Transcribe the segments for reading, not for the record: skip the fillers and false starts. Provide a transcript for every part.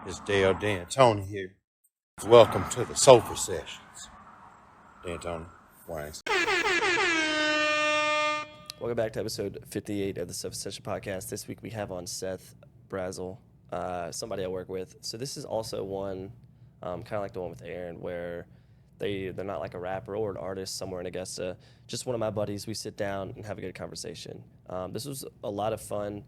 It's Dale D'Antoni here. Welcome to the Sofa Sessions. D'Antoni, Wines. Welcome back to episode 58 of the Seth Session podcast. This week we have on Seth Brazell, somebody I work with. So this is also one, kind of like the one with Aaron, where they're not like a rapper or an artist somewhere in Augusta. Just one of my buddies. We sit down and have a good conversation. This was a lot of fun.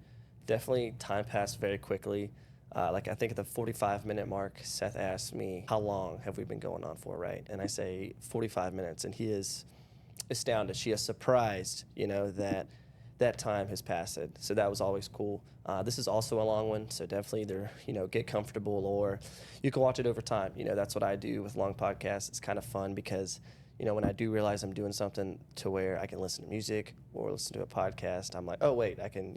Definitely time passed very quickly. I think at the 45-minute mark, Seth asked me, how long have we been going on for, right? And I say 45 minutes, and he is astounded. She is surprised, that time has passed. So that was always cool. This is also a long one, so definitely either, get comfortable or you can watch it over time. That's what I do with long podcasts. It's kind of fun because, when I do realize I'm doing something to where I can listen to music or listen to a podcast, I'm like, oh, wait, I can,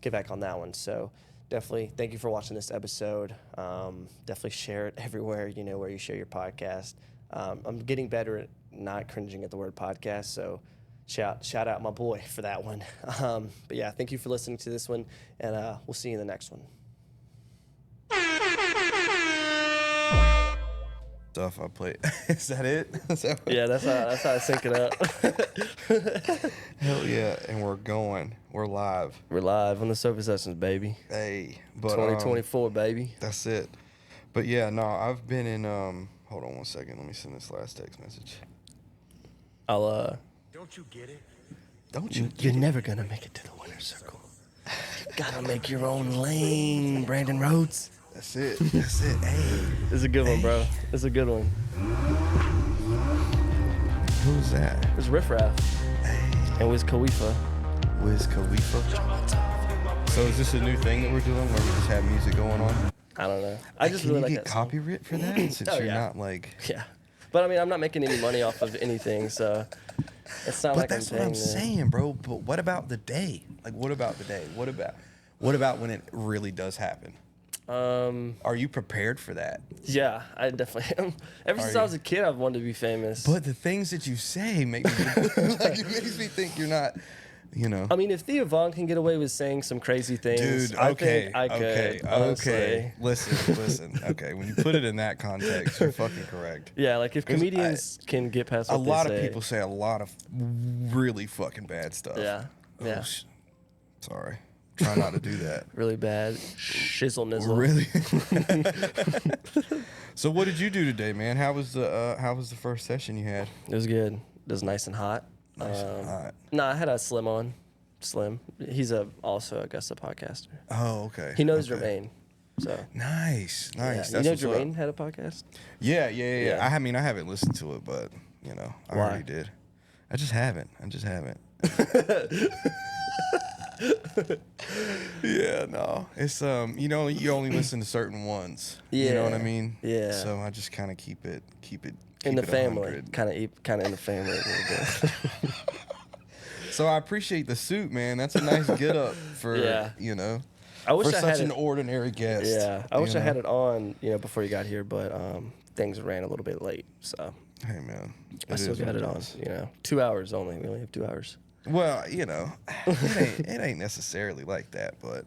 get back on that one. So definitely thank you for watching this episode. Definitely share it everywhere, where you share your podcast. I'm getting better at not cringing at the word podcast, so shout out my boy for that one. But yeah, thank you for listening to this one, and we'll see you in the next one. Stuff I play. Is that it? Yeah, that's how I sync it up. Hell yeah, and we're going. We're live. We're live on the Sofa Sessions, baby. Hey, but 2024, baby. That's it. But yeah, no, I've been in. Hold on one second. Let me send this last text message. I'll Don't you get it? You're never gonna make it to the winner's circle. You gotta make your own lane, Brandon Rhodes. That's it. That's it. Hey. It's a good one, bro. It's a good one. Who's that? It's Riff Raff. Hey. And Wiz Khalifa. Wiz Khalifa. So is this a new thing that we're doing where we just have music going on? I don't know. I just Can really you like get that song. copyright for that since you're not like... Yeah. But I mean, I'm not making any money off of anything, so it's not like that's I'm what I'm paying saying, bro. But what about the day? Like, what about the day? What about when it really does happen? Are you prepared for that? Yeah, I definitely am. Ever since I was a kid, I've wanted to be famous. But the things that you say make me it makes me think you're not, I mean, if Theo Vaughn can get away with saying some crazy things, dude. I Okay, think I could. Honestly. okay. Listen. Okay, when you put it in that context, you're fucking correct. Yeah, like if comedians can get past what a lot they of say. people say a lot of really fucking bad stuff. Yeah. Yeah. Sorry. Try not to do that. Really bad shizzle nizzle. Really? So what did you do today, man? How was the first session you had? It was good. It was nice and hot. Nice and hot. No, I had a Slim on. Slim. He's also Augusta podcaster. Oh, okay. He knows okay. Jermaine. So nice. Yeah. That's You know what's Jermaine up. had a podcast? Yeah. Yeah. I mean, I haven't listened to it, but I Why? already did. I just haven't. Yeah, no. It's you only listen to certain ones. You know what I mean? Yeah. So I just kind of keep it In the it family. 100. Kind of in the family a little bit. So I appreciate the suit, man. That's a nice get up for I wish for I such had an ordinary guest. Yeah. I wish I had it on, before you got here, but things ran a little bit late. So Hey man. I still got it on, 2 hours only. We only have 2 hours. Well, it ain't necessarily like that, but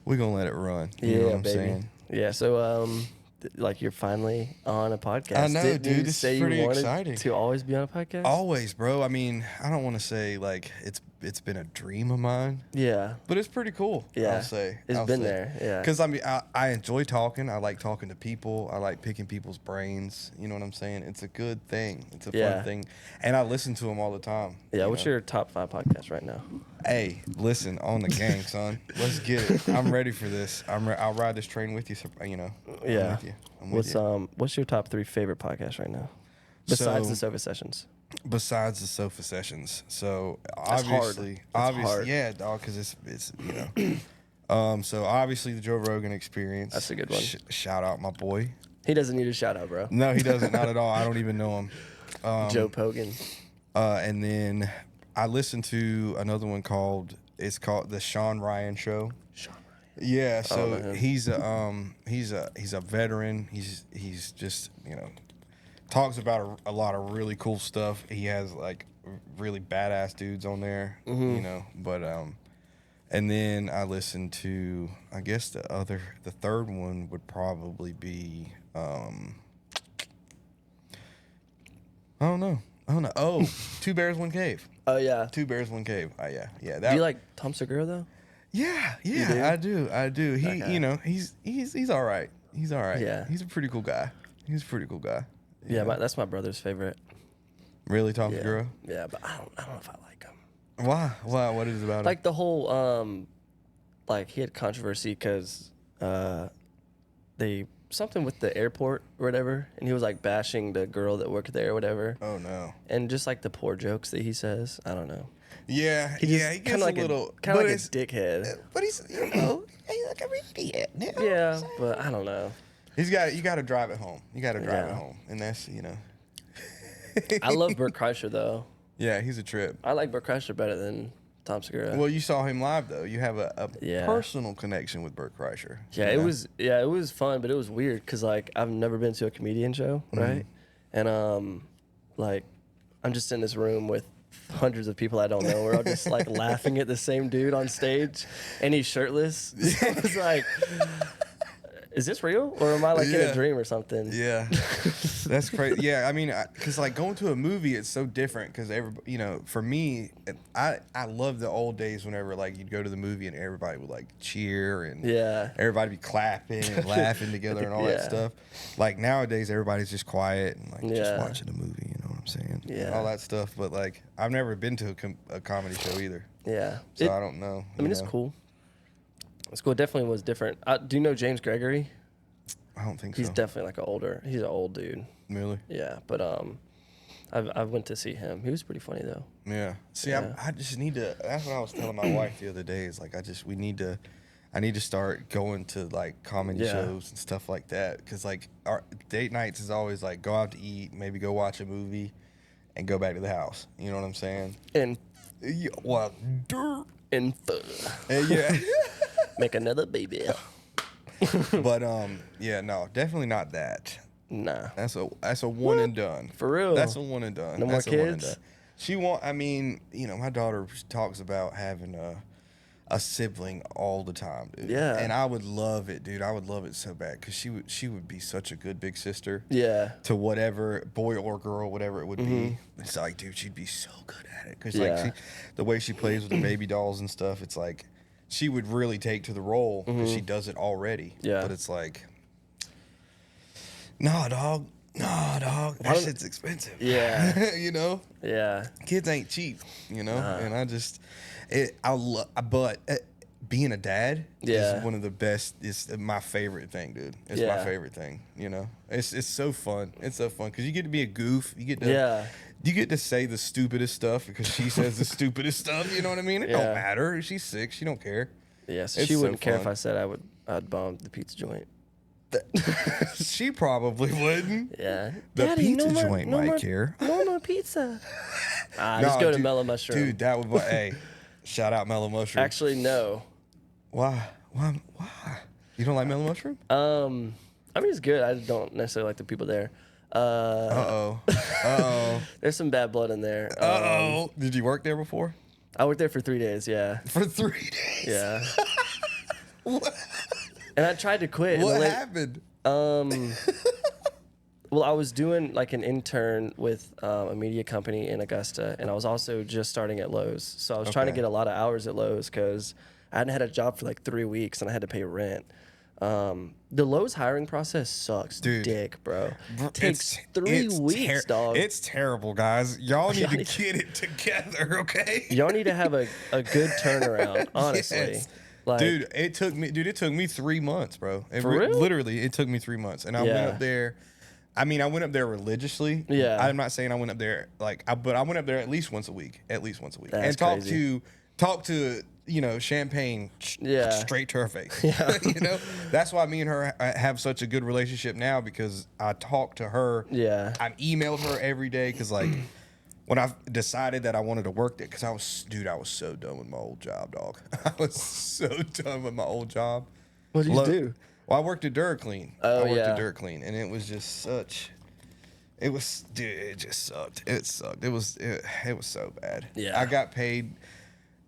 we're gonna let it run. You know what I'm baby. saying? Yeah, so you're finally on a podcast. I know, Didn't dude. you This say is pretty you wanted exciting. to always be on a podcast? Always, bro. I mean, I don't want to say like it's been a dream of mine, Yeah. but it's pretty cool. Yeah. I'll say It's been there, yeah. Because I mean, I enjoy talking. I like talking to people. I like picking people's brains. You know what I'm saying? It's a good thing. It's a fun thing, and I listen to them all the time. Yeah. What's your top 5 podcasts right now? Hey, listen, on the gang, son. Let's get it. I'm ready for this. I'll ride this train with you. Yeah. I'm with you. What's your top 3 favorite podcasts right now? Besides the Sofa Sessions. Besides the Sofa Sessions, so That's obviously, hard. yeah, dog, because it's so obviously the Joe Rogan Experience. That's a good one. Shout out my boy. He doesn't need a shout out, bro. No, he doesn't. Not at all. I don't even know him. Joe Pogan. And then I listened to another one called the Sean Ryan Show. Sean Ryan. Yeah, so him. he's a veteran. He's just talks about a lot of really cool stuff. He has like really badass dudes on there, but And then I listened to, I guess the third one would probably be, I don't know. Oh, Two Bears, One Cave. Oh yeah. Two Bears, One Cave. Yeah. Do you like Tom Segura though? Yeah, do? I do. He, Okay. you know, he's all right. He's all right. Yeah. He's a pretty cool guy. Yeah, that's my brother's favorite. Really, Tom Yeah. Segura? Yeah, but I don't know if I like him. Why? What is it about him? Like the whole like he had controversy because something with the airport or whatever, and he was like bashing the girl that worked there or whatever. Oh no. And just like the poor jokes that he says, I don't know. Yeah, He he gets like a little kind of like a it's- dickhead. But he's, you know, he's like a idiot. You know what Yeah, I'm saying? but I don't know. You got to drive it home. You got to drive Yeah. it home, and that's, you know. I love Bert Kreischer though. Yeah, he's a trip. I like Bert Kreischer better than Tom Segura. Well, you saw him live though. You have a Yeah. personal connection with Bert Kreischer. Yeah, you know? it was fun, but it was weird because like I've never been to a comedian show, right? And like I'm just in this room with hundreds of people I don't know. We're all just like laughing at the same dude on stage, and he's shirtless. So I was like, is this real, or am I like in Yeah. a dream or something? Yeah, that's crazy. Yeah, I mean, because like going to a movie, it's so different. Because you know, for me, I love the old days whenever like you'd go to the movie and everybody would like cheer and Yeah. everybody be clapping and laughing together and all that Yeah. stuff. Like nowadays, everybody's just quiet and like just Yeah. watching a movie. You know what I'm saying? Yeah. all that stuff. But like, I've never been to a comedy show either, Yeah. so I don't know. I mean, you it's know? cool. It's cool. It definitely was different. Do you know James Gregory? I don't think He's so. definitely like he's an old dude. Really? Yeah, but I went to see him. He was pretty funny though. Yeah. See, Yeah. I just need to. That's what I was telling my wife the other day. Is like I need to start going to like comedy Yeah. shows and stuff like that. Because like our date nights is always like go out to eat, maybe go watch a movie, and go back to the house. You know what I'm saying? And Yeah, well, yeah. make another baby. But yeah, no, definitely not that. Nah. That's a one and done. For real? That's a one and done. No more That's a one and kids? done. I mean, you know, my daughter talks about having a sibling all the time, dude. Yeah. And I would love it, dude. I would love it so bad because she would be such a good big sister Yeah. to whatever boy or girl, whatever it would be. It's like, dude, she'd be so good at it because Yeah. like the way she plays with the baby dolls and stuff, it's like she would really take to the role because she does it already. Yeah. But it's like, nah, dog. That shit's expensive. Yeah. You know, Yeah. kids ain't cheap. You know, and but being a dad Yeah. is one of the best. It's my favorite thing, dude. It's my Yeah. favorite thing. You know, it's so fun. It's so fun because you get to be a goof. You get to Yeah. You get to say the stupidest stuff because she says the stupidest stuff. You know what I mean? It Yeah. don't matter. She's sick. She don't care. Yeah. So It's she so wouldn't care if fun. I said I'd bomb the pizza joint. She probably wouldn't. Yeah. The Daddy, pizza no more- joint no might more- care. No more pizza. Just go to dude, Mellow Mushroom. Dude, that would be, hey, shout out Mellow Mushroom. Actually, no. Why? You don't like Mellow Mushroom? I mean, it's good. I don't necessarily like the people there. There's some bad blood in there. Did you work there before? I worked there for 3 days. Yeah. For 3 days. Yeah. And I tried to quit. What and happened? Well, I was doing like an intern with a media company in Augusta, and I was also just starting at Lowe's. So I was trying to Okay. get a lot of hours at Lowe's because I hadn't had a job for like 3 weeks, and I had to pay rent. The Lowe's hiring process sucks, Dude. dick, bro. Takes 3 weeks, dog. It's terrible, guys. Y'all need to get it together, okay? Y'all need to have a good turnaround, honestly. Yes. Like, Dude, it took me 3 months, bro. For real? Literally, it took me 3 months, and I went Yeah. up there. I mean, I went up there religiously. Yeah. I'm not saying I went up there but I went up there at least once a week. That's and crazy. talk to you know, champagne Yeah. straight to her face. Yeah. You know, that's why me and her have such a good relationship now because I talk to her. Yeah. I emailed her every day because like when I decided that I wanted to work there, because I was so done with my old job, dog. I was so done with my old job. What did you do? Well, I worked at DuraClean. Oh, I worked yeah. at DuraClean, and it was just such. It was, dude. It just sucked. It sucked. It was so bad. Yeah. I got paid.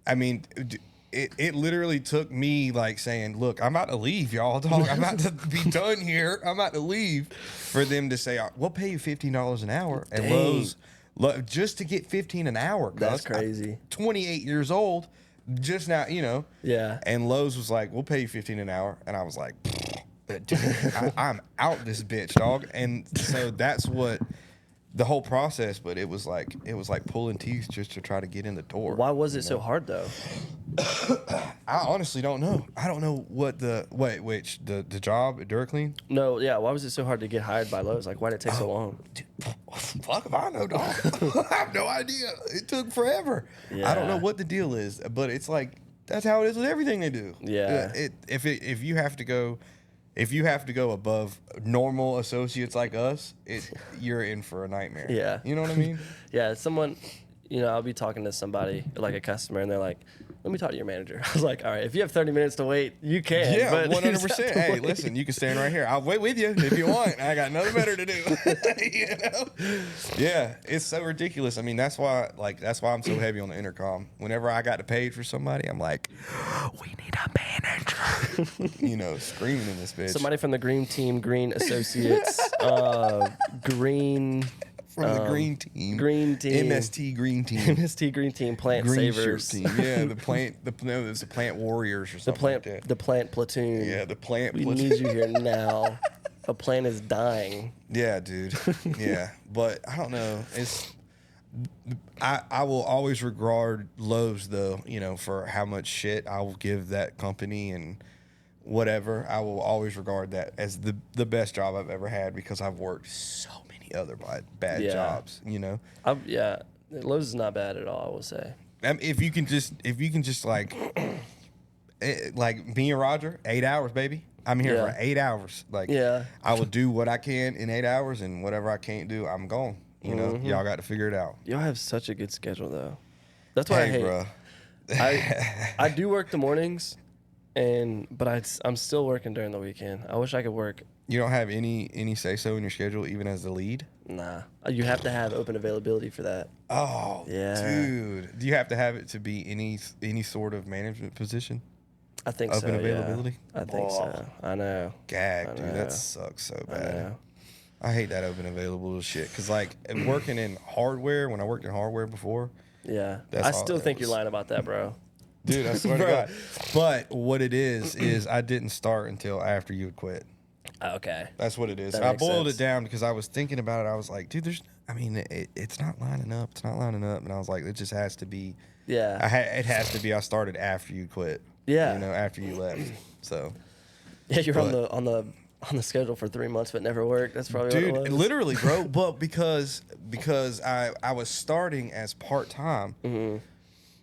I mean, it literally took me like saying, look, I'm about to leave, y'all. Dog. I'm about to be done here. I'm about to leave, for them to say, we'll pay you $15 an hour at Dang. Lowe's, just to get 15 an hour. That's crazy. I'm 28 years old, just now, you know. Yeah. And Lowe's was like, we'll pay you 15 an hour, and I was like, dude, I'm out this bitch, dog. And so that's what the whole process. But it was like pulling teeth just to try to get in the door. Why was it so hard though? I honestly don't know. I don't know what the job at Duraclean. No, yeah. Why was it so hard to get hired by Lowe's? Like, why did it take so long? Dude, fuck if I know, dog. I have no idea. It took forever. Yeah. I don't know what the deal is, but it's like that's how it is with everything they do. Yeah. If you have to go above normal associates like us, you're in for a nightmare. Yeah. You know what I mean? Yeah. Someone, I'll be talking to somebody, like a customer, and they're like, let me talk to your manager. I was like, all right, if you have 30 minutes to wait, you can. Yeah, but 100%. Hey, wait. listen, you can stand right here. I'll wait with you if you want. I got nothing better to do. You know? Yeah, it's so ridiculous. I mean, that's why I'm so heavy on the intercom. Whenever I got to pay for somebody, I'm like, we need a manager. Screaming in this bitch. Somebody from the Green Team, Green Associates, Green. From the Green Team. Green Team. MST Green Team. MST Green Team, Plant Green Savers. Shirt Team. Yeah, it's the Plant Warriors or something like that. The Plant Platoon. Yeah, the Plant We Platoon. need you here now. A plant is dying. Yeah, dude. Yeah, but I don't know. I will always regard Lowe's though, for how much shit I will give that company and whatever. I will always regard that as the best job I've ever had, because I've worked so many other bad jobs. Yeah, Lowe's is not bad at all, I will say. If you can just like me and Roger, 8 hours, baby. I'm here for 8 hours. Like, yeah. I will do what I can in 8 hours, and whatever I can't do, I'm gone. Y'all got to figure it out. Y'all have such a good schedule though. That's what I hate. Bro. I do work the mornings, but I'm still working during the weekend. I wish I could work. You don't have any say so in your schedule, even as the lead? Nah, you have to have open availability for that. Oh, yeah, dude. Do you have to have it to be any sort of management position? I think so. Open availability? Yeah. I think so. I know. Gag, dude. That sucks so bad. I hate that open available shit. Because, like, working in hardware, when I worked in hardware before. Yeah. I still think you're lying about that, bro. Dude, I swear to God. But what it is I didn't start until after you had quit. Okay. That's what it is. That I makes boiled sense. it down because I was thinking about it. I was like, dude, it's not lining up. It's not lining up. And I was like, it just has to be. Yeah. It has to be. I started after you quit. Yeah. After you left. So. Yeah, you're on the schedule for 3 months, but never worked. That's probably what it was. Literally, bro. But because I was starting as part time,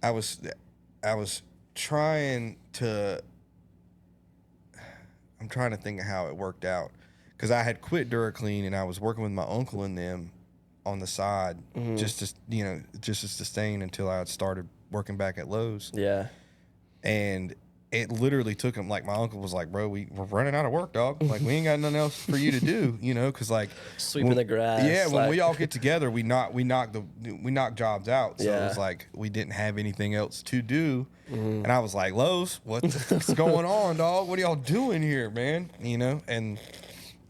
I was trying to. I'm trying to think of how it worked out, because I had quit Duraclean and I was working with my uncle and them on the side, just to sustain until I had started working back at Lowe's. Yeah. And it literally took him, like, my uncle was like, bro, we're running out of work, dog. Like, we ain't got nothing else for you to do, because like sweeping the grass. Yeah, when we all get together, we knock jobs out. So Yeah. it was like we didn't have anything else to do. And I was like, Lowe's, what's going on, dog? What are y'all doing here, man? And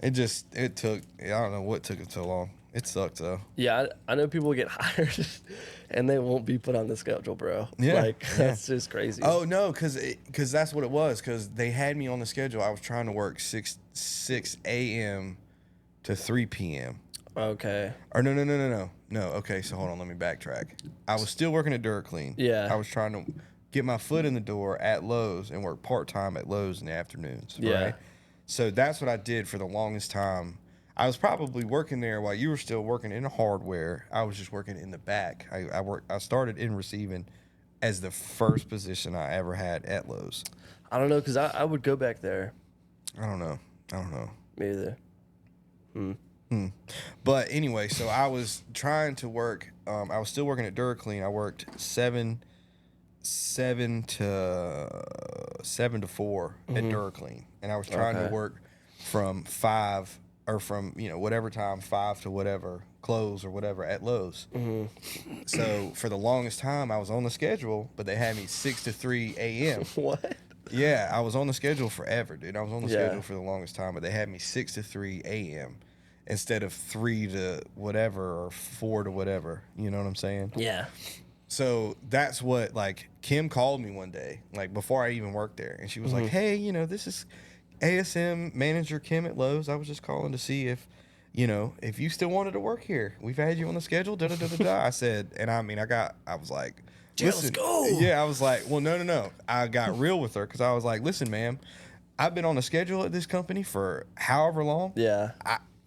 it took, I don't know what took it so long. It sucked though. Yeah, I know people get hired and they won't be put on the schedule, bro. Yeah. That's just crazy. Oh no, because that's what it was. Because they had me on the schedule. I was trying to work 6 a.m. to 3 p.m. Okay. Or no. Okay, so hold on. Let me backtrack. I was still working at Duraclean. Yeah. I was trying to get my foot in the door at Lowe's and work part-time at Lowe's in the afternoons. Yeah. Right? So that's what I did for the longest time. I was probably working there while you were still working in hardware. I was just working in the back. I started in receiving as the first position I ever had at Lowe's. I don't know, because I would go back there. I don't know. Me either. But anyway, so I was trying to work. I was still working at Duraclean. I worked 7 to 4 at Duraclean, and I was trying to work from 5 or from, whatever time, 5 to whatever, close or whatever at Lowe's. So for the longest time, I was on the schedule, but they had me 6 to 3 a.m. What? Yeah, I was on the schedule forever, dude. I was on the schedule for the longest time, but they had me 6 to 3 a.m. instead of 3 to whatever or 4 to whatever. You know what I'm saying? Yeah. So that's what, like, Kim called me one day, like, before I even worked there. And she was like, hey, this is ASM manager Kim at Lowe's. I was just calling to see if you still wanted to work here. We've had you on the schedule, da-da-da-da-da. I said, and I was like, listen, let's go. Yeah, I was like, well, no. I got real with her because I was like, listen, ma'am, I've been on the schedule at this company for however long. Yeah.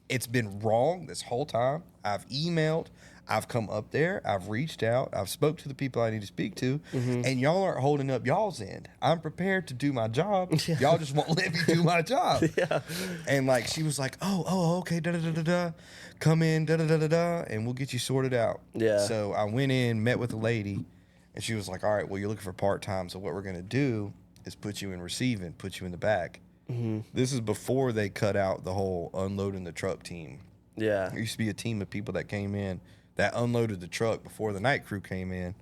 It's been wrong this whole time. I've emailed. I've come up there. I've reached out. I've spoke to the people I need to speak to. And y'all aren't holding up y'all's end. I'm prepared to do my job. Yeah. Y'all just won't let me do my job. Yeah. And, like, she was like, oh, okay, da-da-da-da-da. Come in, da-da-da-da-da, and we'll get you sorted out. Yeah. So I went in, met with a lady, and she was like, all right, well, you're looking for part-time, so what we're going to do is put you in receiving, put you in the back. This is before they cut out the whole unloading the truck team. Yeah. There used to be a team of people that came in that unloaded the truck before the night crew came in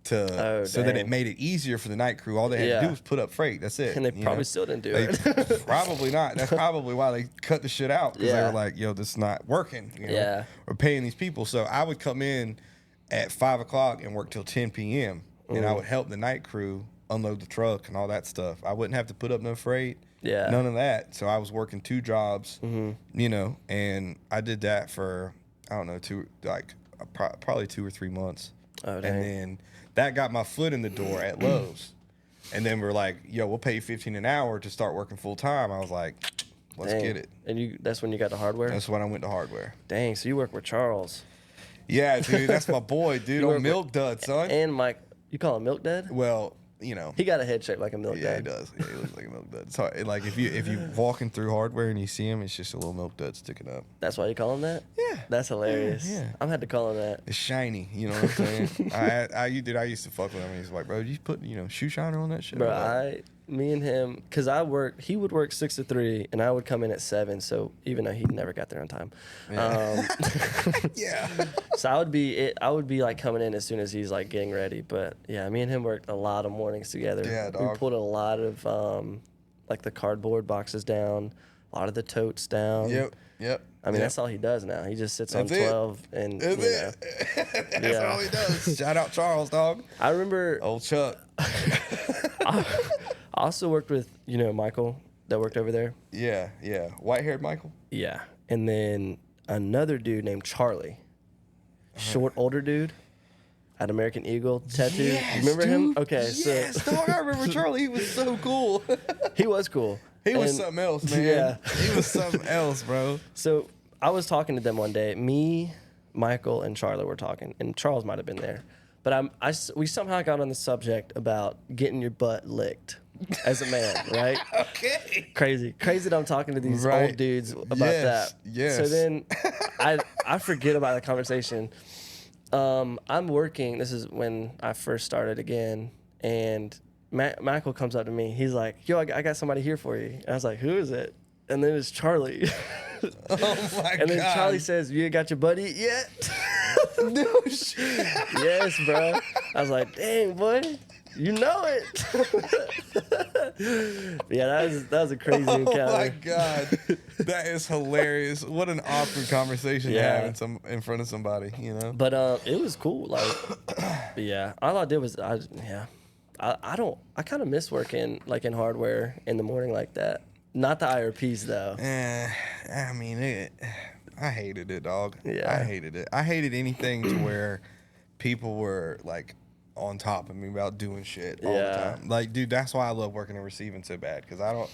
so that it made it easier for the night crew. All they had to do was put up freight. That's it. And they probably still didn't do it. Probably not. That's probably why they cut the shit out, because they were like, yo, this is not working. Yeah. We're paying these people. So I would come in at 5 o'clock and work till 10 p.m. And I would help the night crew unload the truck and all that stuff. I wouldn't have to put up no freight. Yeah. None of that. So I was working 2 jobs, and I did that for, I don't know, probably 2 or 3 months. Oh, dang. And then that got my foot in the door at Lowe's. And then we're like, yo, we'll pay you $15 an hour to start working full time. I was like, let's get it. And that's when you got the hardware? That's when I went to hardware. Dang, so you work with Charles. Yeah, dude, that's my boy, dude, on Milk Dud, son. And Mike, you call him Milk Dad? Well, he got a head shaped like a milk dud. Yeah, he does. Yeah, he looks like a milk dud. So, like, if you walking through hardware and you see him, it's just a little milk dud sticking up. That's why you call him that? Yeah. That's hilarious. Yeah. I'm had to call him that. It's shiny. You know what I'm saying? I used to fuck with him. And he's like, bro, did you put shoe shiner on that shit? Bro, me and him, because he would work 6 to 3, and I would come in at 7. So even though he never got there on time, yeah. So I would be like coming in as soon as he's like getting ready. But yeah, me and him worked a lot of mornings together. Yeah, dog. We pulled a lot of like the cardboard boxes down, a lot of the totes down. Yep. I mean, that's all he does now. He just sits on 12 and That's all he does. Shout out Charles, dog. I remember old Chuck. I also worked with, Michael that worked over there. Yeah. White-haired Michael? Yeah. And then another dude named Charlie. Short, older dude. Had American Eagle tattoo. Yes, you remember him? Okay, yes, dog, I remember Charlie. He was so cool. He was cool. He was something else, man. Yeah. He was something else, bro. So I was talking to them one day. Me, Michael, and Charlie were talking, and Charles might have been there. But we somehow got on the subject about getting your butt licked as a man, right? Okay. Crazy that I'm talking to these old dudes about that. Yes. So then I forget about the conversation. I'm working. This is when I first started again, and Michael comes up to me. He's like, yo, I got somebody here for you. And I was like, who is it? And then it's Charlie. Oh, my God. And then Charlie says, you got your buddy yet? No shit. Yes, bro. I was like, dang, boy, you know it. Yeah, that was a crazy encounter. Oh, my God. That is hilarious. What an awkward conversation to have in front of somebody, But it was cool. Like, yeah, all I did was, I kind of miss working, like, in hardware in the morning like that. Not the IRPs, though. I mean, I hated it, dog. Yeah. I hated it. I hated anything to where people were, like, on top of me about doing shit all the time. Like, dude, that's why I love working and receiving so bad, because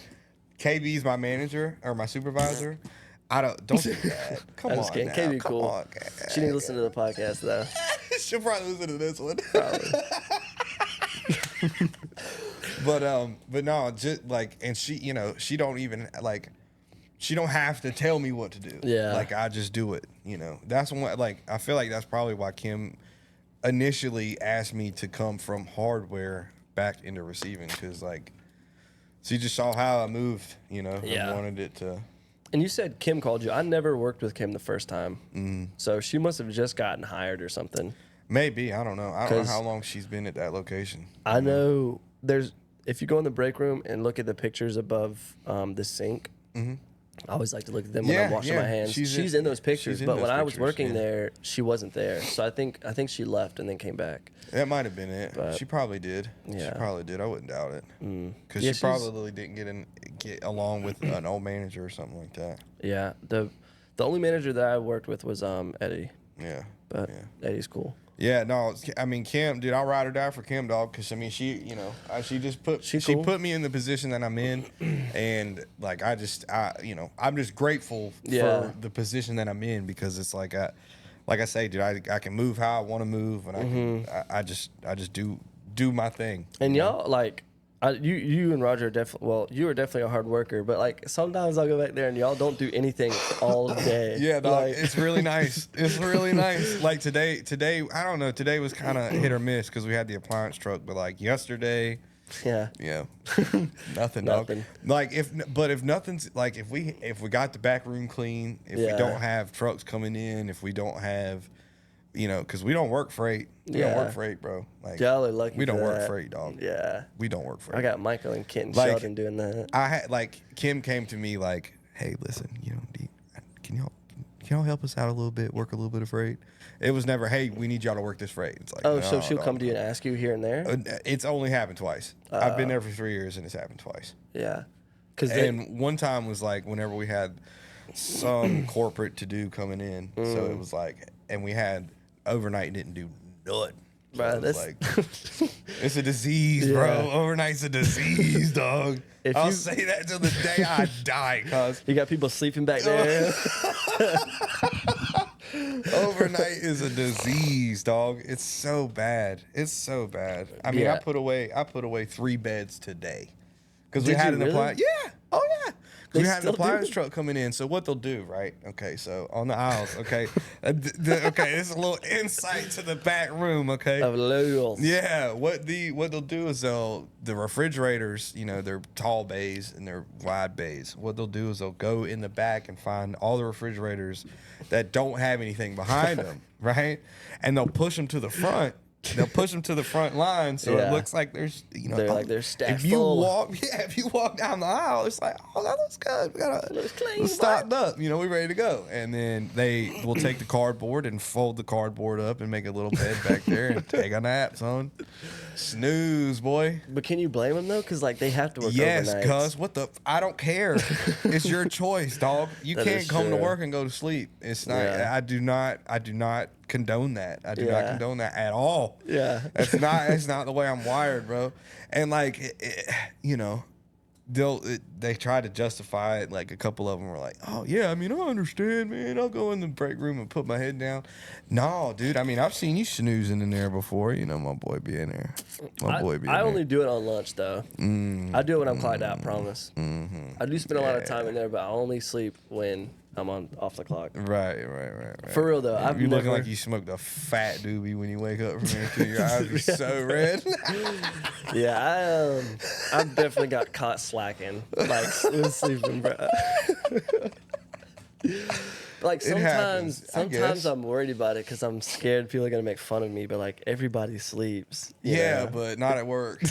KB's my manager or my supervisor. Don't do that. Come on now. KB Come cool. on. She didn't listen to the podcast, though. She'll probably listen to this one. Probably. But no, just like, and she, she don't even like, she don't have to tell me what to do. Yeah. Like, I just do it. That's what, like, I feel like that's probably why Kim initially asked me to come from hardware back into receiving, because, like, she just saw how I moved, and wanted it to. And you said Kim called you. I never worked with Kim the first time. So she must have just gotten hired or something. Maybe. I don't know. I don't know how long she's been at that location. I know there's, if you go in the break room and look at the pictures above the sink, I always like to look at them when I'm washing my hands. She's in those pictures, but when I was working there, she wasn't there. So I think she left and then came back. That might have been it. But she probably did. Yeah. She probably did. I wouldn't doubt it. Because she probably didn't get along with an old manager or something like that. Yeah. The only manager that I worked with was Eddie. Yeah. But Eddie's cool. Yeah, no, I mean, Kim, dude, I'll ride or die for Kim, dog, because, I mean, she just she put me in the position that I'm in, and, like, I'm just grateful for the position that I'm in, because it's like I say, dude, I can move how I want to move, and I just do my thing. And y'all, like, you and Roger are definitely, well, you are definitely a hard worker, but like sometimes I'll go back there and y'all don't do anything all day. Yeah, dog, like, it's really nice. It's really nice. Like today, I don't know. Today was kind of hit or miss because we had the appliance truck, but like yesterday, nothing, dog. Like if nothing's like if we got the back room clean, if we don't have trucks coming in, if we don't have, because we don't work freight. We don't work freight, bro. Like, y'all are lucky. We don't work freight, dog. Yeah, we don't work freight. I got Michael and Kent and Sheldon doing that. I had Kim came to me like, hey, listen, can y'all help us out a little bit, work a little bit of freight? It was never, hey, we need y'all to work this freight. It's like, no, so she'll come to you and ask you here and there. It's only happened twice. I've been there for 3 years and it's happened twice. Yeah, and one time was like whenever we had some corporate to do coming in, so it was like, and we had overnight didn't do nothing. So bro, that's like, it's a disease, bro. Overnight's a disease, dog. I'll say that till the day I die, cuz. You got people sleeping back there. Overnight is a disease, dog. It's so bad. It's so bad. I mean, I put away 3 beds today. Because we had an appliance. Yeah. Oh, yeah. We had an appliance truck coming in. So what they'll do, right? Okay, so on the aisles, okay. Okay, this is a little insight to the back room, okay? Of loyals. Yeah, what they'll do is the refrigerators, they're tall bays and they're wide bays. What they'll do is they'll go in the back and find all the refrigerators that don't have anything behind them, right? And they'll push them to the front. They'll push them to the front line, so it looks like there's, they're stacked full. If you walk down the aisle, it's like, oh, that looks good. Looks clean. We're stocked up. We're ready to go. And then they will take the cardboard and fold the cardboard up and make a little bed back there and take a nap, son. Snooze, boy. But can you blame them though? Because they have to work. Yes, overnights. cuz I don't care. It's your choice, dog. You can't come to work and go to sleep. It's not. Yeah. I do not condone that. I do not condone that at all. Yeah, that's not the way I'm wired, bro. And they try to justify it. Like a couple of them were like, oh yeah, I mean, I understand, man. I'll go in the break room and put my head down. No, dude. I mean, I've seen you snoozing in there before. My boy be in there. I only do it on lunch though. I do it when I'm clocked out. Promise. I do spend a lot of time in there, but I only sleep when I'm off the clock. Right. For real though, you're looking like you smoked a fat doobie when you wake up from there too. Your eyes be so red. Yeah, I've definitely got caught slacking, sleeping, bro. Sometimes I'm worried about it because I'm scared people are gonna make fun of me. But everybody sleeps. But not at work.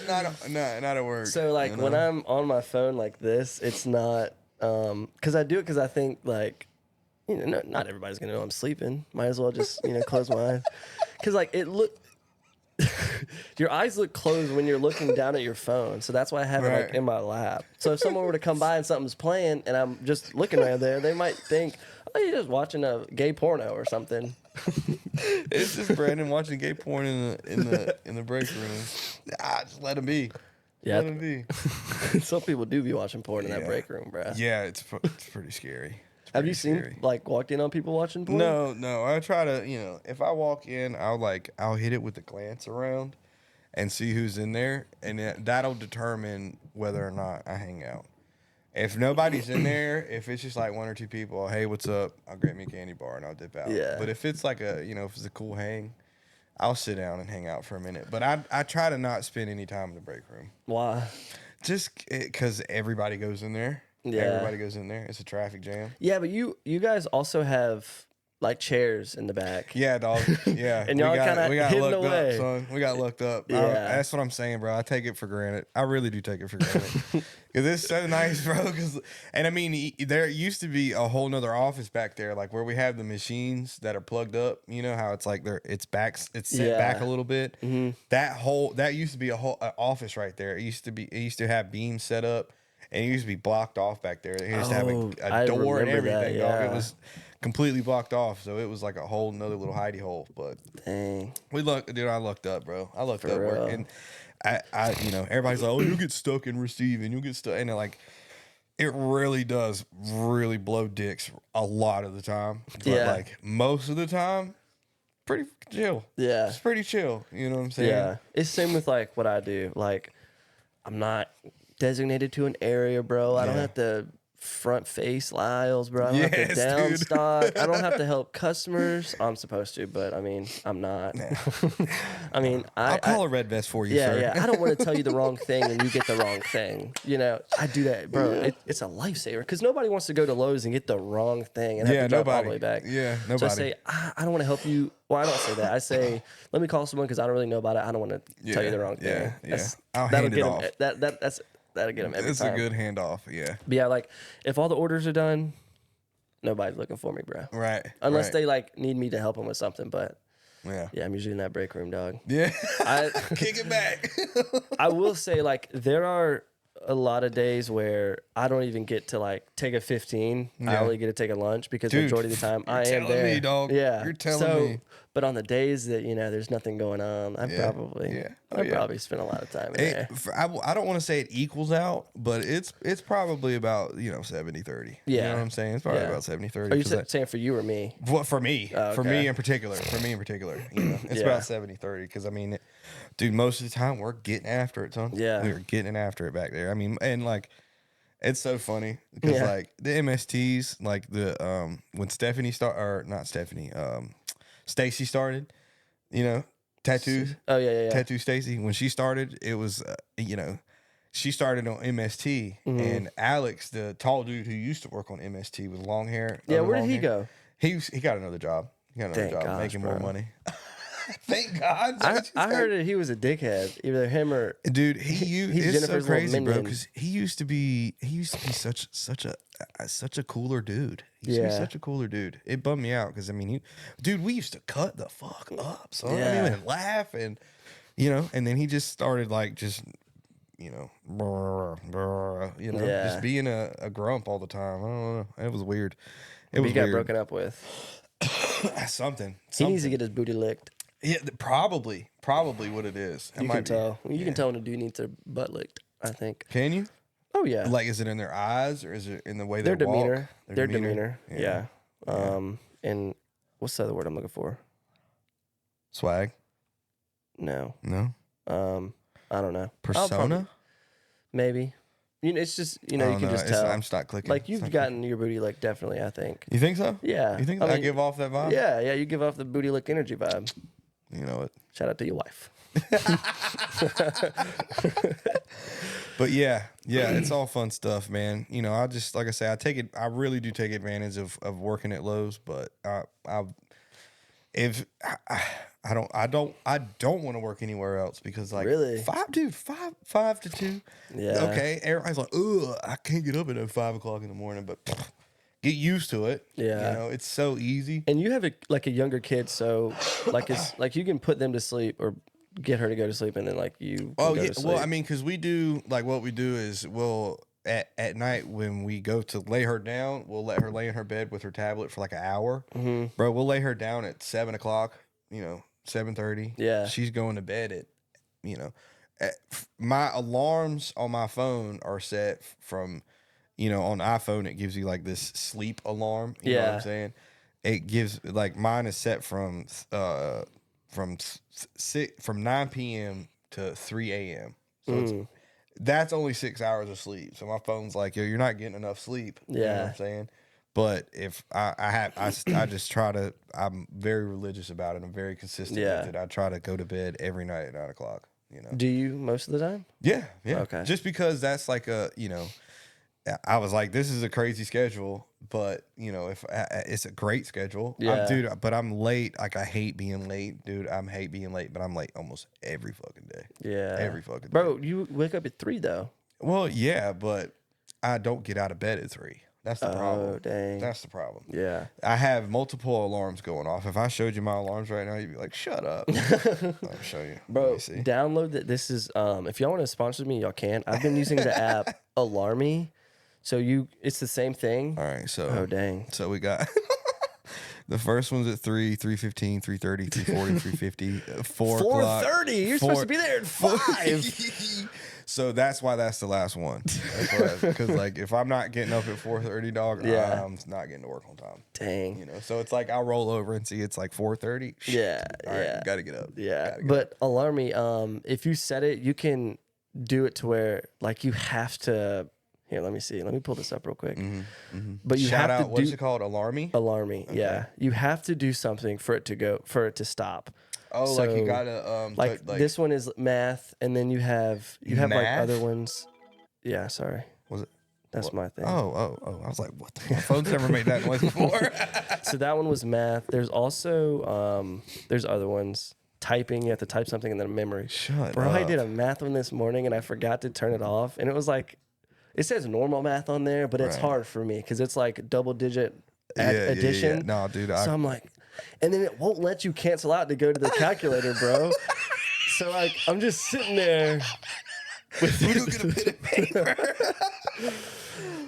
not at work. So when I'm on my phone like this, it's not because I do it because I think not everybody's gonna know I'm sleeping. Might as well just close my eyes because your eyes look closed when you're looking down at your phone. So that's why I have it in my lap. So if someone were to come by and something's playing and I'm just looking right there, they might think, oh, you're just watching a gay porno or something. It's just Brandon watching gay porn in the break room. Just let him be. Yeah. Let him be. Some people do be watching porn in that break room, bro. Yeah, it's pretty scary. Have you seen walked in on people watching porn? No. I try to, if I walk in, I'll hit it with a glance around and see who's in there, and that'll determine whether or not I hang out. If nobody's in there, if it's just like 1 or 2 people, hey, what's up? I'll grab me a candy bar and I'll dip out. Yeah. But if it's if it's a cool hang, I'll sit down and hang out for a minute. But I try to not spend any time in the break room. Why? Just because everybody goes in there. Yeah. Everybody goes in there. It's a traffic jam. Yeah, but you guys also have like chairs in the back. Yeah, dog. Yeah. And y'all kind of hidden looked away. up, son. We got looked up. Yeah. That's what I'm saying, bro. I take it for granted. I really do take it for granted. Because it's so nice, bro. And I mean, there used to be a whole nother office back there, like where we have the machines that are plugged up. You know how it's like it's set back a little bit. Mm-hmm. That used to be a whole office right there. It used to have beams set up, and it used to be blocked off back there. It used to have a door and everything, dog. It was completely blocked off, so it was like a whole nother little hidey hole. But dang, I looked up, bro. I looked For up real. work, and I everybody's like, oh, you'll get stuck in receiving, you'll get stuck, and like, it really does really blow dicks a lot of the time. But like most of the time, pretty chill. Yeah, It's pretty chill. You know what I'm saying? yeah. It's same with like what I do. Like, I'm not designated to an area, bro. I don't have to front face aisles, bro. I don't have to down stock. I don't have to help customers. I'm supposed to, but I mean, I'm not. I mean, I'll call a red vest for you, sir. Yeah. I don't want to tell you the wrong thing and you get the wrong thing. You know, I do that, bro. It's a lifesaver because nobody wants to go to Lowe's and get the wrong thing and have to drive all the way back. Yeah, nobody. So I say, I don't want to help you. Well, I don't say that. I say, let me call someone because I don't really know about it. I don't want to tell you the wrong thing. I'll hand it off. That'll get them every It's time. a good handoff, yeah. But yeah, like if all the orders are done, nobody's looking for me, bro. Right. Unless they like need me to help them with something. But yeah, I'm usually in that break room, dog. Yeah. Kick it back. I will say, like, there are a lot of days where I don't even get to like take a 15. I only get to take a lunch because the majority of the time I am there. Me, dog. Yeah, You're telling me. But on the days that there's nothing going on, I probably spend a lot of time in there. I don't want to say it equals out, but it's probably about 70-30. You know what I'm saying? It's probably about 70-30. Are you saying for you or me? What for me? Oh, okay. For me in particular. It's about 70-30 because I mean, dude, most of the time we're getting after it, son. Yeah, we're getting after it back there. I mean, and like, it's so funny because like the MSTs, like the when Stephanie Stacy started, tattoos. Oh yeah. Tattoo Stacy. When she started, it was she started on MST, and Alex, the tall dude who used to work on MST with long hair. Yeah, where did he go? He got another job. Making more money. Thank God. I heard that he was a dickhead. Either him or dude. He's Jennifer's so crazy, bro. minion. Because he used to be such a cooler dude. He used to be such a cooler dude. It bummed me out because I mean, dude, we used to cut the fuck up, son. I mean, and laugh and and then he just started like just just being a grump all the time. I don't know. It was weird. He got broken up with. Something. He needs to get his booty licked. Yeah, probably what it is. You can tell. You can tell when a dude needs their butt licked, I think. Can you? Oh yeah. Like, is it in their eyes or is it in the way their they demeanor? walk? Their demeanor. Yeah. And what's the other word I'm looking for? Swag? No. I don't know. Persona? Maybe. It's just you can just tell. I'm just not clicking. Like you've gotten your booty licked, definitely. I think. You think so? Yeah. You think I give off that vibe? Yeah. You give off the booty lick energy vibe. You know what? Shout out to your wife. But yeah, it's all fun stuff, man. I just, like I say, I really do take advantage of working at Lowe's, but I don't want to work anywhere else because like really 5 to 2. Yeah. Okay. Everybody's like, I can't get up at 5 o'clock in the morning, but get used to it. Yeah. It's so easy. And you have a younger kid, so like it's like you can put them to sleep or get her to go to sleep, and then like you. Oh yeah. Well, I mean, because we do like what we do is we'll at night when we go to lay her down, we'll let her lay in her bed with her tablet for like an hour. Mm-hmm. Bro, we'll lay her down at 7 o'clock. 7:30. Yeah. She's going to bed at my alarms on my phone are set from, on iPhone, it gives you like this sleep alarm. You know what I'm saying? It gives like mine is set from 9 p.m. to 3 a.m. So that's only 6 hours of sleep. So my phone's like, yo, you're not getting enough sleep. You know what I'm saying? But if I just try to, I'm very religious about it. I'm very consistent with it. I try to go to bed every night at 9 o'clock. Do you most of the time? Yeah. Okay. Just because that's like a, I was like, this is a crazy schedule, but you know, if it's a great schedule, Yeah. dude. But I'm late. Like I hate being late, dude. I hate being late, but I'm late almost every fucking day. Yeah. Every fucking day. Bro, you wake up at 3 though. Well, yeah, but I don't get out of bed at 3. That's the problem. Oh, dang. That's the problem. Yeah. I have multiple alarms going off. If I showed you my alarms right now, you'd be like, "Shut up." I'll show you, Bro. Let me see. Download that. This is if y'all want to sponsor me, y'all can. I've been using the app Alarmy. So it's the same thing. All right, so Oh dang. So we got the first one's at 3, 3:15, 3:30, 3:40, 3:50, 4 o'clock. 4:30. You're supposed to be there at 5. So that's why that's the last one. Because like if I'm not getting up at 4:30, dog, Yeah. I'm not getting to work on time. Dang. You know, so it's like I'll roll over and see it's like 4:30. Yeah. All right, Yeah. you gotta get up. Yeah. Gotta get But Alarmy, if you set it, you can do it to where like you have to. Here, let me see. Let me pull this up real quick. But you Shout have out. to What's do it called? Alarmy. Alarmy. Yeah. You have to do something for it to stop. Oh, like you So, gotta Like this one is math, and then you have like Math? other ones. Yeah, sorry. Was it? That's my thing. Oh! I was like, what? My phone's never made that noise before. So that one was math. There's also there's other ones. Typing, you have to type something and then memory. Shut Bro, I up. did a math one this morning and I forgot to turn it off, and it was like, it says normal math on there, but it's Right. hard for me because it's like double digit addition. No, dude. So I'm like, and then it won't let you cancel out to go to the calculator, bro. So like, I'm just sitting there. we go get a pen and paper.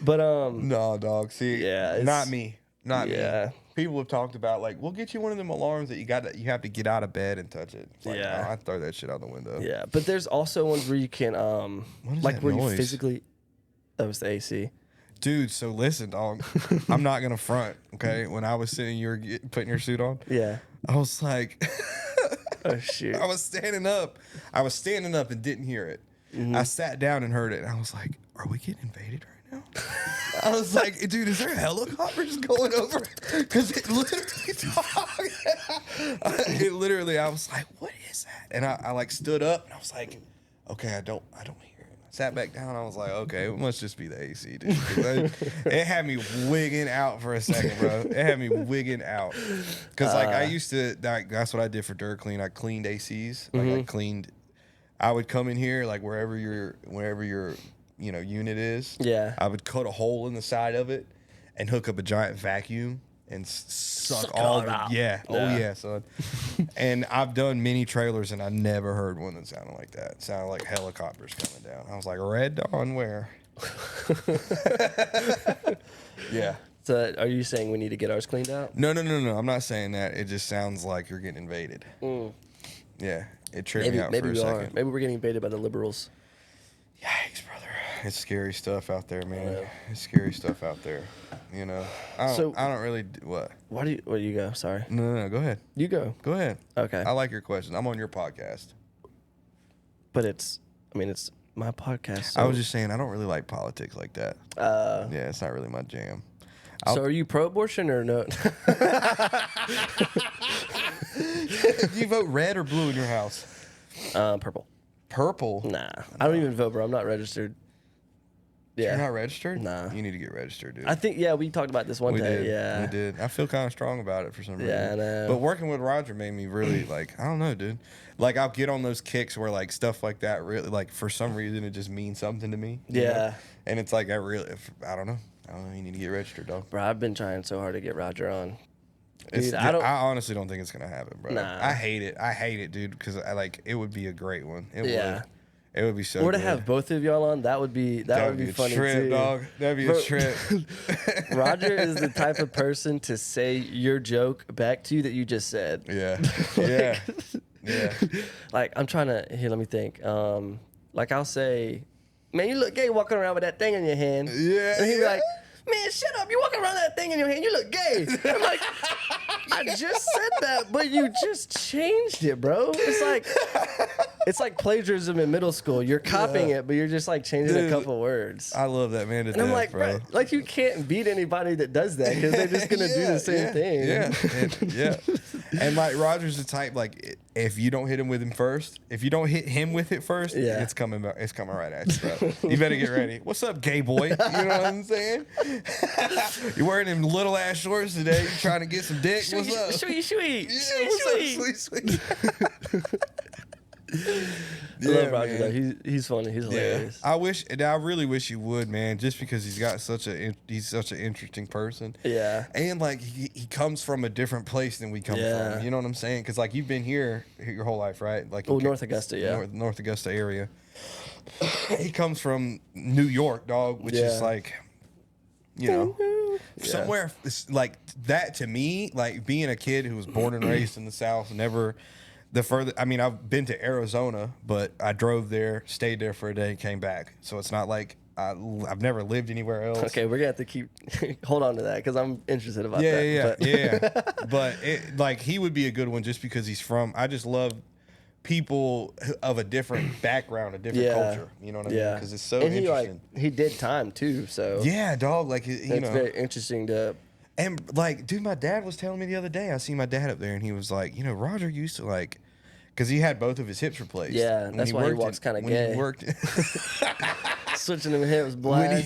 But No, dog. See, Yeah, it's- not me. Not Yeah. me. People have talked about like, we'll get you one of them alarms that you have to get out of bed and touch it. It's like, Yeah. no, I'd throw that shit out the window. yeah, but there's also ones where you can is like that where noise? you physically. That was the AC. Dude, so listen, dog. I'm not gonna front. Okay, when I was sitting, you were putting your suit on. Yeah. I was like, Oh shoot. I was standing up. I was standing up and didn't hear it. I sat down and heard it, and I was like, "Are we getting invaded right now?" I was like, "Dude, is there helicopters going over?" Because it literally, I was like, "What is that?" And I like stood up, and I was like, "Okay, I don't hear it." I sat back down. I was like, "Okay, it must just be the AC, dude." 'Cause it had me wigging out for a second, bro. It had me wigging out because like I used to. That's what I did for dirt clean. I cleaned ACs. Like I cleaned. I would come in here like wherever your unit is. Yeah. I would cut a hole in the side of it and hook up a giant vacuum and suck Suck it all all the out. yeah. Oh Yeah. yeah, son. And I've done many trailers and I never heard one that sounded like that. It sounded like helicopters coming down. I was like, Red Dawn where? Yeah. So are you saying we need to get ours cleaned out? No. I'm not saying that. It just sounds like you're getting invaded. Yeah. It tripped me out for a we second. are. Maybe we're getting invaded by the liberals. Yikes, brother. It's scary stuff out there, man. Yeah. It's scary stuff out there. You know, I don't really what. Why do you go? Sorry. No. Go ahead. You go. Go ahead. Okay. I like your question. I'm on your podcast. But it's my podcast. I was just saying I don't really like politics like that. Yeah, it's not really my jam. So are you pro-abortion or no? Do you vote red or blue in your house? Purple. Purple. Nah, I don't even vote, bro. I'm not registered. Yeah. You're not registered? Nah. You need to get registered, dude. I think we talked about this one We day. did. Yeah. We did. I feel kind of strong about it for some reason. Yeah, I know. But working with Roger made me really like, I don't know, dude. Like I'll get on those kicks where like stuff like that really like for some reason it just means something to me. you Yeah. know? And it's like I don't know. You need to get registered, dog. Bro, I've been trying so hard to get Roger on. It's, Dude, I don't. honestly don't think it's gonna happen, bro. Nah. I hate it, dude, because it would be a great one. It would be so. Or to good. have both of y'all on, that would be That'd be funny a trip, too. dog. That'd be Bro, a trip. Roger is the type of person to say your joke back to you that you just said. Yeah. Like I'm trying to let me think. Like I'll say, man, you look gay walking around with that thing in your hand. Yeah, And he'd be yeah. like, man, shut up! You walking around with that thing in your hand, you look gay. I'm like, I just said that, but you just changed it, bro. It's like plagiarism in middle school. You're copying it, but you're just like changing a Dude, couple words. I love that man to And I'm death, like, bro. like you can't beat anybody that does that because they're just gonna do the same thing. Yeah, And like Roger's the type, like if you don't hit him with him first, if you don't hit him with it first, it's coming right at you, bro. You better get ready. What's up, gay boy? You know what I'm saying? You're wearing them little ass shorts today. You trying to get some dick? What's up? Sweet. Yeah, what's up, sweet. I love Roger though. He's funny. He's hilarious. I really wish you would, man. Just because he's such an interesting person. Yeah. And like he comes from a different place than we come from. You know what I'm saying? Because like you've been here your whole life, right? Like North Augusta, North Augusta area. He comes from New York, dog, which is like, you know, somewhere like that to me. Like being a kid who was born and raised in the South, never. I mean, I've been to Arizona, but I drove there, stayed there for a day, came back. So it's not like I've never lived anywhere else. Okay, we're going to have to hold on to that because I'm interested about that. Yeah. But like he would be a good one just because I just love people of a different background, a different culture. You know what I mean? Because it's so interesting. He did time too, so. Yeah, dog. Like, it's very interesting to. And like, dude, my dad was telling me the other day, I seen my dad up there and he was like, you know, Roger used to like, because he had both of his hips replaced. Yeah, that's why he walks kind of gay. When he worked, switching them hips black.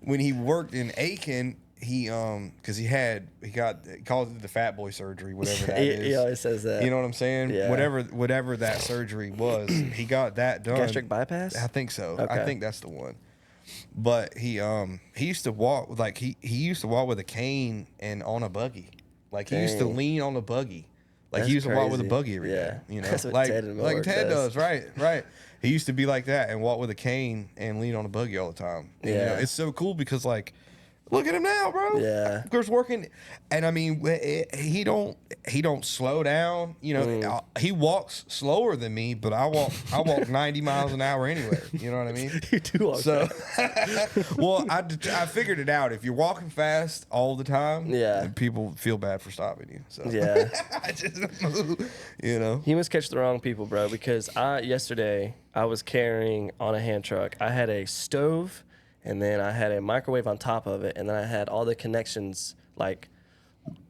When he worked in Aiken, he because he called it the fat boy surgery, whatever that is. He always says that. You know what I'm saying? Yeah. Whatever that surgery was, he got that done. Gastric bypass? I think so. Okay. I think that's the one. But he used to walk like he used to walk with a cane and on a buggy. Like he used to lean on a buggy. Like he used to walk with a buggy every day. You know, that's what like Ted does. Right. He used to be like that and walk with a cane and lean on a buggy all the time. And, you know, it's so cool because like, look at him now, bro. Yeah. Of course, working, and I mean, he don't slow down. You know, he walks slower than me, but I walk 90 miles an hour anywhere. You know what I mean? You do walk fast. Well, I figured it out. If you're walking fast all the time, people feel bad for stopping you. So I just move. You know, he must catch the wrong people, bro. Because yesterday I was carrying on a hand truck. I had a stove. And then I had a microwave on top of it, and then I had all the connections like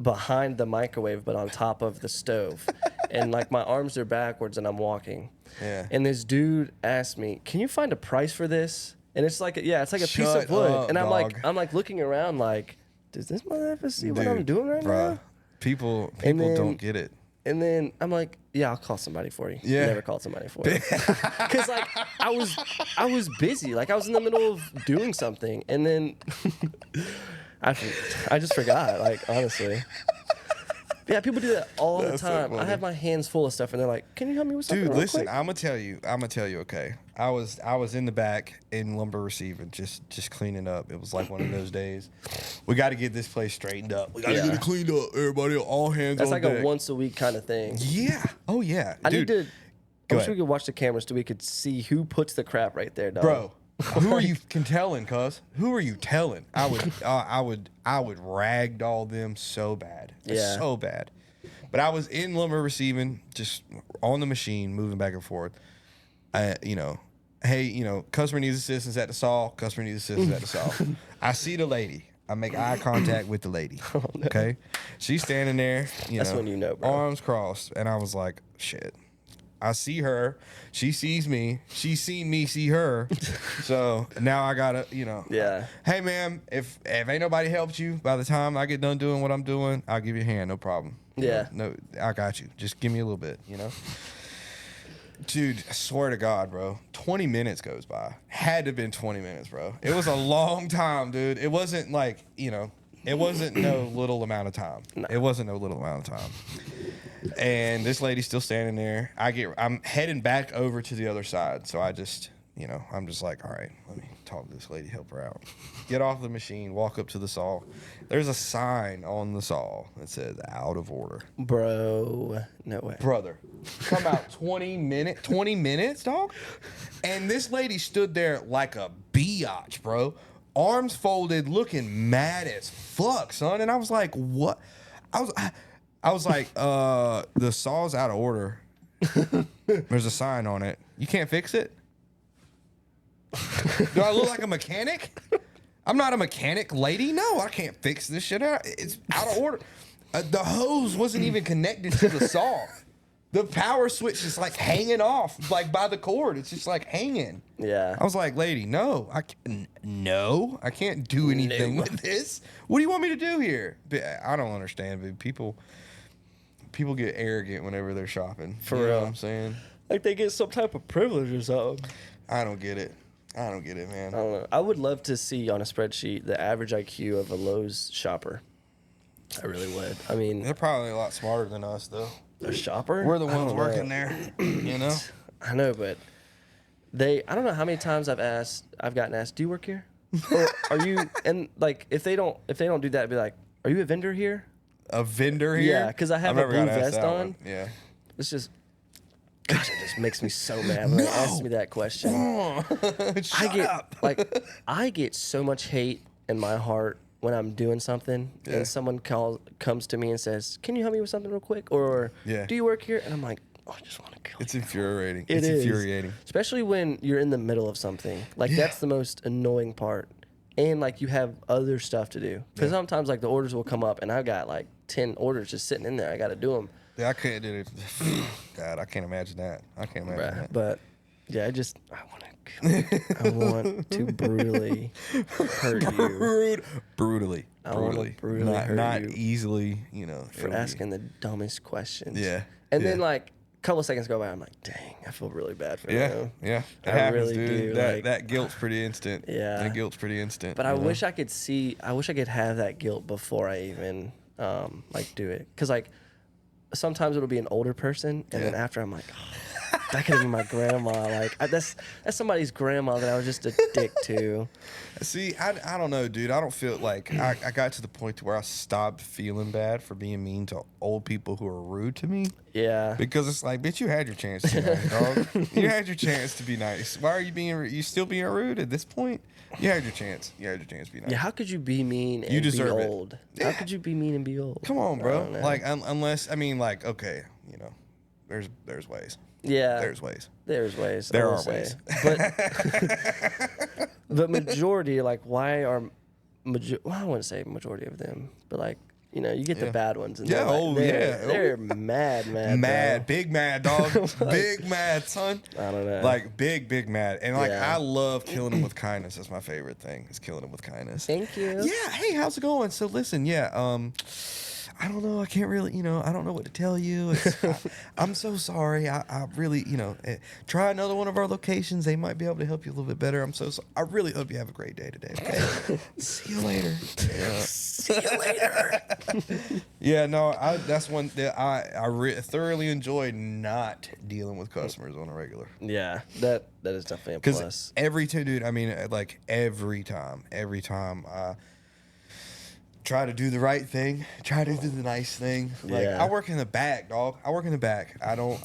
behind the microwave, but on top of the stove. And like my arms are backwards, and I'm walking. Yeah. And this dude asked me, "Can you find a price for this?" And it's like, it's like a piece of wood. Up, and I'm dog. like looking around, like, does this motherfucker see what I'm doing right now? People don't get it. And then I'm like, I'll call somebody for you. Yeah. Never called somebody for you. Because like I was busy. Like I was in the middle of doing something. And then I just forgot, like, honestly. Yeah, people do that all the time. I have my hands full of stuff and they're like, "Can you help me with something?" Dude, real listen, quick? I'm gonna tell you, okay. I was in the back in lumber receiving, just cleaning up. It was like one of those days. We got to get this place straightened up. We got to get it cleaned up. Everybody, all hands That's on like deck. a once a week kind of thing. Yeah. Oh yeah. I Dude, wish we could watch the cameras so we could see who puts the crap right there, dog. bro. Who are you telling, cuz? Who are you telling? I would ragdoll them so bad. Yeah. So bad. But I was in lumber receiving, just on the machine, moving back and forth. Customer needs assistance at the saw. Customer needs assistance at the saw. I see the lady. I make eye contact with the lady. Oh, no. Okay? She's standing there, That's when you know, bro. arms crossed. And I was like, shit. I see her. She sees me. She's seen me see her. So now I gotta, Yeah. Hey, ma'am, if ain't nobody helped you by the time I get done doing what I'm doing, I'll give you a hand. No problem. Yeah. No, I got you. Just give me a little bit, Dude, I swear to God, bro. 20 minutes goes by. Had to have been 20 minutes, bro. It was a long time, dude. It wasn't like, it wasn't no little amount of time. No. It wasn't no little amount of time. And this lady's still standing there. I'm heading back over to the other side. So I just, I'm just like, all right, let me talk to this lady, help her out. Get off the machine, walk up to the saw. There's a sign on the saw that says out of order. Bro, no way. Brother, come out 20 minutes, dog? And this lady stood there like a biatch, bro. Arms folded, looking mad as fuck, son. And I was like, what? I was like, the saw's out of order. There's a sign on it. You can't fix it? Do I look like a mechanic? I'm not a mechanic, lady. No, I can't fix this shit out. It's out of order. The hose wasn't even connected to the saw. The power switch is like hanging off, like by the cord. It's just like hanging. Yeah. I was like, lady, no, I can't do anything with this. What do you want me to do here? But I don't understand, but people get arrogant whenever they're shopping. For you know real. what I'm saying? Like they get some type of privilege or something. I don't get it, man. I don't know. I would love to see on a spreadsheet the average IQ of a Lowe's shopper. I really would. I mean, They're probably a lot smarter than us, though. a shopper? We're the I ones don't working know. there, you know? I know, but I don't know how many times I've gotten asked, do you work here? Or are you, and like, if they don't do that, be like, are you a vendor here? A vendor here? Yeah, because I have I've a never blue got asked vest that on. one. Yeah. It's just, gosh, it just makes me so mad when they ask me that question. I get so much hate in my heart when I'm doing something and someone comes to me and says, can you help me with something real quick? Or do you work here? And I'm like, oh, I just want to kill you. It's infuriating. It's infuriating. Especially when you're in the middle of something. Like, that's the most annoying part. And, like, you have other stuff to do. Because sometimes, like, the orders will come up, and I've got, like, 10 orders just sitting in there. I got to do them. Yeah, I can't do it. God, I can't imagine that. I can't imagine that. But, yeah, I want to kill you. I want to brutally hurt you. Brutally. I want to brutally hurt not you. easily, you know. For asking the dumbest questions. Yeah. And then, like, a couple seconds go by, I'm like, dang, I feel really bad for them. Yeah. It I happens, really dude. do, That guilt's pretty instant. Yeah. That guilt's pretty instant. But I wish I could have that guilt before I even, like, do it. Because, like, sometimes it'll be an older person, and then after I'm like, oh, that could have been my grandma. Like, that's somebody's grandma that I was just a dick to. See, I don't know, dude. I don't feel like I got to the point to where I stopped feeling bad for being mean to old people who are rude to me. Yeah. Because it's like, bitch, you had your chance to be nice, dog. You had your chance to be nice. Why are you still being rude at this point? You had your chance. You had your chance to be nice. Yeah, how could you be mean and deserve be it. old? Yeah. How could you be mean and be old? Come on, I bro. don't know. Like, unless, I mean, like, okay, you know, there's ways. Yeah. There's ways. There's ways. There I will are say. ways. But the majority, like, why are, well, I wouldn't say majority of them, but, like, you know, you get the bad ones. And Yeah, they're mad. Mad, though. big mad, dog. Big mad, son. I don't know. Like, big mad. And, like, Yeah. I love killing them with kindness. That's my favorite thing, is killing them with kindness. Thank you. Yeah, hey, how's it going? So, listen, I don't know. I can't really, I don't know what to tell you. I'm so sorry. I really, try another one of our locations. They might be able to help you a little bit better. I'm so sorry. I really hope you have a great day today. Okay. See you later. Yeah. See you later. Yeah, no, that's one that I thoroughly enjoy not dealing with customers on a regular. Yeah, that is definitely a Because plus. every time, dude, I mean, like every time try to do the right thing, try to do the nice thing. Like, Yeah. I work in the back, dog. I work in the back. I don't,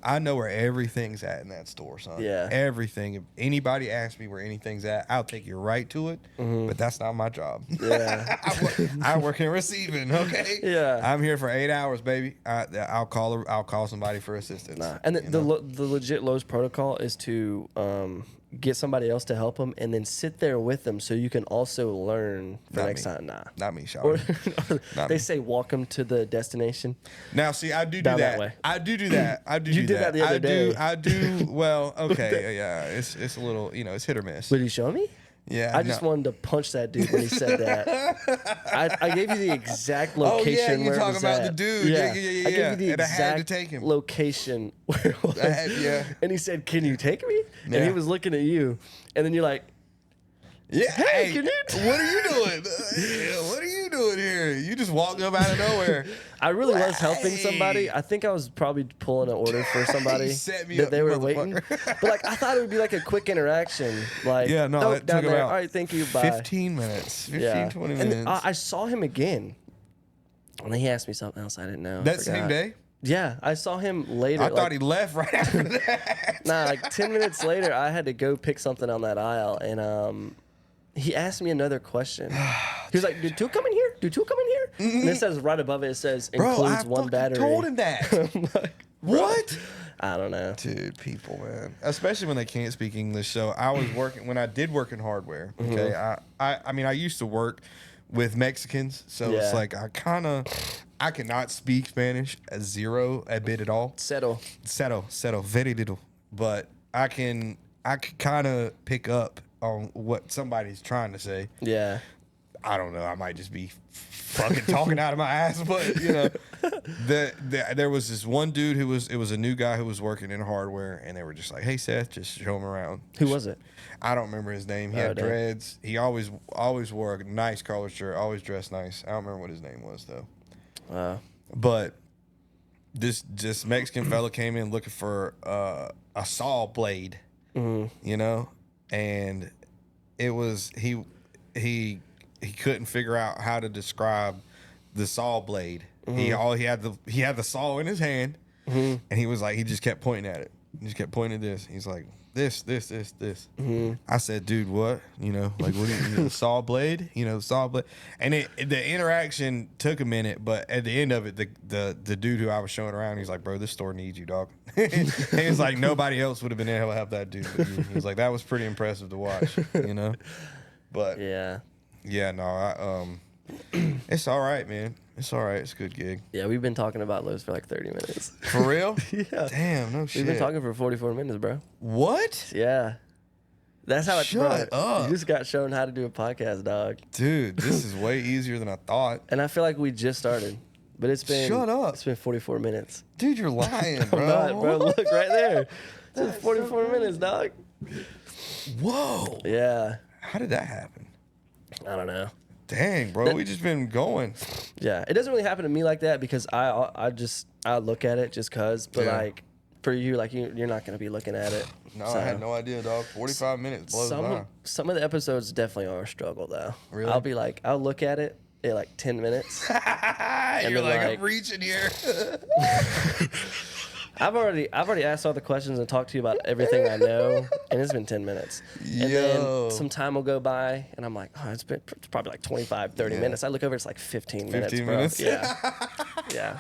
I know where everything's at in that store, son. Yeah. Everything. If anybody asks me where anything's at, I'll take you right to it. But that's not my job. Yeah. I work in receiving, okay? Yeah. I'm here for 8 hours, baby. I'll call somebody for assistance. Nah. And the legit Lowe's protocol is to get somebody else to help them and then sit there with them so you can also learn for Not next me. time. Nah. Not me, Or Sean. Not they me. say walk them to the destination. Now, see, I do Down that that. way. I do that. I do. You do did that the other day. I do. Well, okay, yeah. It's a little, it's hit or miss. Would you show me? Yeah, I just wanted to punch that dude when he said that. I gave you the exact location you where it talking was about at. the dude. Yeah. I gave you the And I had to exact take him. location where it was. Yeah. And he said, "Can you take me?" And Yeah. he was looking at you, and then you're like, Yeah. Hey, can you? What are you doing? What are you doing here? You just walked up out of nowhere. I really was helping Hey. somebody. I think I was probably pulling an order for somebody set me that up, they you were waiting. motherfucker. But like I thought it would be like a quick interaction. Like Yeah, no, nope, it down took there. about All right, thank you. Bye. 15 minutes. 20 And minutes. I saw him again. And then he asked me something else I didn't know. I that same forgot. day? Yeah, I saw him later. I like, thought he left right after that. Nah, like 10 minutes later, I had to go pick something on that aisle, and he asked me another question. He was like, "Do two come in here? Do two come in here?" And it says right above it, it says includes Bro, I one battery. told him that. I'm like, What? I don't know. Dude, people, man. Especially when they can't speak English. So I was working, when I did work in hardware, okay, I mean, I used to work with Mexicans, so it's Yeah. like I cannot speak Spanish a bit at all. Settle. Very little, but I can kind of pick up on what somebody's trying to say. Yeah. I don't know. I might just be fucking talking out of my ass, but you know, there was this one dude it was a new guy who was working in hardware, and they were just like, "Hey Seth, just show him around." Who was it? I don't remember his name. He had dreads. He always wore a nice collared shirt. Always dressed nice. I don't remember what his name was though. But this Mexican fella came in looking for a saw blade, you know, and it was he couldn't figure out how to describe the saw blade. He had the saw in his hand, and he was like, he just kept pointing at it. He just kept pointing at this. He's like, this. I said, dude, what? You know, like, what do you the saw blade? You know, the saw blade. And the interaction took a minute, but at the end of it, the dude who I was showing around, he's like, bro, this store needs you, dog. He was like, nobody else would have been able to help that dude but you. He was like, that was pretty impressive to watch, you know? But yeah, no, it's all right, man. It's all right. It's a good gig. Yeah, we've been talking about Lowe's for like 30 minutes. For real? Yeah. Damn, no shit. We've been talking for 44 minutes, bro. What? Yeah. That's how it's Shut up. You just got shown how to do a podcast, dog. Dude, this is way easier than I thought. And I feel like we just started. But it's been Shut up. It's been 44 minutes. Dude, you're lying, bro. I'm not, bro. Look right there. It's 44 minutes, dog. Whoa. Yeah. How did that happen? I don't know. Dang, bro, we just been going. Yeah, it doesn't really happen to me like that because I look at it just cause. But like for you, like you're not gonna be looking at it. No, so, I had no idea, dog. 45 minutes blows by. Some of the episodes definitely are a struggle though. Really? I'll look at it in like 10 minutes. You're like, I'm reaching here. I've already asked all the questions and talked to you about everything I know, and it's been 10 minutes. And then some time will go by, and I'm like, oh, it's probably like 25, 30 minutes. I look over, it's like 15 minutes, 15 bro. minutes? Yeah. Yeah.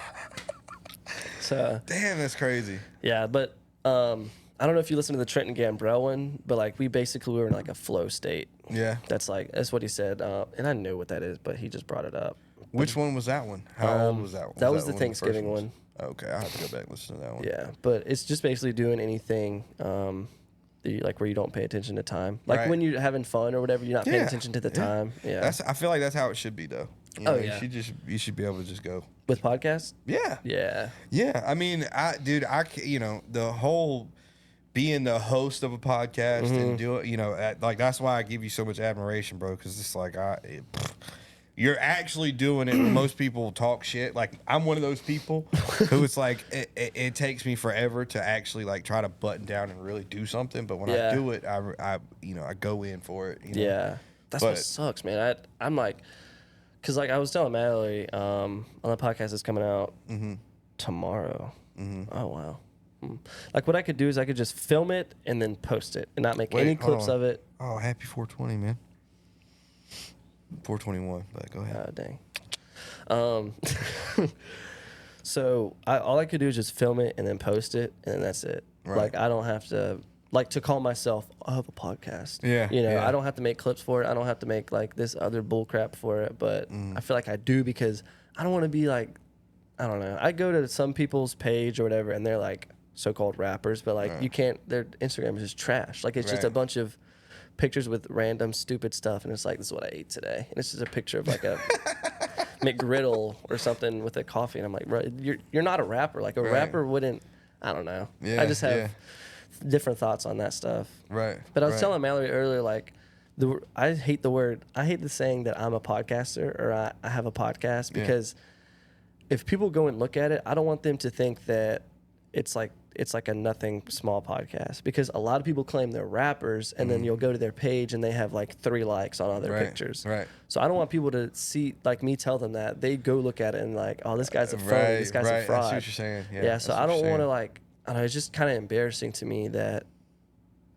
So. Damn, that's crazy. Yeah, but I don't know if you listen to the Trenton Gambrell one, but like we were in like a flow state. Yeah. That's what he said, and I knew what that is, but he just brought it up. Which one was that one? How old was that one? That was the Thanksgiving one. Okay, I'll have to go back and listen to that one. Yeah, but it's just basically doing anything like where you don't pay attention to time. Like when you're having fun or whatever, you're not paying attention to the time. Yeah. I feel like that's how it should be though. You know, yeah. You should be able to just go. With podcasts? Yeah. Yeah. Yeah. I mean, the whole being the host of a podcast and do it, you know, like that's why I give you so much admiration, bro, because it's like you're actually doing it when most people talk shit. Like, I'm one of those people who it's like, it takes me forever to actually, like, try to button down and really do something. But when I do it, I go in for it. You know? Yeah. That's what sucks, man. I'm like, because, like, I was telling Mallory on the podcast that's coming out tomorrow. Oh, wow. Like, what I could do is I could just film it and then post it and not make any clips of it. Oh, happy 420, man. 421, but go ahead. Oh, dang. So all I could do is just film it and then post it, and then that's it. Right. Like, I don't have to, like, to call myself, I have a podcast. Yeah. You know, yeah. I don't have to make clips for it. I don't have to make, like, this other bull crap for it, but I feel like I do because I don't want to be, like, I don't know. I go to some people's page or whatever, and they're, like, so-called rappers, but, like, you can't, their Instagram is just trash. Like, it's just a bunch of pictures with random stupid stuff, and it's like, this is what I ate today, and it's just a picture of like a McGriddle or something with a coffee, and I'm like, bro, you're not a rapper. Like a rapper wouldn't. I don't know. Yeah, I just have different thoughts on that stuff. Right. But I was telling Mallory earlier, like, I hate the saying that I'm a podcaster or I have a podcast because if people go and look at it, I don't want them to think that it's like a nothing small podcast, because a lot of people claim they're rappers, and then you'll go to their page and they have like 3 likes on all their pictures. Right. So I don't want people to see, like, me tell them that. They go look at it and like, oh, this guy's a phony, this guy's a fraud. I see what you're saying. Yeah, so I don't want to, like, I don't know, it's just kind of embarrassing to me that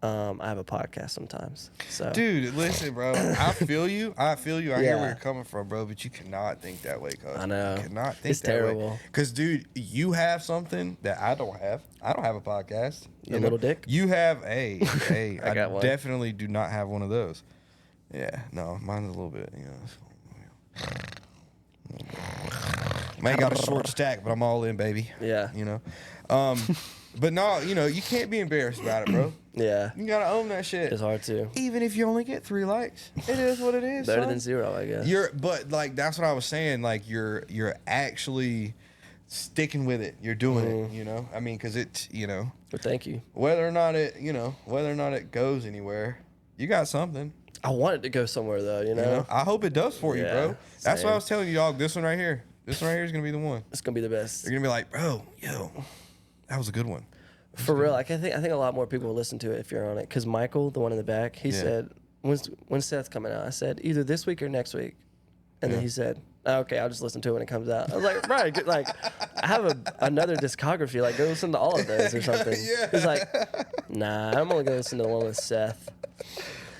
I have a podcast sometimes. So, dude, listen, bro. I feel you. I hear where you're coming from, bro. But you cannot think that way, cuz. I know. You cannot think it's that terrible. way. Because, dude, you have something that I don't have. I don't have a podcast. A little dick? You have a. I got one. Definitely do not have one of those. Yeah, no, mine's a little bit, I ain't got a short stack, but I'm all in, baby. Yeah. You know? But no, you know, you can't be embarrassed about it, bro. Yeah. You gotta own that shit. It's hard to. Even if you only get 3 likes. It is what it is. Better son. than 0, I guess. But like that's what I was saying. Like you're actually sticking with it. You're doing it, you know? I mean, because it, you know. Well, thank you. Whether or not it goes anywhere, you got something. I want it to go somewhere, though, you know? You know? I hope it does for you, bro. That's same. what I was telling you, dog. This one right here. This one right here is going to be the one. It's going to be the best. You're going to be like, bro, yo, that was a good one. For real, like I think a lot more people will listen to it if you're on it. Because Michael, the one in the back, he said, when's Seth coming out? I said, either this week or next week. And then he said, oh, okay, I'll just listen to it when it comes out. I was like, right, like I have another discography. Like, go listen to all of those or something. He's like, nah, I'm only going to listen to the one with Seth.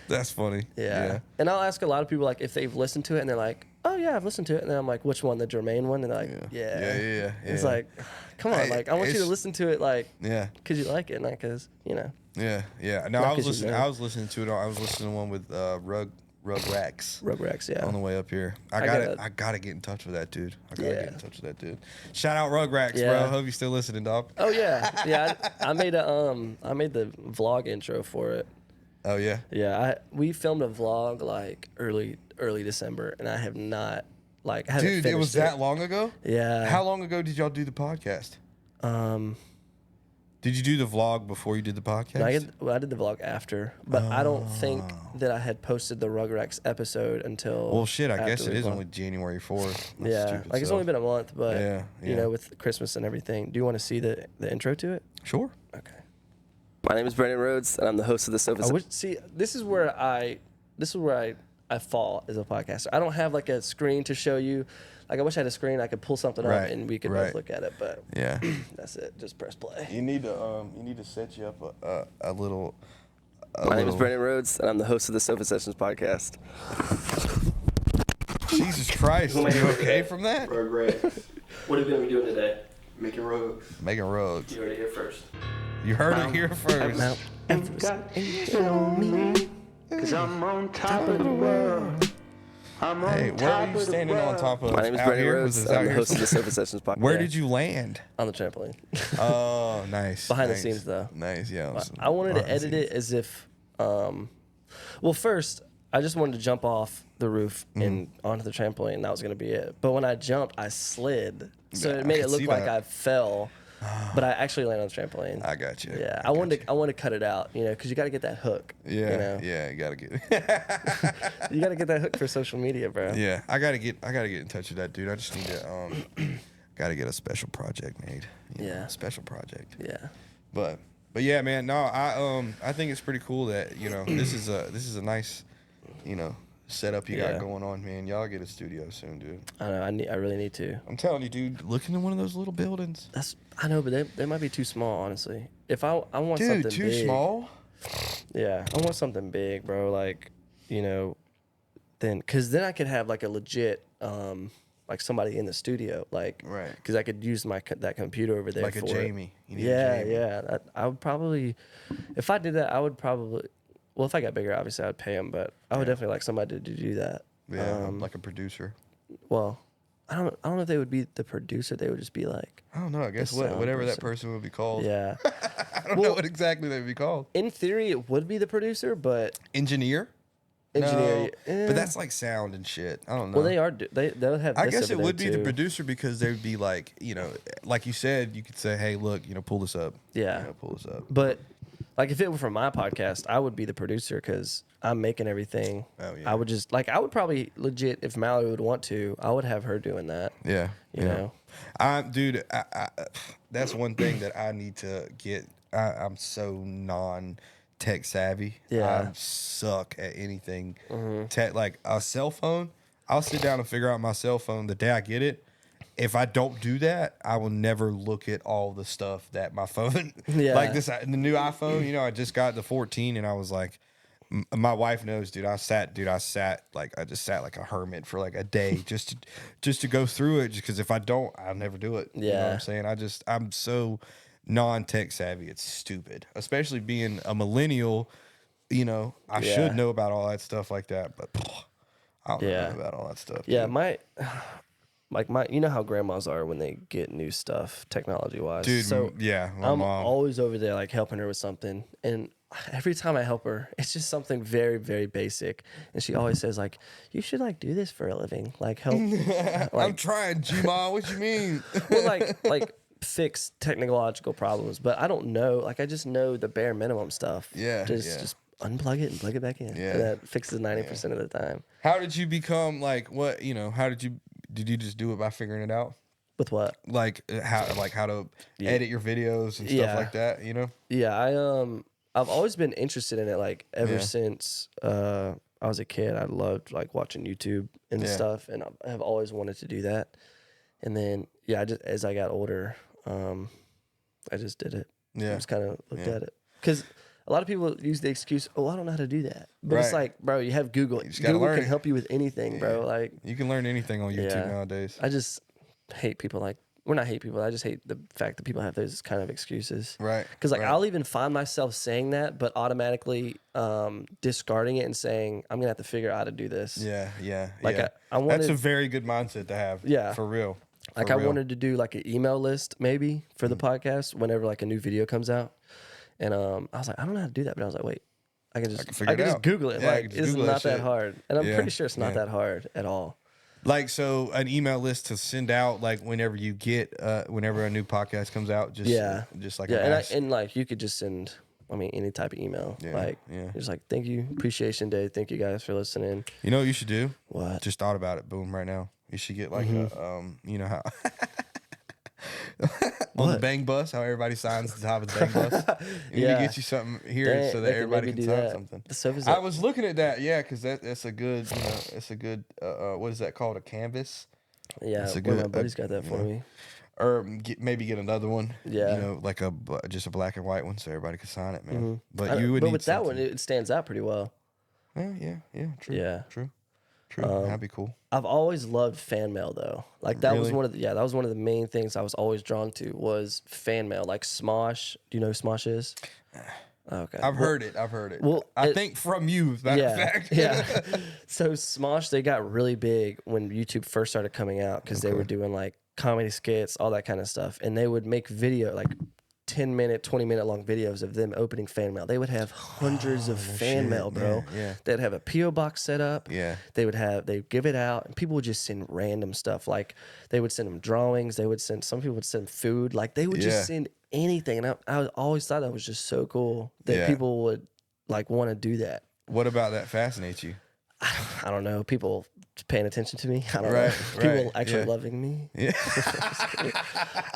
That's funny. Yeah. And I'll ask a lot of people, like, if they've listened to it, and they're like, oh, yeah, I've listened to it. And then I'm like, which one, the Jermaine one? And they're like, yeah. It's like, come on, like, I want you to listen to it, like, because you like it, not because, you know. Yeah. No, I was listening. I was listening to it. I was listening to one with Rugracks, yeah. on the way up here. I gotta get in touch with that dude. I gotta get in touch with that dude. Shout out Rugracks, bro. Hope you're still listening, dog. Oh yeah. I made the vlog intro for it. Oh yeah. Yeah, we filmed a vlog like early December, and I have not like. Dude, it was that long ago. Yeah. How long ago did y'all do the podcast? Did you do the vlog before you did the podcast? No, I did the vlog after, but I don't think that I had posted the Rugracks episode until. Well, shit, I guess it is only January 4th. Yeah, like it's only been a month, but you know, with Christmas and everything. Do you want to see the intro to it? Sure. Okay. My name is Brandon Rhodes, and I'm the host of the Sofa. See, this is where I fall as a podcaster. I don't have like a screen to show you. Like I wish I had a screen I could pull something up and we could both look at it, but that's it. Just press play. You need to set you up a little. My name is Brandon Rhodes, and I'm the host of the Sofa Sessions podcast. Jesus Christ, are you okay from that? Rugrats. What are we gonna be doing today? Making rugs. Making rugs. You heard it here first. You heard it here first. Cause I'm on top of the world. Hey, where are you standing on top of? My name is Brandon Rhodes, and I'm the host of the Sofa Sessions podcast. Where did you land? On the trampoline. Oh, nice. Behind the scenes, though. Nice, yeah. I wanted to edit it as if, well, first, I just wanted to jump off the roof and onto the trampoline. That was going to be it. But when I jumped, I slid. So it made it look like I fell. But I actually landed on the trampoline. I got you. Yeah, I wanted to cut it out, you know, because you got to get that hook. Yeah, you know? yeah, you got to get. You got to get that hook for social media, bro. Yeah, I gotta get in touch with that dude. I just need to gotta get a special project made. Special project. Yeah. But yeah, man. No, I think it's pretty cool that this is a nice setup you got going on, man. Y'all get a studio soon, dude. I know. I really need to. I'm telling you, dude. Look into one of those little buildings. I know, but they might be too small, honestly. If I want something big. Dude, too small? Yeah, I want something big, bro. Like, then I could have like a legit like somebody in the studio, like, right? Because I could use that computer over there, like a Jamie. Yeah. I would probably, if I did that, I would probably. Well, if I got bigger, obviously I'd pay him, but I would definitely like somebody to do that. Yeah, like a producer. Well, I don't know if they would be the producer. They would just be like. I don't know. I guess whatever that person would be called. Yeah. I don't know what exactly they would be called. In theory, it would be the producer, but engineer. No, but that's like sound and shit. I don't know. Well, they'll have. I guess it would be the producer because they would be like, like you said, you could say, hey, look, pull this up. Yeah, pull this up. But like if it were for my podcast, I would be the producer because I'm making everything. Oh yeah. I would just I would probably legit if Mallory would want to, I would have her doing that. Yeah. You know. Dude, that's one thing that I need to get. I'm so non-tech savvy. Yeah. I suck at anything. Tech, like a cell phone. I'll sit down and figure out my cell phone the day I get it. If I don't do that, I will never look at all the stuff that my phone, like the new iPhone. I just got the 14, and I was like, my wife knows, dude. I just sat like a hermit for like a day just to go through it. Just because if I don't, I'll never do it. Yeah, you know what I'm saying. I'm so non-tech savvy. It's stupid, especially being a millennial. I should know about all that stuff like that, but I don't know about all that stuff. Yeah, dude. you know how grandmas are when they get new stuff technology wise. Dude, so yeah, my I'm mom. always over there like helping her with something, and every time I help her, it's just something very, very basic, and she always says like, "You should like do this for a living, like help." I'm trying, G-Ma. What you mean? Well, like fix technological problems, but I don't know. Like I just know the bare minimum stuff. Yeah, Just unplug it and plug it back in. Yeah. And that fixes 90% of the time. How did you become like what? How did you just do it by figuring it out? With what? Like how to edit your videos and stuff like that? Yeah, I've always been interested in it. Like ever since I was a kid, I loved like watching YouTube and stuff, and I have always wanted to do that. And then as I got older, I just did it. Yeah, I just kind of looked at it because a lot of people use the excuse, "Oh, I don't know how to do that." But it's like, bro, you have Google. Google can help you with anything, bro. Like you can learn anything on YouTube nowadays. I just hate people like. We're not hate people. I just hate the fact that people have those kind of excuses. Right. Because I'll even find myself saying that, but automatically discarding it and saying, I'm gonna have to figure out how to do this. Yeah. Like I wanted, that's a very good mindset to have. Yeah. For real. I wanted to do like an email list maybe for the podcast whenever like a new video comes out. And I was like, I don't know how to do that, but I was like, wait, I can just Google it. Yeah, like it's not that hard. And I'm pretty sure it's not that hard at all. Like, so an email list to send out like whenever you get whenever a new podcast comes out, just like and like you could just send any type of email. Just like, thank you, appreciation day, thank you guys for listening. You know what you should do? What? Just thought about it, boom, right now. You should get like a you know how on the Bang Bus, how everybody signs the top of the Bang Bus. You need to get you something here so that everybody can sign something. I was looking at that, because that's a good, it's a good, what is that called? A canvas? Yeah, one of my buddies got that for me. Or maybe get another one. Yeah. Like just a black and white one so everybody could sign it, man. Mm-hmm. But you would need with something. that one, it stands out pretty well. Yeah, true. Yeah. True. That'd be cool. I've always loved fan mail though. Like that was one of the main things I was always drawn to was fan mail. Like Smosh. Do you know who Smosh is? Okay. I've heard it. Well, I think from you, as a matter of fact. Yeah. So Smosh, they got really big when YouTube first started coming out because they were doing like comedy skits, all that kind of stuff. And they would make video like 10-minute, 20-minute long videos of them opening fan mail. They would have hundreds of fan mail, bro. Yeah. They'd have a P.O. box set up. Yeah. They'd give it out, and people would just send random stuff. Like they would send them drawings. Some people would send food. Like they would just send anything. And I always thought that was just so cool that people would like want to do that. What about that fascinates you? I don't know. People paying attention to me. I don't know. People actually loving me. Yeah.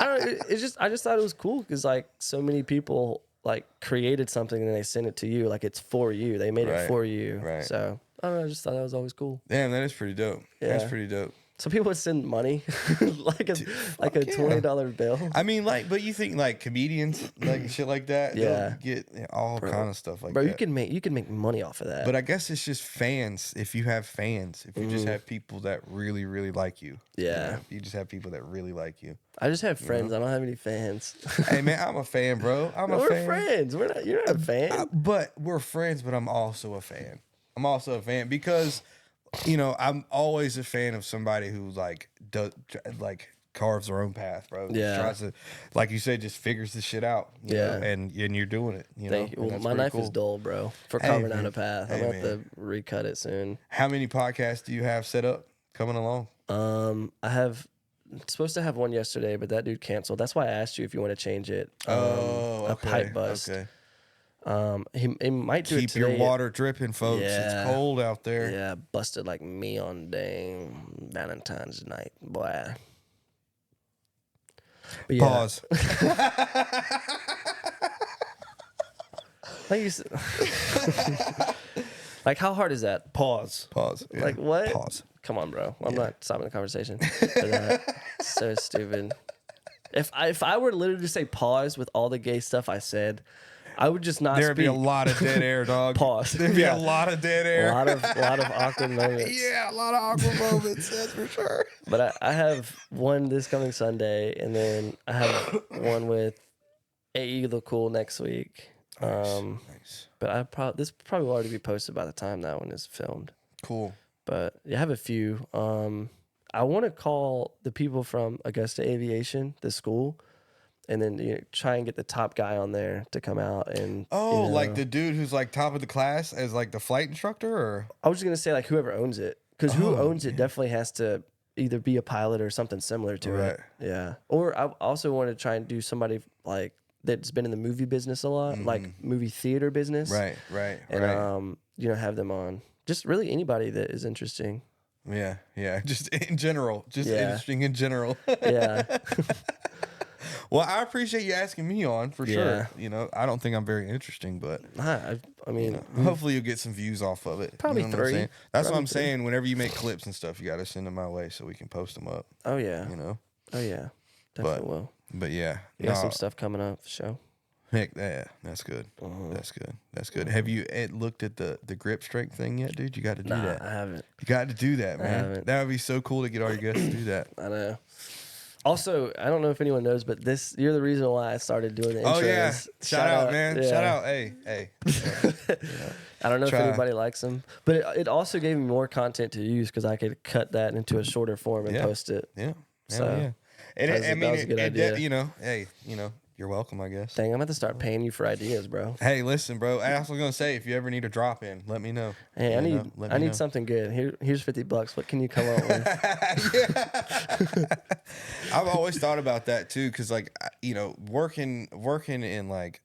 I don't know. I just thought it was cool because like so many people like created something and they sent it to you. Like it's for you. They made it for you. Right. So I don't know. I just thought that was always cool. Damn, that is pretty dope. Yeah. That's pretty dope. Some people would send money, like a $20 bill. I mean, but you think like comedians, like shit like that, they'll get all kind of stuff like that. Bro, you can make money off of that. But I guess it's just fans. If you have fans, if you just have people that really, really like you, you just have people that really like you. I just have friends. I don't have any fans. Hey man, I'm a fan, bro. We're friends. You're not a fan. But we're friends. But I'm also a fan. Because. I'm always a fan of somebody who does carves their own path, bro. Yeah. Tries to, like you said, just figures this shit out. You know? And you're doing it. Thank you. Well, my knife is dull, bro. For carving out a path, I'm gonna have to recut it soon. How many podcasts do you have set up coming along? I have supposed to have one yesterday, but that dude canceled. That's why I asked you if you want to change it. A pipe bust. Okay. He might do it today. Keep your water dripping, folks. It's cold out there. Yeah, busted like me on dang Valentine's night, boy. But Pause. Like how hard is that? Pause. Yeah. Like what? Pause. Come on, bro. I'm not stopping the conversation. So stupid. If I were literally to say pause with all the gay stuff I said, I would just not There'd speak. be a lot of dead air, dog. Pause. There'd be a lot of dead air. A lot of awkward moments. Yeah, a lot of awkward moments, that's for sure. But I have one this coming Sunday, and then I have one with AE Look Cool next week. Nice. But this probably will already be posted by the time that one is filmed. Cool. But yeah, I have a few. I want to call the people from Augusta Aviation, the school, and then try and get the top guy on there to come out and. Like the dude who's like top of the class as like the flight instructor, or I was just gonna say like whoever owns it, because who owns it definitely has to either be a pilot or something similar to it. Yeah. Or I also want to try and do somebody like that's been in the movie business a lot, like movie theater business. Right. And have them on. Just really anybody that is interesting. Yeah. Just in general, interesting in general. Yeah. Well, I appreciate you asking me on for sure. I don't think I'm very interesting, but I mean, hopefully you'll get some views off of it. Probably what I'm 3. saying? That's what I'm 3. saying. Whenever you make clips and stuff, you got to send them my way so we can post them up. Oh yeah. Oh yeah. Definitely will. But yeah, you got some stuff coming up for sure. Heck, yeah, that's good. That's good. Have you looked at the grip strength thing yet, dude? You got to do that. I haven't. You got to do that, man. That would be so cool to get all your guests to do that. I know. Also, I don't know if anyone knows, but you're the reason why I started doing the intros. Oh yeah, shout out, man. Yeah. Shout out, hey. I don't know if anybody likes them, but it also gave me more content to use because I could cut that into a shorter form and post it. Yeah. So, yeah. That was a good idea. You're welcome, I guess. Dang, I'm going to start paying you for ideas, bro. Hey, listen, bro. I was going to say, if you ever need a drop in, let me know. Hey, I need something good. Here's $50. What can you come up with? I've always thought about that too, because working in like,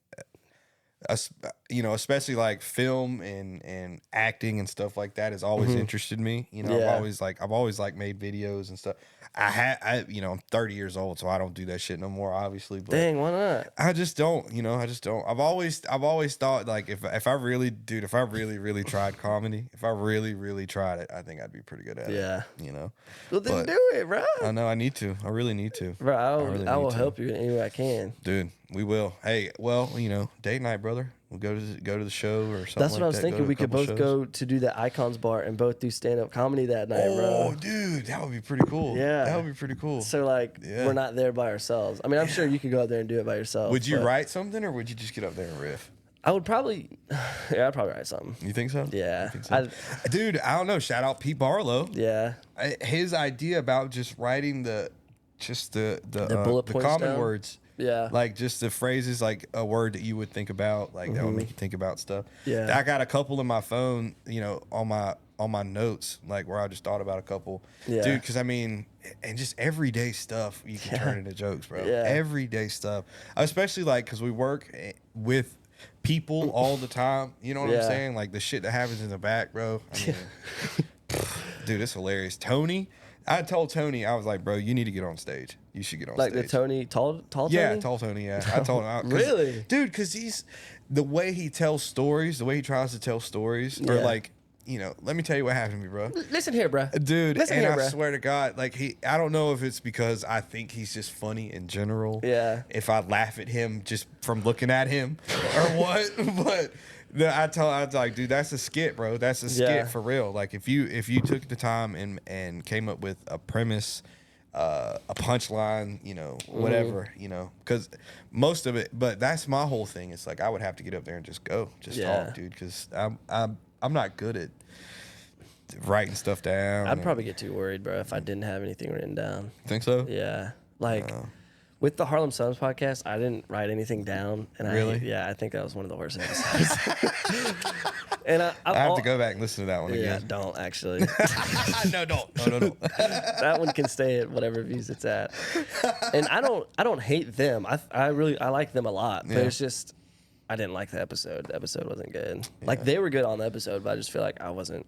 especially like film and acting and stuff like that has always interested me. I've always made videos and stuff. I'm 30 years old, so I don't do that shit no more, obviously. But dang, why not? I just don't. I've always thought like if I really tried comedy, if I really tried it, I think I'd be pretty good at it. Yeah. Well, then do it, bro. I know I need to. I really need to. Bro, I will help you any way I can. Dude, we will. Hey, well, date night, brother. We'll go to the show or something. That's what I was thinking. We could both go to do the Icons Bar and both do stand-up comedy that night, bro. Oh, dude, that would be pretty cool. Yeah. That would be pretty cool. So, we're not there by ourselves. I mean, I'm sure you could go out there and do it by yourself. Would you write something, or would you just get up there and riff? I would probably... Yeah, I'd probably write something. You think so? Yeah. You think so? Dude, I don't know. Shout out Pete Barlow. Yeah. His idea about just writing the bullet points common down? words. Yeah. Like just the phrases, like a word that you would think about, like that would make you think about stuff. Yeah. I got a couple in my phone, on my notes, like where I just thought about a couple. Yeah. Dude, because and just everyday stuff you can turn into jokes, bro. Yeah. Everyday stuff. Especially because we work with people all the time. You know what I'm saying? Like the shit that happens in the back, bro. I mean, dude, it's hilarious. Tony. I told Tony, I was like, bro, you need to get on stage. You should get on stage. Like the Tony, tall Tony? Yeah, tall Tony, yeah. I told him. Really? Dude, because the way he tells stories, the way he tries to tell stories, or let me tell you what happened to me, bro. Listen here, bro. Dude, Listen and here, I bro. swear to God, I don't know if it's because I think he's just funny in general. Yeah. If I laugh at him just from looking at him or what, but... I was like, dude, that's a skit, bro. That's a skit for real. Like if you took the time and came up with a premise, a punchline, whatever, because most of it. But that's my whole thing. It's like I would have to get up there and just talk, dude, because I'm not good at writing stuff down. I'd probably get too worried, bro, if I didn't have anything written down. Think so? Yeah, with the Harlem Suns podcast, I didn't write anything down. And I think that was one of the worst episodes. And I have to go back and listen to that one yeah, again. don't actually. No, don't. That one can stay at whatever views it's at. And I don't hate them. I like them a lot. But it's just I didn't like the episode. The episode wasn't good. Yeah. Like they were good on the episode, but I just feel like I wasn't.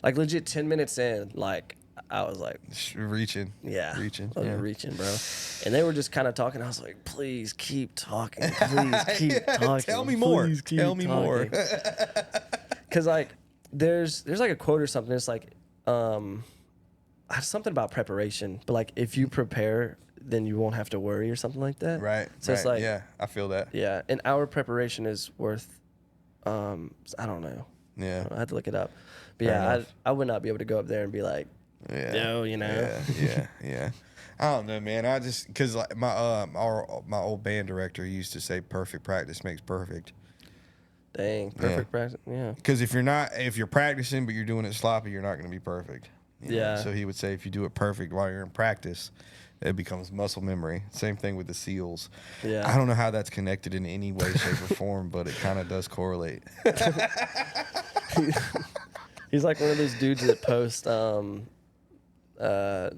Like legit 10 minutes in, I was like reaching. Yeah. Reaching. I was reaching, bro. And they were just kind of talking. I was like, please keep talking. Please keep talking. Tell me more. Please keep Tell me more. Because there's like a quote or something. It's like something about preparation. But if you prepare, then you won't have to worry or something like that. Right. So it's like, yeah, I feel that. Yeah. And our preparation is worth, I don't know. Yeah. I had to look it up. But I would not be able to go up there and be like, Yeah. Yeah. I don't know, man. I just because my old band director used to say, "Perfect practice makes perfect." Dang, perfect practice. Yeah. Because if you're practicing but you're doing it sloppy, you're not going to be perfect. You know? Yeah. So he would say if you do it perfect while you're in practice, it becomes muscle memory. Same thing with the SEALs. Yeah. I don't know how that's connected in any way, shape, or form, but it kind of does correlate. He's like one of those dudes that post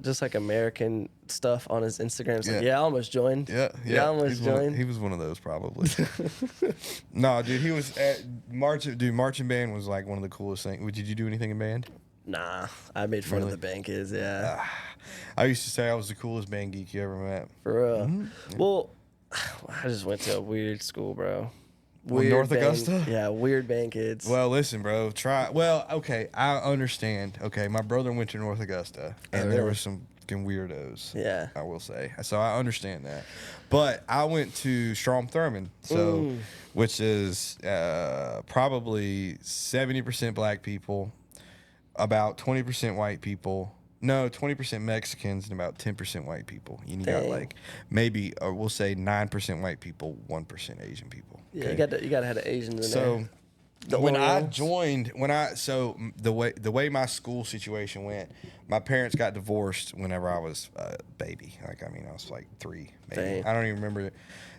just like American stuff on his Instagram. It's like, Yeah. I almost joined. Yeah. I almost joined. He was one of those probably. No, dude, he was at marching band was like one of the coolest things. Did you do anything in band? Nah, I made fun Really? of the band kids. Yeah, I used to say I was the coolest band geek you ever met. for real. Mm-hmm. Well, I just went to a weird school, bro. North band- Augusta? Yeah, weird band kids. Well, listen, bro. Okay, I understand. Okay, my brother went to North Augusta, and there really? were some fucking weirdos. Yeah. I will say. So I understand that. But I went to Strom Thurmond, so which is probably 70% black people, about 20% white people. No, 20% Mexicans and about 10% white people. You got Dang. like maybe, or we'll say 9% white people, 1% Asian people. Yeah, Okay? you gotta have the Asians in So there. The when I Oreos. joined, the way my school situation went, my parents got divorced whenever I was a baby. I was like 3, maybe. Dang. I don't even remember it.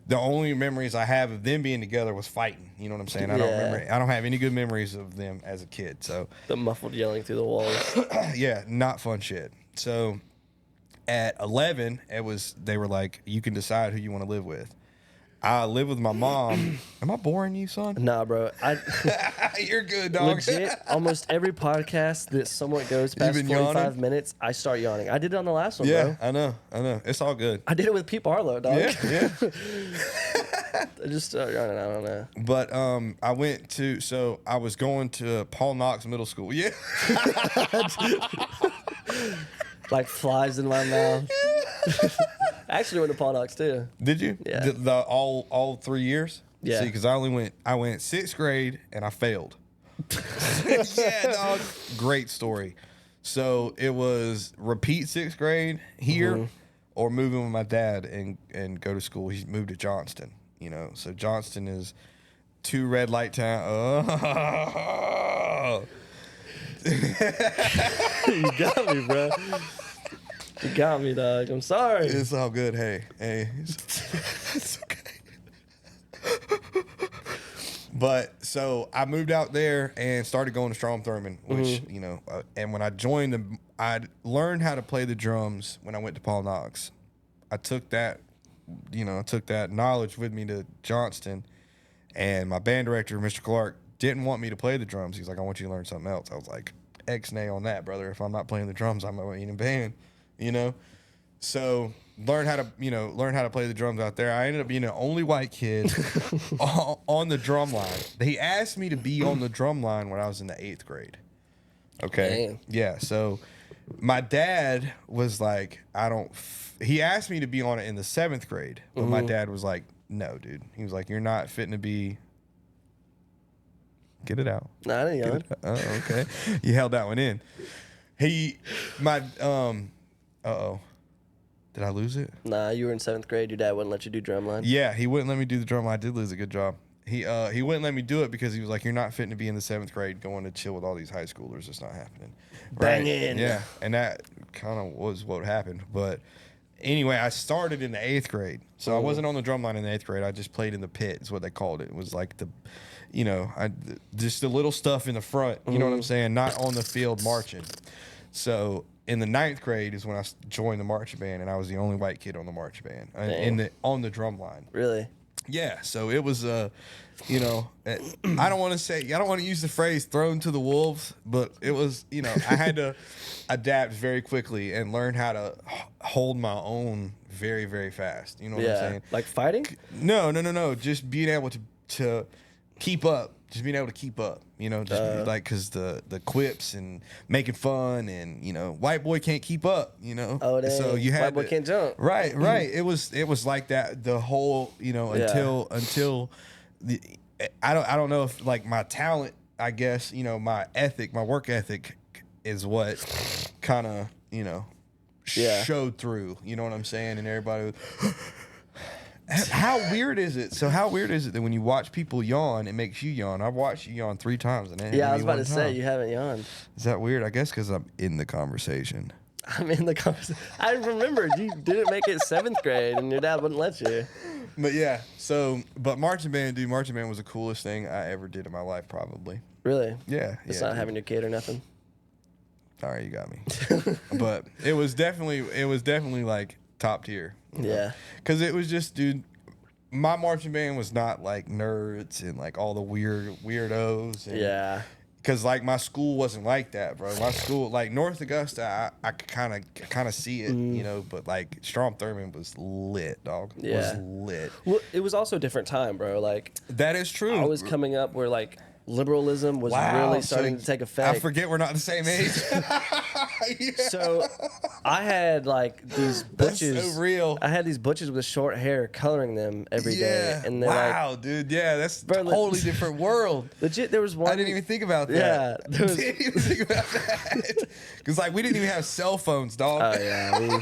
The only memories I have of them being together was fighting. You know what I'm saying? I don't Yeah. remember. I don't have any good memories of them as a kid. So The muffled yelling through the walls. yeah, not fun shit. So at 11, they were like, you can decide who you want to live with. I live with my mom. Am I boring you, son? Nah, bro. You're good, dog. Legit, almost every podcast that somewhat goes past been 45 yawning? minutes, I start yawning. I did it on the last one, Yeah, bro. I know. It's all good. I did it with Pete Barlow, dog. Yeah. I just started yawning. I don't know. But I was going to Paul Knox Middle School. Yeah. Like flies in my mouth. I actually went to Paul Knox too. Did you? Yeah. All 3 years? Yeah. See, because I went 6th grade and I failed. Yeah, dog. Great story. So it was repeat 6th grade here or moving with my dad and go to school. He moved to Johnston, So Johnston is 2 red light town. Oh. You got me, bro. You got me, dog. I'm sorry. It's all good. Hey, it's okay. But so I moved out there and started going to Strom Thurmond, which and when I joined them, I learned how to play the drums when I went to Paul Knox. I took that, knowledge with me to Johnston, and my band director, Mr. Clark, didn't want me to play the drums. He's like, I want you to learn something else. I was like, X-nay on that, brother. If I'm not playing the drums, I'm not in a band, So learn how to play the drums out there. I ended up being the only white kid on the drum line. He asked me to be on the drum line when I was in the 8th grade. Okay. Damn. Yeah. So my dad was like, he asked me to be on it in the 7th grade, but my dad was like, no, dude. He was like, you're not fitting to be. Get it out. Nah, I didn't yawn. Oh, okay. You held that one in. Did I lose it? Nah, you were in 7th grade. Your dad wouldn't let you do drumline. Yeah, he wouldn't let me do the drum. I did lose a good job. He wouldn't let me do it because he was like, you're not fitting to be in the 7th grade going to chill with all these high schoolers. It's not happening. Banging. Yeah, and that kind of was what happened. But anyway, I started in the 8th grade. So I wasn't on the drum line in the 8th grade. I just played in the pit is what they called it. It was like just the little stuff in the front. You know what I'm saying? Not on the field marching. So in the 9th grade is when I joined the marching band, and I was the only white kid on the marching band on the drum line. Really? Yeah. So it was I don't want to use the phrase thrown to the wolves, but it was I had to adapt very quickly and learn how to hold my own very, very fast. You know what I'm saying? Like fighting? No. Just being able to keep up. Just being able to keep up, because the quips and making fun and white boy can't keep up, Oh, dang. So you had white boy can't jump. Right. It was like that the whole until I don't know if like my talent, I guess my work ethic is what kind of showed through. You know what I'm saying? And everybody was. How weird is it? So how weird is it that when you watch people yawn, it makes you yawn? I've watched you yawn 3 times. And Yeah, I was about to say, you haven't yawned. Is that weird? I guess because I'm in the conversation. I'm in the conversation. I remember you didn't make it 7th grade and your dad wouldn't let you. But yeah, but marching band was the coolest thing I ever did in my life, probably. Really? Yeah. It's not having your kid or nothing? All right, you got me. But it was definitely like top tier. Yeah. Because it was just, dude, my marching band was not like nerds and like all the weirdos. And, yeah. Because like my school wasn't like that, bro. My school, like North Augusta, I could kind of see it, you know. But like Strom Thurmond was lit, dog. Yeah. Was lit. Well, it was also a different time, bro. Like that is true. I was coming up where like liberalism was really starting to take effect. I forget we're not the same age. Yeah. So I had like these butches. That's so real. I had these butches with short hair coloring them every day. And they're wow, dude. Yeah, that's a totally different world. Legit, there was one. I didn't even think about that. Yeah. Didn't even think about that. Because like we didn't even have cell phones, dog. Oh yeah.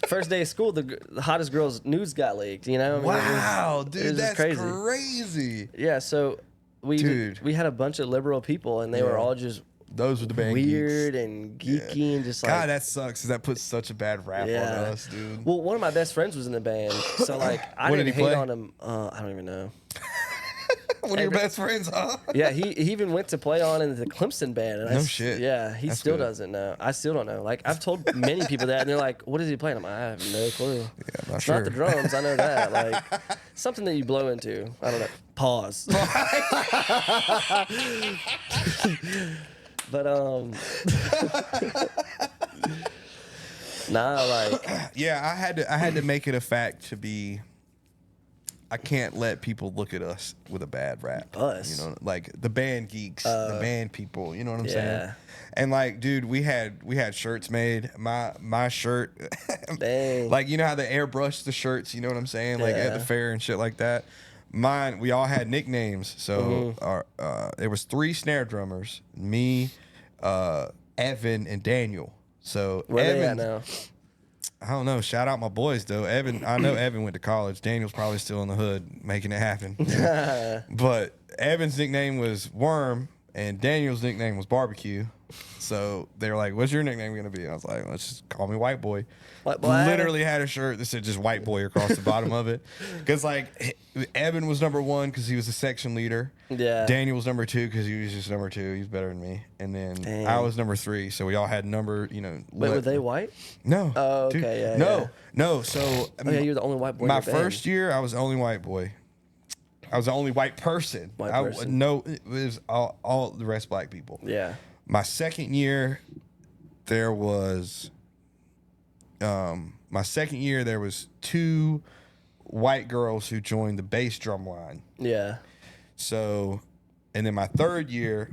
First day of school, the hottest girl's nudes got leaked. You know? I mean, wow, dude, that's crazy. crazy. Yeah. So we had a bunch of liberal people, and they were all just. Those were the band weird geeks. And geeky and just like God, that sucks because that puts such a bad rap on us, dude. Well, one of my best friends was in the band, so like I What didn't did he hate play? on him. I don't even know. One of your best friends, huh? Yeah, he even went to play on in the Clemson band. And No shit. Yeah, he That's still good. doesn't know. I still don't know. Like I've told many people that, and they're like, "What is he playing?" I have no clue. Yeah, I'm not It's sure. not the drums. I know that. Like something that you blow into. I don't know. Pause. But nah, like Yeah, I had to make it a fact to be. I can't let people look at us with a bad rap. Us? You know, like the band geeks, the band people. You know what I'm saying? Yeah. And like, dude, we had shirts made. My shirt, Dang. like you know how they airbrush the shirts. You know what I'm saying? Like at the Yeah. fair and shit like that. Mine, we all had nicknames. So there was 3 snare drummers, me, Evan, and Daniel. So where Evan, they at now? I don't know. Shout out my boys though. Evan, I know Evan went to college. Daniel's probably still in the hood making it happen. But Evan's nickname was Worm, and Daniel's nickname was Barbecue. So they were like, "What's your nickname gonna be?" I was like, "Let's just call me White Boy." White Boy. Literally had a shirt that said just White Boy across the bottom of it. Because like Evan was number 1 because he was the section leader. Yeah. Daniel was number 2 because he was just number 2. He's better than me. And then Dang. I was number 3. So we all had number. Wait, were they white? No. Oh, dude, okay, yeah, No, yeah. no. So Oh yeah, you're the only white boy. my in your band. first year, I was the only white boy. I was the only white person. White person. No, it was all the rest black people. Yeah. My second year, there was. My second year, there was 2 white girls who joined the bass drum line. Yeah. So, and then my third year,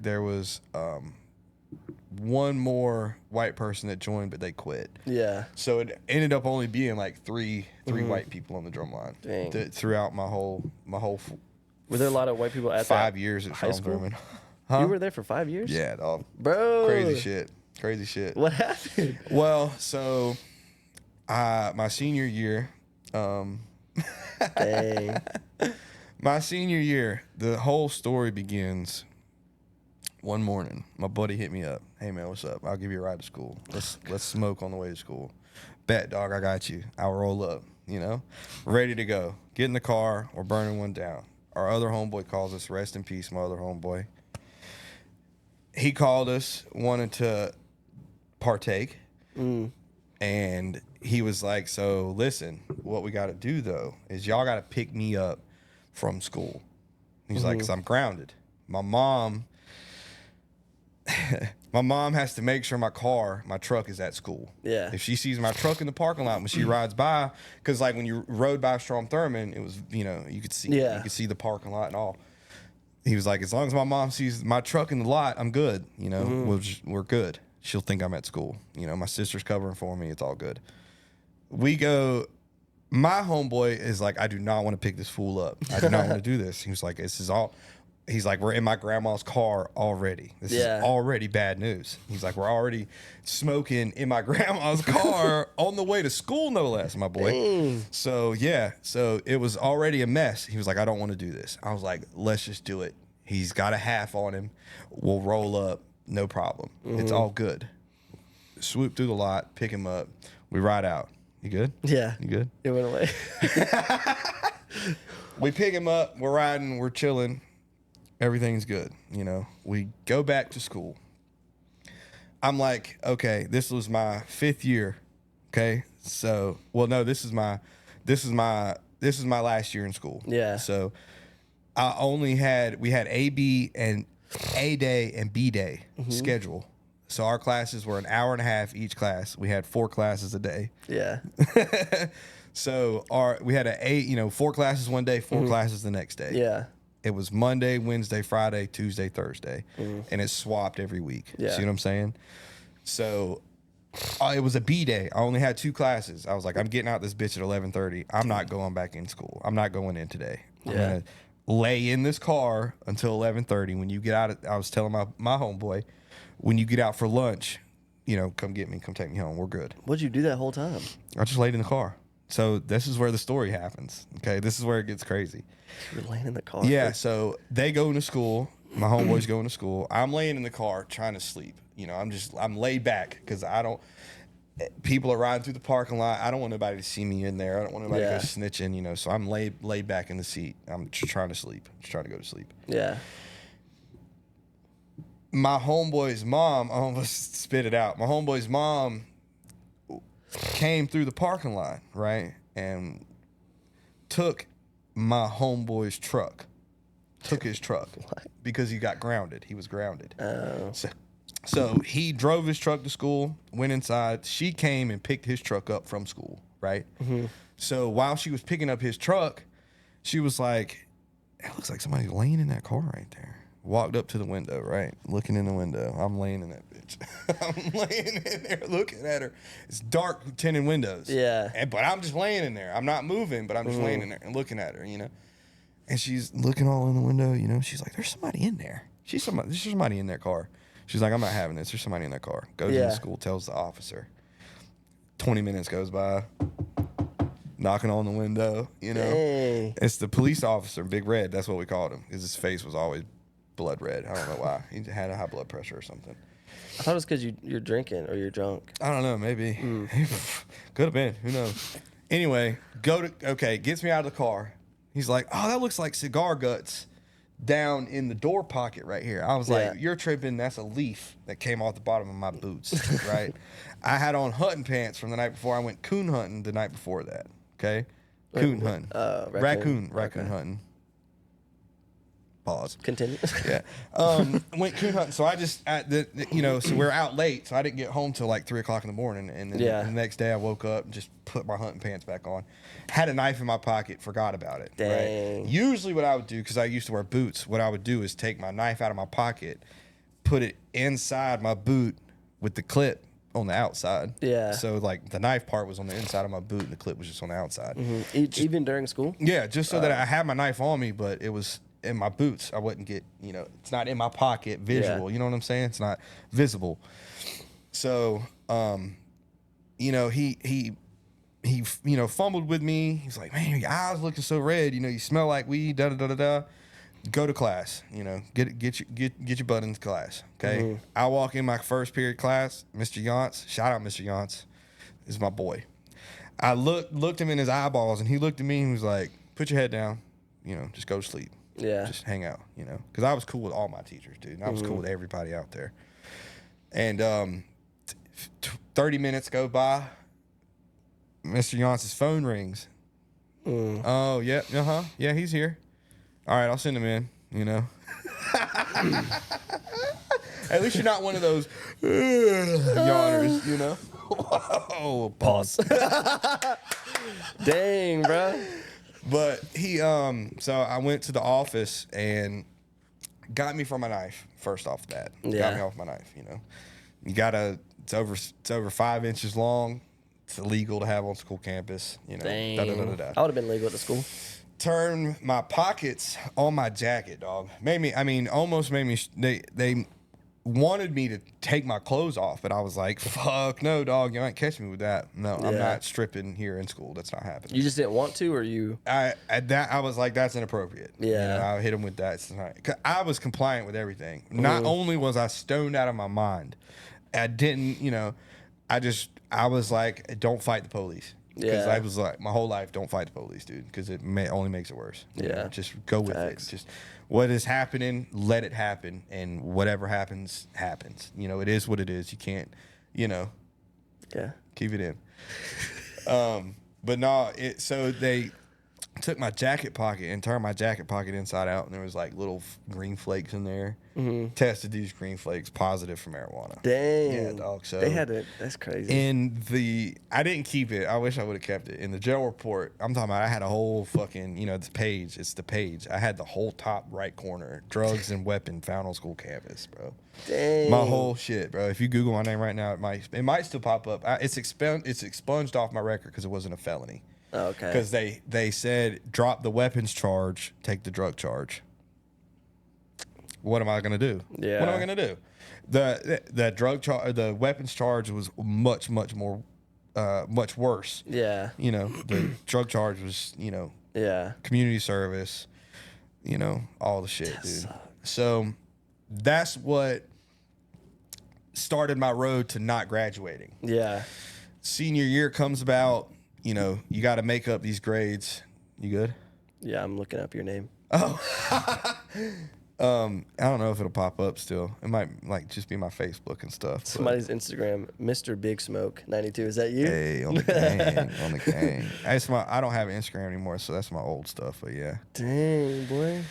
there was one more white person that joined, but they quit. Yeah. So it ended up only being like three white people on the drum line. Dang. Throughout my whole Were there a lot of white people at 5 that years at high Sean school? Thurman. You were there for 5 years? Yeah, dog. Bro. Crazy shit. What happened? Well, so my senior year, Dang. my senior year, the whole story begins one morning. My buddy hit me up. "Hey man, what's up? I'll give you a ride to school. Let's smoke on the way to school." "Bet, dog, I got you. I'll roll up, ready to go. Get in the car, we're burning one down." Our other homeboy calls us, rest in peace, my other homeboy. He called us, wanted to partake. And he was like, "So listen, what we got to do though is y'all got to pick me up from school." He's like, "'Cause I'm grounded. My mom has to make sure my truck is at school. Yeah. If she sees my truck in the parking lot when she rides by, because like when you rode by Strom Thurmond, it was, you could see, Yeah. you could see the parking lot and all." He was like, "As long as my mom sees my truck in the lot, I'm good. We're good. She'll think I'm at school. My sister's covering for me. It's all good." We go. My homeboy is like, "I do not want to pick this fool up. I do not want to do this." He was like, "This is all." He's like, we're in my grandma's car already. This is already bad news. He's like, we're already smoking in my grandma's car on the way to school, no less, my boy. Dang. So, yeah. So it was already a mess. He was like, I don't want to do this. I was like, let's just do it. He's got a half on him. We'll roll up. No problem. It's all good. Swoop through the lot, pick him up. We ride out. You good? Yeah. You good? It went away. We pick him up. We're riding. We're chilling. Everything's good. You know, we go back to school. I'm like, okay, this was my 5th year. Okay. So, well, no, this is my last year in school. Yeah. So we had A, B, and A day and B day schedule. So our classes were an hour and a half each class. We had 4 classes a day. Yeah. So we had 4 classes one day, 4 classes the next day. Yeah. It was Monday, Wednesday, Friday, Tuesday, Thursday, and it swapped every week. Yeah. See what I'm saying? So it was a B day. I only had 2 classes. I was like, I'm getting out this bitch at 11:30. I'm not going back in school. I'm not going in today. I'm gonna lay in this car until 11:30. When you get out, I was telling my homeboy, when you get out for lunch, come get me, come take me home. We're good. What'd you do that whole time? I just laid in the car. So this is where the story happens. Okay, this is where it gets crazy. You were laying in the car. Yeah, so they go into school. My homeboys go into school. I'm laying in the car trying to sleep. I'm laid back because people are riding through the parking lot. I don't want nobody to see me in there. I don't want nobody to go snitching, so I'm laid back in the seat. I'm just trying to sleep. Just trying to go to sleep. Yeah. My homeboy's mom, I almost spit it out. My homeboy's mom came through the parking lot, right? And took my homeboy's truck. Took his truck. What? Because he got grounded. He was grounded. Oh. So he drove his truck to school, went inside. She came and picked his truck up from school, right? Mm-hmm. So while she was picking up his truck, she was like, it looks like somebody's laying in that car right there. Walked up to the window, right? Looking in the window. I'm laying in that bitch. I'm laying in there looking at her. It's dark tinted windows. Yeah. But I'm just laying in there. I'm not moving, but I'm just laying in there and looking at her, And she's looking all in the window, She's like, there's somebody in there. There's somebody in that car. She's like, I'm not having this. There's somebody in that car. Goes into school, tells the officer. 20 minutes goes by. Knocking on the window, Dang. It's the police officer, Big Red. That's what we called him because his face was always blood red. I don't know why. He had a high blood pressure or something. I thought it was because you're drinking or you're drunk. I don't know. Maybe. Could have been. Who knows? Anyway, gets me out of the car. He's like, oh, that looks like cigar butts down in the door pocket right here. I was like, you're tripping. That's a leaf that came off the bottom of my boots, right? I had on hunting pants from the night before. I went coon hunting the night before that. Okay? Coon hunting. Raccoon hunting. Pause. Continue. Yeah. Went coon hunting. So so we're out late. So I didn't get home till like 3 o'clock in the morning. And then the next day I woke up and just put my hunting pants back on. Had a knife in my pocket, forgot about it. Dang. Right? Usually what I would do, because I used to wear boots, what I would do is take my knife out of my pocket, put it inside my boot with the clip on the outside. Yeah. So like the knife part was on the inside of my boot and the clip was just on the outside. Mm-hmm. Even during school? Yeah, just so that I had my knife on me, but it was in my boots. I wouldn't get, it's not in my pocket visual. You know what I'm saying? It's not visible. So, he fumbled with me. He's like, man, your eyes looking so red. You smell like weed, da-da-da-da-da. Go to class, get your butt into class, okay? Mm-hmm. I walk in my first period class, Mr. Yance, shout out Mr. Yance, is my boy. I looked him in his eyeballs, and he looked at me and was like, put your head down, just go to sleep. Yeah. Just hang out, because I was cool with all my teachers, dude, and I was cool with everybody out there. And 30 minutes go by, Mr. Yance's phone rings. Oh, yeah, yeah, he's here. All right, I'll send him in, At least you're not one of those yawners, Whoa, pause. Dang, bro. But he, so I went to the office and got me for my knife, first off the bat. Yeah. Got me off my knife, it's over 5 inches long. It's illegal to have on school campus, Dang. Da-da-da-da-da. I would have been legal at the school. turned my pockets on my jacket, dog. Almost made me. They wanted me to take my clothes off, but I was like, fuck no, dog. You ain't catch me with that. No, I'm not stripping here in school. That's not happening. You just didn't want to, or you? I was like, that's inappropriate. Yeah. I hit him with that. It's not, 'cause I was compliant with everything. Not only was I stoned out of my mind, I didn't, I was like, don't fight the police. Because I was like, my whole life, don't fight the police, dude. Because it only makes it worse. Just go with it. Just what is happening, let it happen, and whatever happens, happens. It is what it is. You can't, keep it in. But no, so they took my jacket pocket and turned my jacket pocket inside out, and there was like little green flakes in there. Tested these green flakes positive for marijuana. Dang. Yeah, dog. So they had it. That's crazy. I didn't keep it. I wish I would have kept it. In the jail report, I'm talking about, I had a whole fucking, this page. It's the page. I had the whole top right corner, drugs and weapon found on school campus, bro. Dang. My whole shit, bro. If you Google my name right now, it might still pop up. It's expunged off my record because it wasn't a felony. Oh, okay. Because they said drop the weapons charge, take the drug charge. What am I gonna do? Yeah. What am I gonna do? The drug charge, the weapons charge was much more, much worse. Yeah. The drug charge was community service, all the shit, dude. So that's what started my road to not graduating. Yeah. Senior year comes about. You got to make up these grades. You good? Yeah, I'm looking up your name. Oh. I don't know if it'll pop up still. It might just be my Facebook and stuff. Somebody's Instagram, Mr. Big Smoke 92. Is that you? Hey, on the gang, on the gang. I don't have Instagram anymore, so that's my old stuff. But yeah. Dang, boy.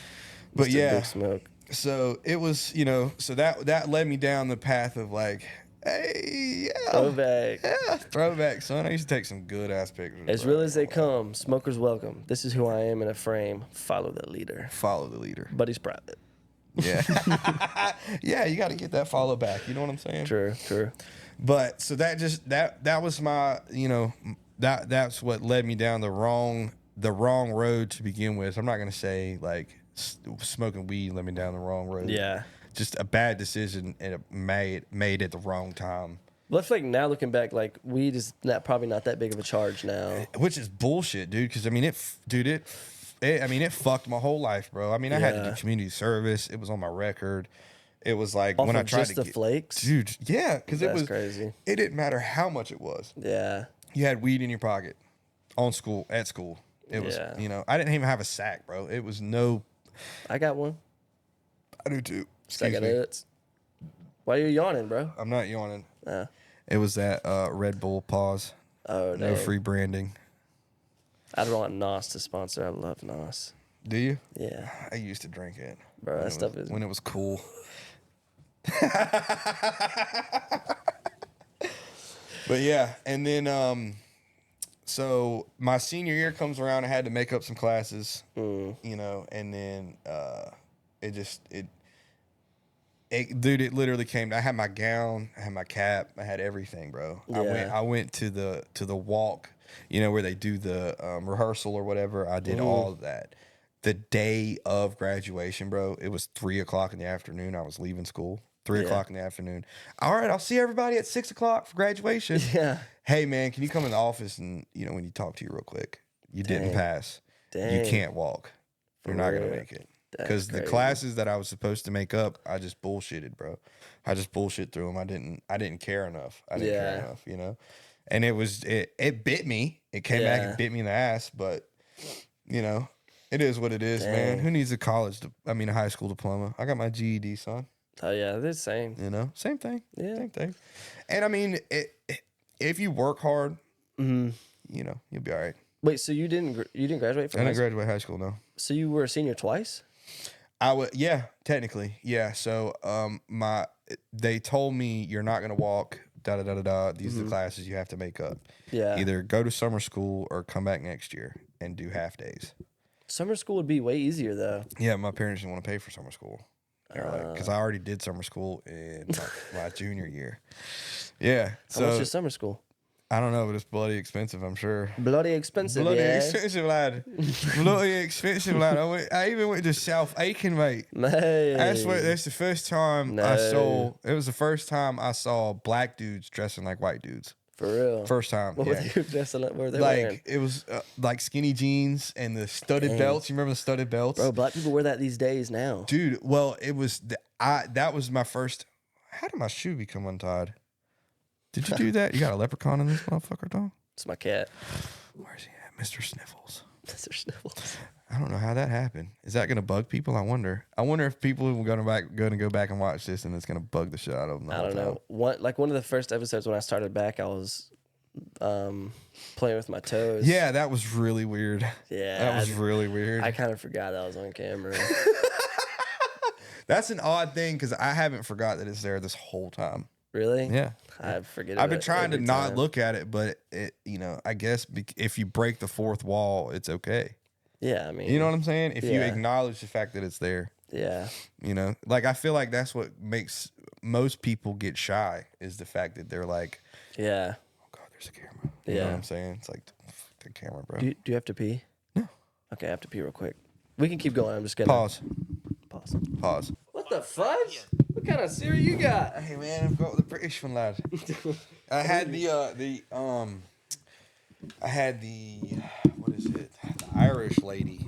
But Mr. yeah. Big Smoke. So it was, so that led me down the path of like, hey, yeah. Throwback. Yeah, throwback, son. I used to take some good ass pictures. As real as they come, smokers welcome. This is who I am in a frame. Follow the leader. Follow the leader. But he's private. Yeah. Yeah, you got to get that follow back. You know what I'm saying? True. But so that was my, that's what led me down the wrong road to begin with. I'm not going to say like smoking weed led me down the wrong road. Yeah. Just a bad decision and made at the wrong time. Well, I feel like now looking back, like weed is probably not that big of a charge now. Which is bullshit, dude. Because it fucked my whole life, bro. I had to do community service. It was on my record. It was like Off when of I tried just to the flakes, dude. Yeah, because it was crazy. It didn't matter how much it was. Yeah, you had weed in your pocket, at school. It was, I didn't even have a sack, bro. It was no. I got one. I do too. Sack of nuts. Why are you yawning, bro? I'm not yawning. Yeah. It was that Red Bull pause. Oh, no free branding. I'd want NOS to sponsor. I love NOS. Do you? Yeah. I used to drink it. Bro, that stuff is... When it was cool. But yeah, and then, so my senior year comes around, I had to make up some classes, and then it literally came, I had my gown, I had my cap, I had everything, bro. Yeah. I went to the walk, where they do the rehearsal or whatever. I did all of that. The day of graduation, bro, it was 3:00 in the afternoon. I was leaving school. 3:00 in the afternoon. All right, I'll see everybody at 6:00 for graduation. Yeah. Hey man, can you come in the office and we need to talk to you real quick? You didn't pass. Dang. You can't walk. You're not gonna make it. Because the classes that I was supposed to make up, I just bullshitted, bro. I just bullshit through them. I didn't care enough. I didn't care enough, And it bit me. It came back and bit me in the ass, but it is what it is, man. Who needs a high school diploma? I got my GED, son. Oh yeah, they're the same. Same thing. Yeah. Same thing. And if you work hard, you'll be all right. Wait, so you didn't graduate from I high didn't school? graduate high school, no. So you were a senior twice? Yeah, technically, yeah. So they told me you're not gonna walk. These are the classes you have to make up. Yeah. Either go to summer school or come back next year and do half days. Summer school would be way easier though. Yeah, my parents didn't want to pay for summer school. Because I already did summer school in my junior year. Yeah. How much is summer school? I don't know, but it's bloody expensive, I'm sure. Bloody expensive, Bloody yeah. expensive, lad. Bloody expensive, lad. I even went to South Aiken, mate. Hey. That's the first time No. I saw. It was the first time I saw black dudes dressing like white dudes. For real. First time. What yeah. were they dressing up? What were they Like wearing? it was like skinny jeans and the studded Dang. belts. You remember the studded belts? Bro, black people wear that these days now. Dude, well, it was that was my first. How did my shoe become untied? Did you do that? You got a leprechaun in this motherfucker, dog? It's my cat. Where's he at, Mr. Sniffles? Mr. Sniffles. I don't know how that happened. Is that gonna bug people? I wonder. I wonder if people are gonna go back and watch this, and it's gonna bug the shit out of them. I don't know. One of the first episodes when I started back, I was playing with my toes. Yeah, that was really weird. Yeah, that was really weird. I kind of forgot that was on camera. That's an odd thing because I haven't forgot that it's there this whole time. Really? Yeah. I forget. I've been trying to every not time. look at it, but it, I guess if you break the fourth wall, it's okay. Yeah, I mean, You know what I'm saying? If you Yeah. acknowledge the fact that it's there, yeah, like I feel like that's what makes most people get shy is the fact that they're like, yeah. oh God, there's a camera. You know Yeah. what I'm saying? It's like the camera, bro. Do you have to pee? No. Okay, I have to pee real quick. We can keep going. I'm just gonna Pause. Pause. What the fudge? What kind of cereal you got? Hey man, I've got the British one, lad. I had the what is it? The Irish lady,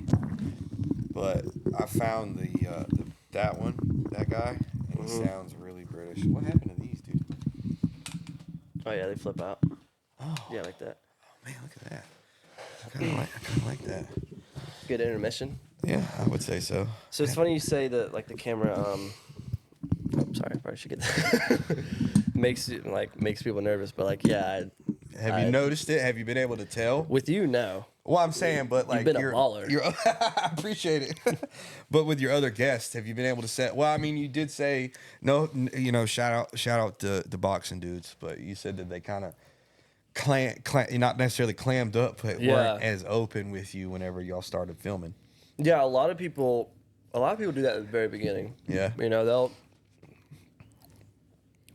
but I found that guy, and he sounds really British. What happened to these, dude? Oh yeah, they flip out. Oh, Yeah, like that. oh man, look at that. I kind of like that. Good intermission. Yeah, I would say so. So it's funny you say that, like the camera. Sorry, I probably should get that. makes people nervous, but like, yeah. Have you noticed it? Have you been able to tell? With you, no. Well, I'm saying, but like You've been a baller. I appreciate it. But with your other guests, have you been able to set? Well, I mean, you did say no. Shout out to the boxing dudes, but you said that they kind of not necessarily clammed up, but weren't as open with you whenever y'all started filming. Yeah, a lot of people do that at the very beginning. Yeah.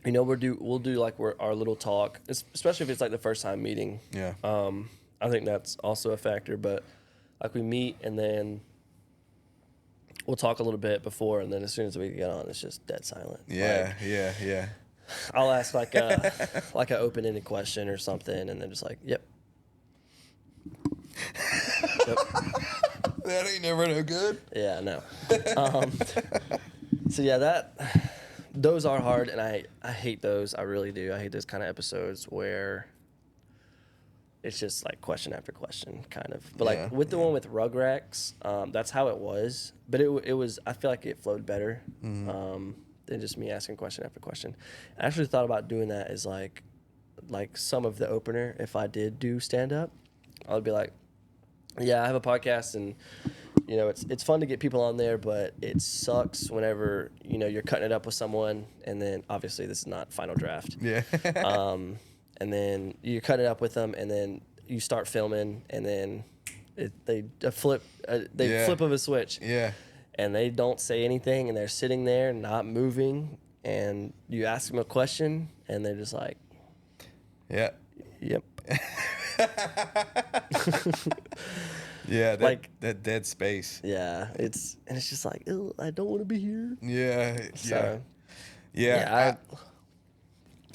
We'll do like our little talk, especially if it's like the first time meeting. Yeah. I think that's also a factor, but like we meet and then we'll talk a little bit before, and then as soon as we get on, it's just dead silent. Yeah. Like, Yeah. I'll ask like a like an open-ended question or something, and then just like, yep. Yep. That ain't never no good. Yeah, no. So yeah, those are hard, and I hate those. I really do. I hate those kind of episodes where it's just like question after question, kind of. But like with the one with Rugrats, that's how it was. But it was. I feel like it flowed better than just me asking question after question. I actually thought about doing that as like some of the opener. If I did do stand up, I would be like, yeah, I have a podcast, and it's fun to get people on there, but it sucks whenever you're cutting it up with someone, and then obviously this is not final draft. Yeah. And then you cut it up with them, and then you start filming, and then they flip of a switch. Yeah. And they don't say anything, and they're sitting there not moving, and you ask them a question, and they're just like, Yeah. yep. Yeah, Like- that dead space. Yeah, it's just like, ew, I don't want to be here. Yeah. So, Yeah.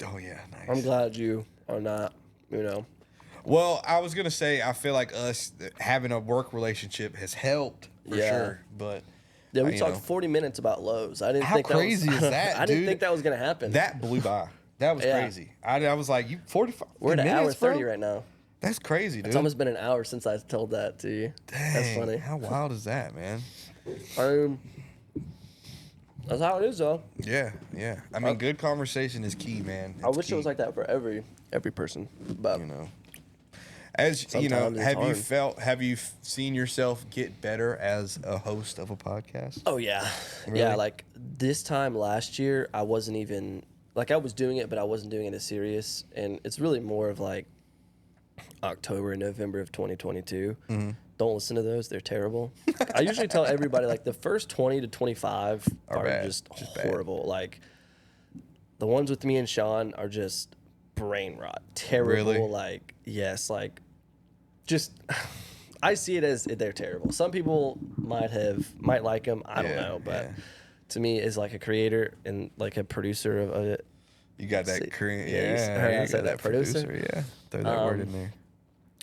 Oh yeah, nice. I'm glad you are not, Well, I was gonna say I feel like us having a work relationship has helped for Yeah. sure, but Yeah, we you talked know. 40 minutes about Lowe's. I didn't How think crazy that was, is that, I didn't dude? think that was gonna happen. that blew by. That was Yeah. crazy. I was like, you 45 We're at an hour minutes, 30 bro? right now. That's crazy, dude. It's almost been an hour since I told that to you. That's Dang, funny. How wild is that, man? That's how it is, though. Yeah. I mean, good conversation is key, man. I It's wish key, it was like that for every person, but As Sometimes it's hard. have you seen yourself get better as a host of a podcast? oh yeah, Really? yeah. Like this time last year, I wasn't even like I was doing it, but I wasn't doing it as serious. And it's really more of like October and November of 2022. Don't listen to those; they're terrible. I usually tell everybody like the first 20 to 25 are bad. just Just bad. horrible. Like the ones with me and Sean are just brain rot. Terrible. Really? Like, yes, like, just, I see it as they're terrible. Some people might like them. I don't know. But to me, as like a creator and like a producer of it, you got that Korean. Yeah. I said that producer. Yeah. Throw that word in there.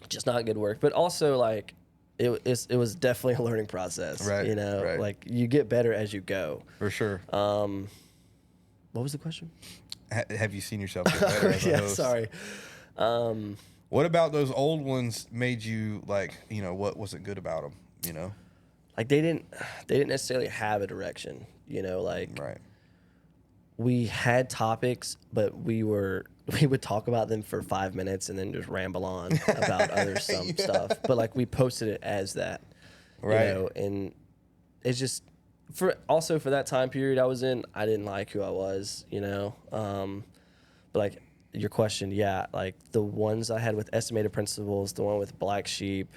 Just not good work. But also, like, it was definitely a learning process. Right. You know, Right. like, you get better as you go. For sure. What was the question? Have you seen yourself get better as a host? Sorry. What about those old ones made you like, what wasn't good about them, Like, they didn't necessarily have a direction, like Right. we had topics, but we would talk about them for 5 minutes and then just ramble on about other stuff. But like, we posted it as that, Right. And it's just for that time period I was in, I didn't like who I was, but like your question, yeah, like the ones I had with Estimated Principles, the one with Black Sheep,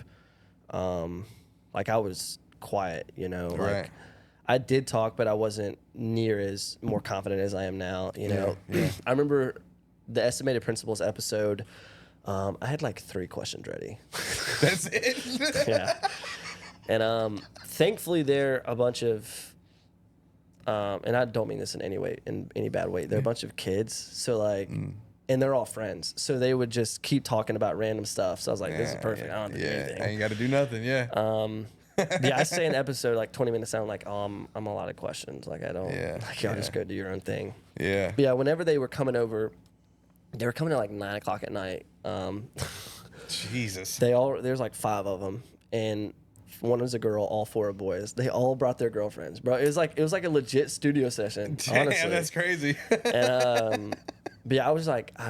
like I was quiet, like Right. I did talk, but I wasn't near as more confident as I am now, Yeah. I remember the Estimated Principles episode, I had like 3 questions ready. That's it. Yeah. And thankfully they're a bunch of and I don't mean this in any bad way. They're a bunch of kids. So like and they're all friends. So they would just keep talking about random stuff. So I was like, this is perfect. I don't have to do anything. I ain't got to do nothing. Yeah. I say an episode like 20 minutes down, like, I'm a lot of questions. Like, I don't, like, y'all just go do your own thing. Yeah. But yeah, whenever they were coming over, they were coming at like 9 o'clock at night. Jesus. There's like 5 of them. And one was a girl, all 4 are boys. They all brought their girlfriends, bro. It was like a legit studio session. Damn, honestly. that's crazy. And but yeah, I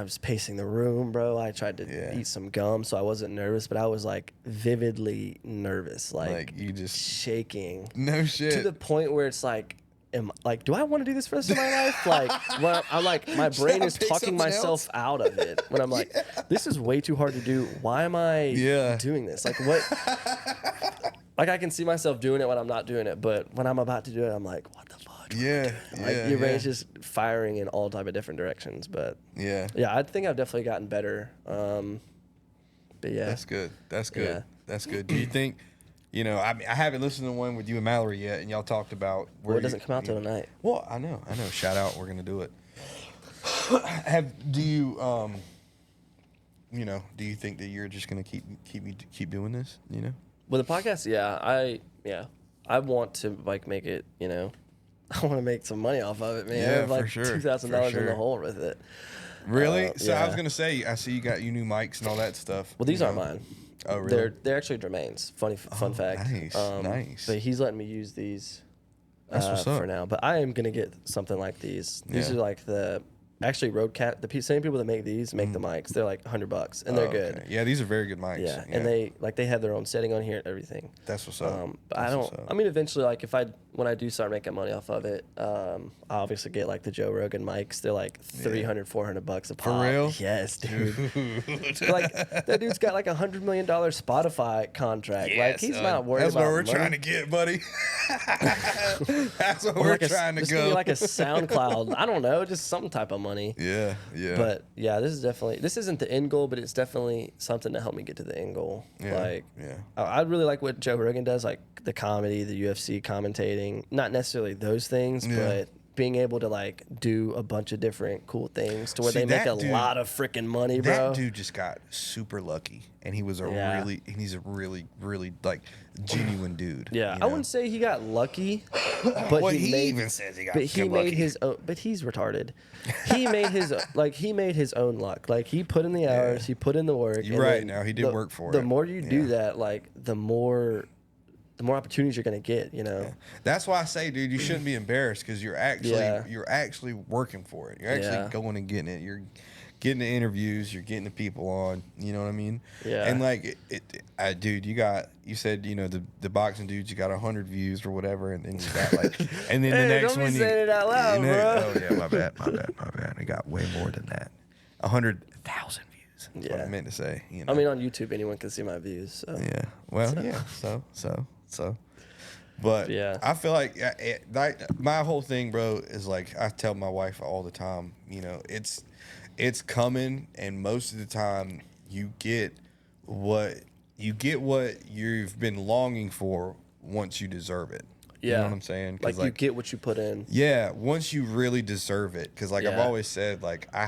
was pacing the room, bro. I tried to eat some gum, so I wasn't nervous, but I was like vividly nervous, like you just shaking. No shit. To the point where it's like, do I want to do this for the rest of my life? Like, well, I'm like, my brain is talking myself out of it. When I'm like, this is way too hard to do. Why am I doing this? Like, what? Like, I can see myself doing it when I'm not doing it, but when I'm about to do it, I'm like, what the fuck? Yeah. Like, your brain's just firing in all type of different directions. But yeah, I think I've definitely gotten better. But yeah, that's good. That's good. Yeah. That's good. Do you think? I haven't listened to one with you and Mallory yet, and y'all talked about where it doesn't come out till tonight. Well, I know. Shout out, we're gonna do it. Do you think that you're just gonna keep doing this? With the podcast, I want to like make it. I want to make some money off of it, man. Yeah, I have like for sure. $2,000 For in the sure. hole with it. Really? So I yeah. was gonna say, I see you got your new mics and all that stuff. Well, these aren't mine. Oh, really? They're actually Jermaine's. Fun fact. Nice, nice. But he's letting me use these That's what's up. for now. But I am gonna get something like these. These Yeah. are like the Roadcat. The same people that make these make the mics. They're like $100, and they're good. Okay. Yeah, these are very good mics. Yeah, and they have their own setting on here and everything. That's what's up. But That's I what's don't. up. I mean, eventually, like when I do start making money off of it, I obviously get like the Joe Rogan mics. They're like $300-$400 a pop. For real? Yes, dude. Like that dude's got like $100 million Spotify contract. Yeah, like he's son. not worried That's about what we're money. trying to get, buddy. That's what Or we're like trying to just go. give me like a SoundCloud. I don't know, just some type of money. Yeah. But yeah, this isn't the end goal, but it's definitely something to help me get to the end goal. Yeah, Like, yeah. I really like what Joe Rogan does, like the comedy, the UFC commentating. Not necessarily those things, Yeah. but being able to like do a bunch of different cool things to where See, they make that a dude- lot of freaking money, bro. That dude just got super lucky, and he's a really like genuine dude. Yeah, you I know? wouldn't say he got lucky, but Well, he even says he got but he fucking made lucky. his own. But he's retarded. He made his own luck. Like he put in the hours, he put in the work. You're and right. then Now he did work for the it. more you do Yeah. that, like the more opportunities you're gonna get. That's why I say, dude, you shouldn't be embarrassed because you're actually working for it. You're actually Yeah. going and getting it. You're getting the interviews. You're getting the people on. You know what I mean? Yeah. And like, dude, you said the boxing dudes, you got 100 views or whatever, and then you got like, and then Hey, the next don't be one saying it out loud, bro. Oh yeah, my bad. I got way more than that. 100,000 views. That's what I Yeah. meant to say. I mean, on YouTube, anyone can see my views. So. Yeah. Well, yeah. So. But Yeah. I feel like my whole thing, bro, is like I tell my wife all the time. it's coming, and most of the time you get what you've been longing for once you deserve it. Yeah. You know what I'm saying? Like you get what you put in. Yeah, once you really deserve it. Because like I've Yeah. always said, like I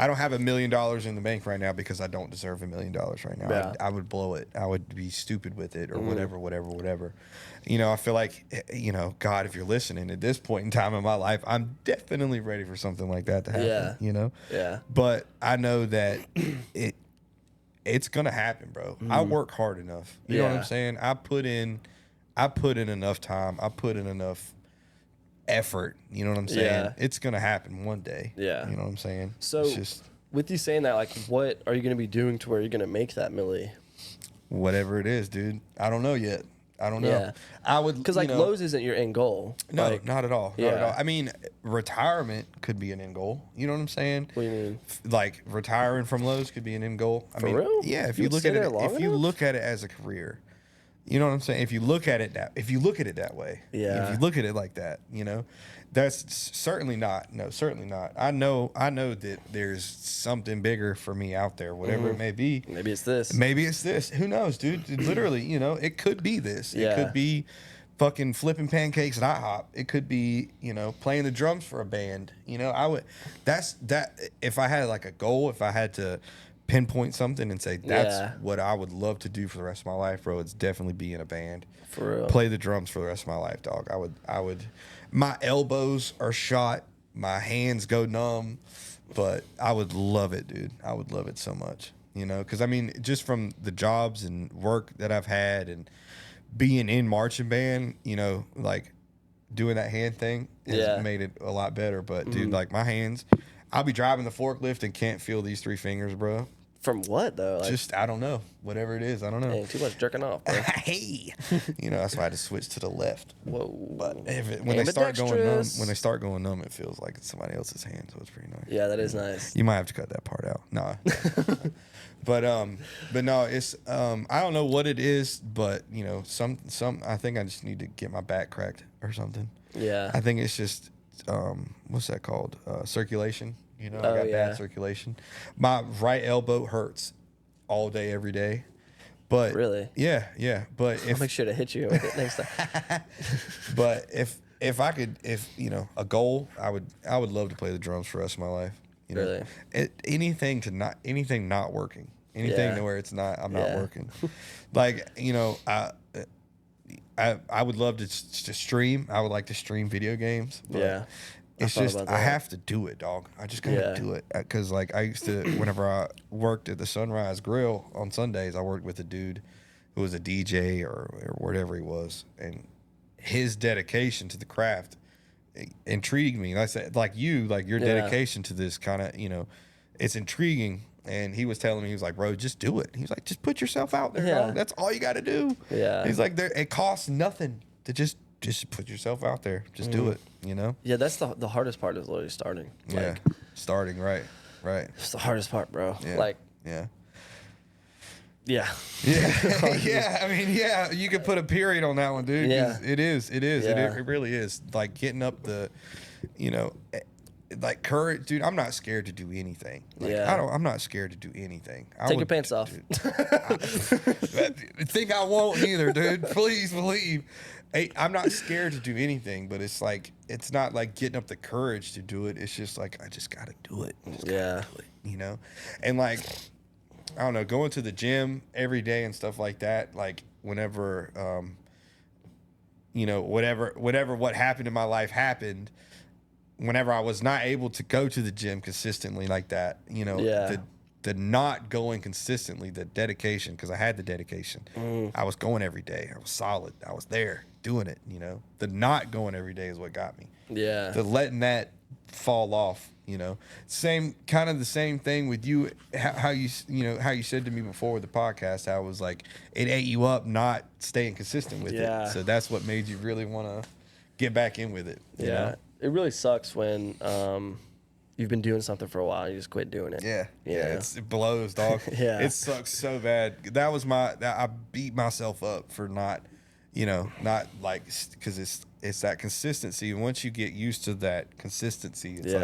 don't have $1 million in the bank right now because I don't deserve $1 million right now. Yeah. I would blow it. I would be stupid with it or whatever. You know, I feel like, you know, God, if you're listening at this point in time in my life, I'm definitely ready for something like that to happen. Yeah. You know? Yeah. But I know that it's gonna happen, bro. I work hard enough. You know what Yeah. I'm saying? I put in enough time. I put in enough effort. You know what I'm saying? Yeah. It's gonna happen one day. Yeah. You know what I'm saying? So it's just with you saying that, like, what are you going to be doing to where you're going to make that milli? whatever it is, dude. I don't know yet. I don't know. Yeah. I would Because like Lowe's isn't your end goal. No, Like, not at all. Not at Yeah. all. I mean, retirement could be an end goal. You know what I'm saying? What do you mean? Like retiring from Lowe's could be an end goal. I For mean, real? yeah. If You you would look stay at it, there long if you enough? look at it as a career, you know what I'm saying. If you look at it that way, Yeah. If you look at it like that, you know, that's certainly not. No, certainly not. I know that there's something bigger for me out there, whatever it may be. Maybe it's this. Maybe it's this. Who knows, dude? Literally, you know, it could be this. Yeah. It could be fucking flipping pancakes at IHOP. It could be, you know, playing the drums for a band. You know, that's if I had like a goal, if I had to pinpoint something and say that's Yeah. what I would love to do for the rest of my life, bro, it's definitely be in a band. For real. Play the drums for the rest of my life, dog. I would my elbows are shot, my hands go numb, but I would love it, dude. I would love it so much. You know, because I mean, just from the jobs and work that I've had and being in marching band, you know, like doing that hand thing has Yeah. made it a lot better. But dude, like my hands, I'll be driving the forklift and can't feel these 3 fingers, bro. From what though? Like, Just I don't know, whatever it is, I don't know. dang, too much jerking off, bro. Hey, you know, that's why I had to switch to the left. Whoa. But when they start going numb, Ambidextrous. it feels like it's somebody else's hand, so it's pretty nice. Yeah, that is nice. You might have to cut that part out. Nah. But no, it's I don't know what it is, but you know, some I think I just need to get my back cracked or something. Yeah. I think it's just what's that called? Circulation. You know, Oh, I got yeah. bad circulation. My right elbow hurts all day, every day. But Really? Yeah. But I'll if make sure to hit you with it next time. but if I could, you know, a goal, I would love to play the drums for the rest of my life. You know, Really? anything not working, anything Yeah. to where I'm Yeah. not working. Like, you know, I would love to stream. I would like to stream video games. But Yeah. it's thought just about I that. have to do it, dog. I just gotta Yeah. do it because like I used to whenever I worked at the Sunrise Grill on Sundays, I worked with a dude who was a DJ or whatever he was, and his dedication to the craft intrigued me. I said, like your Yeah. dedication to this kind of, you know, it's intriguing. And he was telling me, he was like, bro, just do it. He was like, just put yourself out there, Yeah. dog. That's all you got to do. Yeah. He's like, it costs nothing to just put yourself out there. Just do it, you know? Yeah, that's the hardest part is literally starting. Yeah. Like, Starting, right. it's the hardest part, bro. Yeah. Like, yeah. yeah. Yeah. Yeah. I mean, yeah, you could put a period on that one, dude. 'Cause Yeah. It is. Yeah. It really is. Like getting up the, you know, like courage, dude. I'm not scared to do anything. Like, Yeah. I'm not scared to do anything. Take your pants off. Think I won't either, dude. Please believe. Hey, I'm not scared to do anything, but it's like it's not like getting up the courage to do it. It's just like I just gotta do it. I just gotta Yeah. do it, you know. And like I don't know, going to the gym every day and stuff like that. Like whenever, you know, what happened in my life happened. Whenever I was not able to go to the gym consistently like that, you know, Yeah. the not going consistently, the dedication, because I had the dedication. I was going every day. I was solid. I was there doing it, you know. The not going every day is what got me. Yeah. The letting that fall off, you know. The same thing with you, how you said to me before with the podcast, how it was like it ate you up not staying consistent with Yeah. it. So that's what made you really want to get back in with it. You Yeah. know? It really sucks when you've been doing something for a while and you just quit doing it. Yeah, You know? it blows, dog. Yeah. It sucks so bad. I beat myself up for not like because it's that consistency. And once you get used to that consistency, it's Yeah.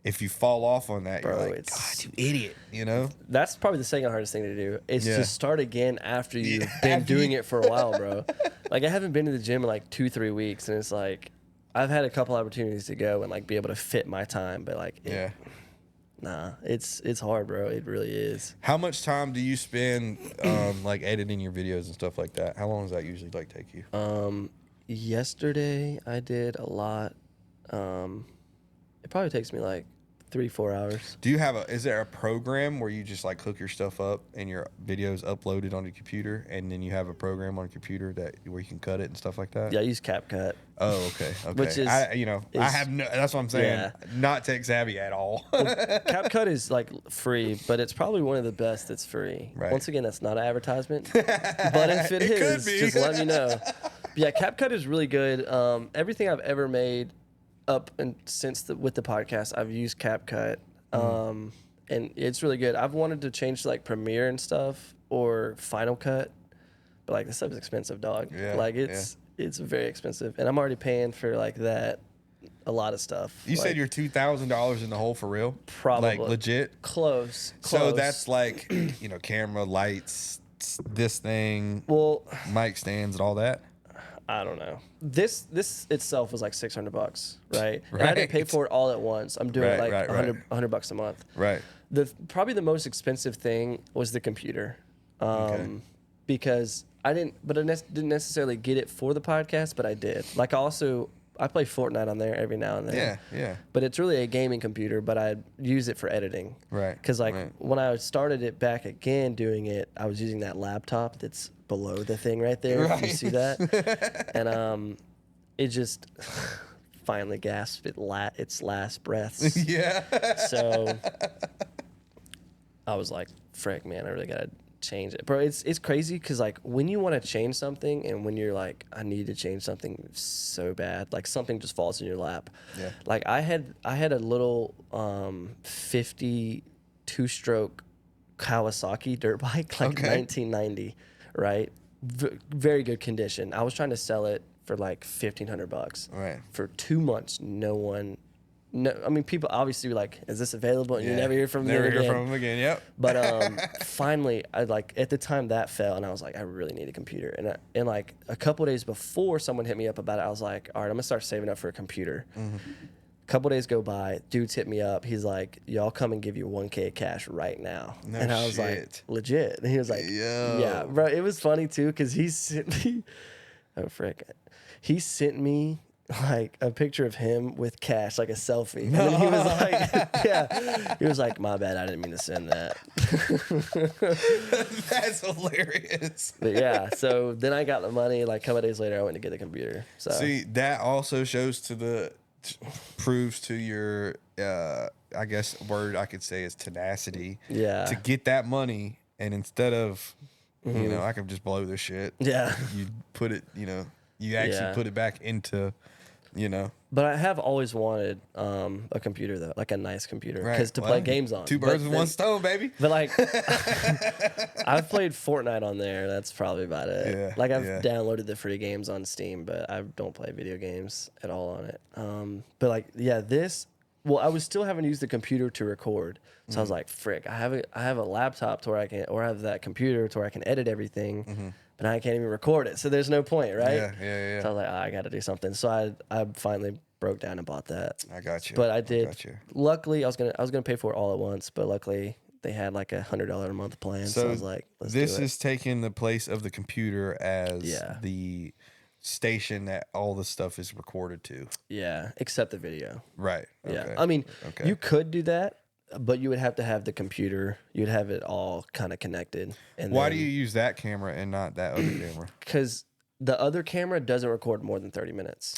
like if you fall off on that, Bro, you're like, God, you idiot, you know? That's probably the second hardest thing to do is Yeah. to start again after you've been doing it for a while, bro. Like, I haven't been to the gym in like 2-3 weeks, and it's like, I've had a couple opportunities to go and like be able to fit my time, but like, nah, it's hard, bro. It really is. How much time do you spend like editing your videos and stuff like that? How long does that usually like take you? Yesterday I did a lot. It probably takes me like 3-4 hours. Do you have is there a program where you just like hook your stuff up and your videos uploaded on your computer, and then you have a program on your computer where you can cut it and stuff like that? Yeah, I use CapCut. Oh, okay. Which is, I have no. That's what I'm saying. Yeah. Not tech savvy at all. CapCut is like free, but it's probably one of the best that's free. Right. Once again, that's not an advertisement, but if it is, could be. just let me know. But yeah, CapCut is really good. Everything I've ever made up and since with the podcast, I've used CapCut, and it's really good. I've wanted to change to like Premiere and stuff or Final Cut, but like this stuff is expensive, dog. Yeah, like it's very expensive, and I'm already paying for like that. A lot of stuff. You said you're $2,000 in the hole for real? Probably. Like legit? Close. So that's like, camera, lights, this thing, mic stands and all that? I don't know. This itself was like $600, right? And I didn't pay for it all at once. I'm doing like $100 a month. Right. Probably the most expensive thing was the computer, because I didn't necessarily get it for the podcast, but I did. Like I play Fortnite on there every now and then. Yeah, yeah. But it's really a gaming computer, but I use it for editing. Right. Because when I started it back again doing it, I was using that laptop that's below the thing right there. Right. You see that? And it just finally gasped its last breaths. Yeah. So I was like, frick, man, I really got to change it. Bro, it's crazy because like when you want to change something and when you're like, I need to change something so bad, like something just falls in your lap. Yeah. Like I had a little 52-stroke Kawasaki dirt bike, like 1990, right? Very good condition. I was trying to sell it for like $1,500. Right. For 2 months, I mean, people obviously were like, is this available? And you never hear from them again. Never hear from them again, yep. But finally, at the time that fell, and I was like, I really need a computer. And like a couple days before someone hit me up about it, I was like, all right, I'm going to start saving up for a computer. Mm-hmm. A couple days go by, dudes hit me up. He's like, y'all come and give you $1,000 cash right now. No and I was like, legit. And he was like, yeah, bro. It was funny too, because he sent me, he sent me like a picture of him with cash, like a selfie. And then he was like, he was like, my bad, I didn't mean to send that. That's hilarious. But yeah, so then I got the money. Like a couple of days later, I went to get a computer. So see, that also proves to your, I guess word I could say is tenacity. Yeah. To get that money, and instead of, I can just blow this shit. Yeah. You put it, you actually put it back into. But I have always wanted a computer though, like a nice computer, because to play games on. Two birds with one stone, baby. But like, I've played Fortnite on there. That's probably about it. Yeah, like I've downloaded the free games on Steam, but I don't play video games at all on it. But like, I was still having to use the computer to record. So I was like, frick, I have a laptop to where I have that computer to where I can edit everything. Mm-hmm. But I can't even record it, so there's no point, right? Yeah. So I was like, I got to do something. So I finally broke down and bought that. I got you. But I did. Luckily, I was gonna pay for it all at once, but luckily they had like $100 a month plan. So I was like, let's do it. This is taking the place of the computer as the station that all the stuff is recorded to. Yeah, except the video. Right. Yeah. Okay. I mean, you could do that, but you would have to have the computer. You'd have it all kind of connected. And why do you use that camera and not that other camera? Because the other camera doesn't record more than 30 minutes.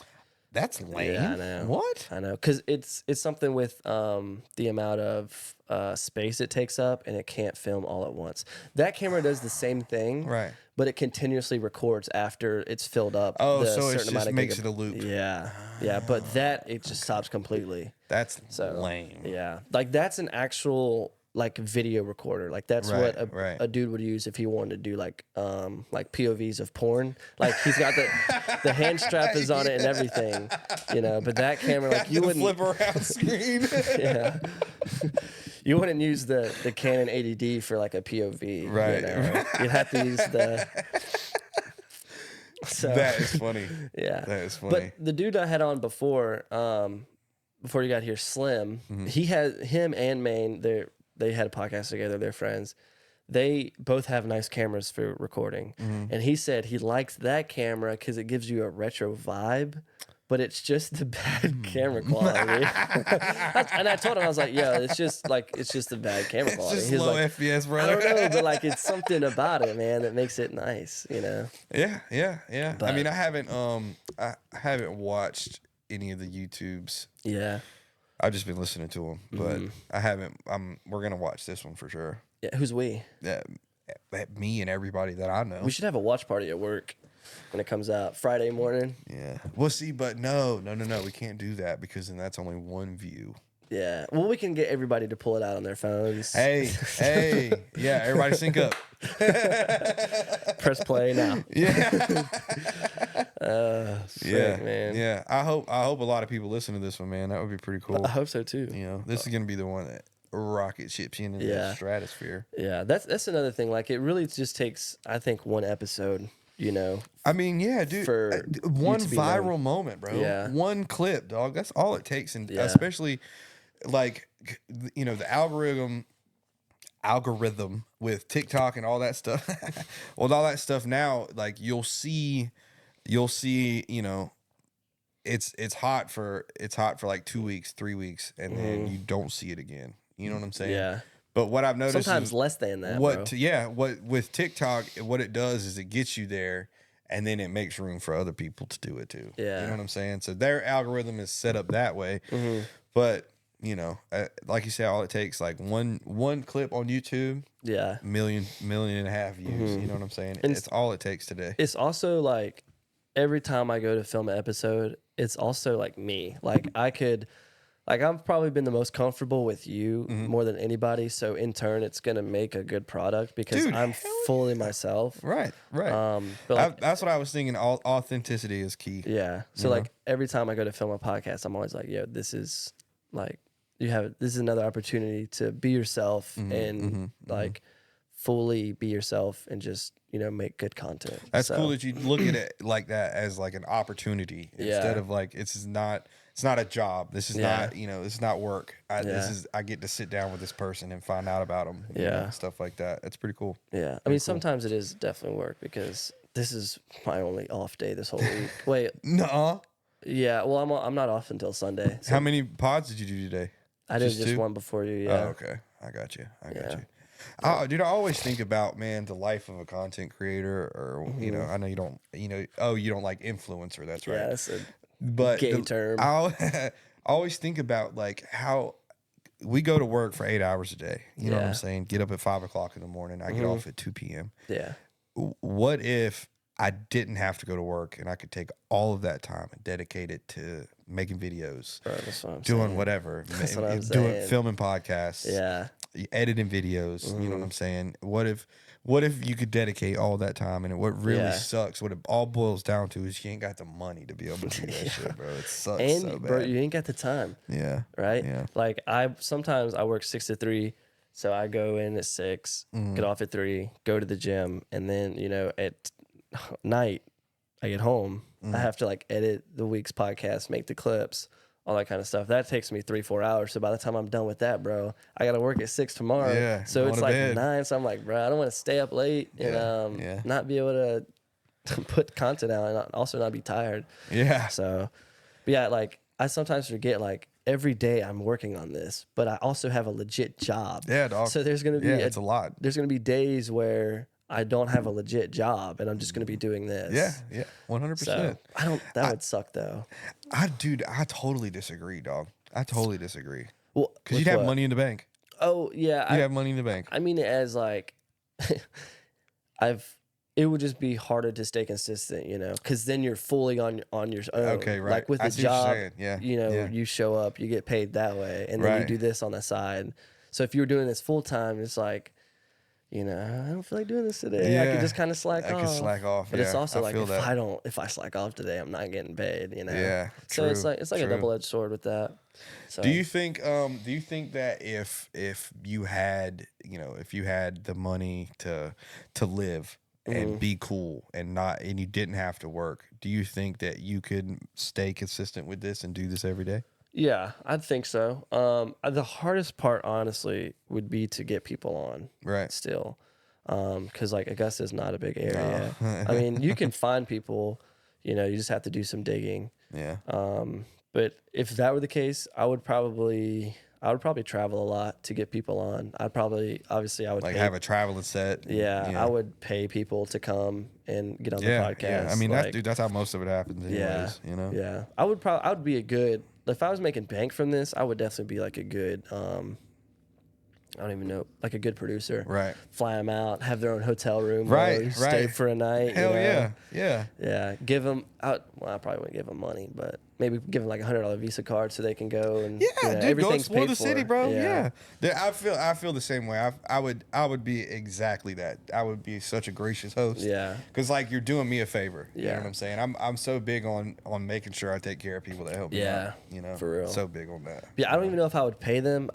That's lame. Yeah, I know. What? I know. Because it's something with the amount of space it takes up, and it can't film all at once. That camera does the same thing. Right. But it continuously records after it's filled up. Oh, so it just makes it a loop. Yeah. Yeah, but it just stops completely. That's lame. Yeah. Like that's an actual like video recorder. Like that's Right, what right. a dude would use if he wanted to do like POVs of porn. Like he's got the hand strap is on it and everything, you know. But that camera, like you wouldn't flip around screen. yeah. You wouldn't use the Canon 80D for like a POV. Right. You know? You'd have to use the. So, That is funny. Yeah. That is funny. But the dude I had on before you got here, Slim, he had him and Maine. They had a podcast together. They're friends. They both have nice cameras for recording, and he said he likes that camera because it gives you a retro vibe. But it's just the bad camera quality. And I told him, I was like, yo, it's just the bad camera quality. It's just He was low like, FPS, I brother. don't know, but like it's something about it, man, that makes it nice, you know? Yeah. But- I mean, I haven't watched any of the YouTubes. Yeah. I've just been listening to them, but I haven't. We're gonna watch this one for sure. Yeah. Who's we? Yeah, me and everybody that I know. We should have a watch party at work when it comes out Friday morning. Yeah. We'll see, but no. We can't do that because then that's only one view. Yeah. Well, we can get everybody to pull it out on their phones. Hey. Yeah, everybody sync up. Press play now. Yeah. Sick, man. Yeah. I hope a lot of people listen to this one, man. That would be pretty cool. I hope so too. You know, this is gonna be the one that rocket ships you into the Yeah. stratosphere. Yeah. That's another thing. Like it really just takes, I think, one episode, you know. I mean, yeah, dude. For One you to be viral known. moment, bro. Yeah. One clip, dog. That's all it takes, and Yeah. especially like you know the algorithm with TikTok and all that stuff. With all that stuff now, like you'll see, you know, it's hot for like 2 weeks, 3 weeks, and then you don't see it again. You know what I'm saying? Yeah. But what I've noticed Sometimes is less than that. what bro. what with TikTok, what it does is it gets you there, and then it makes room for other people to do it too. Yeah. You know what I'm saying? So their algorithm is set up that way. But you know, like you said, all it takes like one clip on YouTube, Yeah. million and a half views. You know what I'm saying? And it's all it takes today. It's also like every time I go to film an episode, it's also like me. Like I've probably been the most comfortable with you more than anybody. So in turn, it's gonna make a good product because Dude, I'm hell fully myself. Right. But like, That's what I was thinking. Authenticity is key. yeah. So like every time I go to film a podcast, I'm always like, yo, this is like this is another opportunity to be yourself and like fully be yourself and just, you know, make good content. That's So, cool that you look at it like that as like an opportunity instead of like it's not a job. This is not, you know, it's not work. I get to sit down with this person and find out about them. you know, stuff like that. It's pretty cool. Yeah. I mean, sometimes it is definitely work because this is my only off day this whole week. Wait. Nuh-uh. Yeah. Well, I'm not off until Sunday. So How many pods did you do today? I did just two? one before you. Oh, Yeah. okay. I got you. Yeah. Dude, I always think about, man, the life of a content creator, or you know, I know you don't, you know, you don't like influencer. That's right. Yeah. That's a But gay term. I always think about like how we go to work for 8 hours a day. You know what I'm saying? Get up at 5 o'clock in the morning. I get off at 2 p.m. Yeah. What if I didn't have to go to work and I could take all of that time and dedicate it to making videos, Bro, that's what I'm doing saying. whatever, That's what I'm doing saying. filming podcasts, Yeah. editing videos. You know what I'm saying? What if you could dedicate all that time? And what really sucks, what it all boils down to, is you ain't got the money to be able to do that shit, bro. It sucks And so bad. bro, you ain't got the time. Yeah. Right. Yeah. Like sometimes I work 6 to 3. So I go in at 6, get off at 3, go to the gym. And then, you know, at night I get home. I have to like edit the week's podcast, make the clips, all that kind of stuff. That takes me 3-4 hours. So by the time I'm done with that, bro, I got to work at 6 tomorrow. Yeah, So going it's to like bed. 9. So I'm like, bro, I don't want to stay up late and not be able to put content out and also not be tired. Yeah. So, but yeah, like I sometimes forget like every day I'm working on this, but I also have a legit job. Yeah, dog. So there's going to be it's a lot. There's going to be days where I don't have a legit job and I'm just going to be doing this. Yeah. 100%. So that would suck though. I totally disagree, dog. I totally disagree. Well, Because with you'd have what? money in the bank. Oh yeah. You have money in the bank. I mean it as like, it would just be harder to stay consistent, you know, because then you're fully on your own. Okay, right. Like with I the see what you're job, saying. Yeah, you know, yeah. you show up, you get paid that way, and then you Right. do this on the side. So if you were doing this full time, it's like, I don't feel like doing this today. I could just kind of slack off. I could slack off. But it's also like if if I slack off today, I'm not getting paid. Yeah. So it's like a double-edged sword with that. So Do you think that if you had the money to live and be cool and you didn't have to work, do you think that you could stay consistent with this and do this every day? Yeah, I think so. The hardest part, honestly, would be to get people on. Right. Still, because like Augusta is not a big area. I mean, you can find people. You just have to do some digging. Yeah. But if that were the case, I would probably travel a lot to get people on. I would like have a traveling set. Yeah, I would pay people to come and get on the podcast. Yeah, I mean that's how most of it happens anyways, Yeah. I would be a good, if I was making bank from this, I would definitely be like a good I don't even know, like a good producer. Right. Fly them out, have their own hotel room. Right. Stay for a night. Hell yeah. Yeah. Yeah. Give them out. Well, I probably wouldn't give them money, but maybe give them like $100 Visa card so they can go and dude, everything's go explore paid the city, for. bro. Yeah. I feel the same way. I would be exactly that. I would be such a gracious host. Yeah. Because like you're doing me a favor. You know Yeah. what I'm saying? I'm so big on making sure I take care of people that help me out. For real. So big on that. Yeah. I don't even know if I would pay them.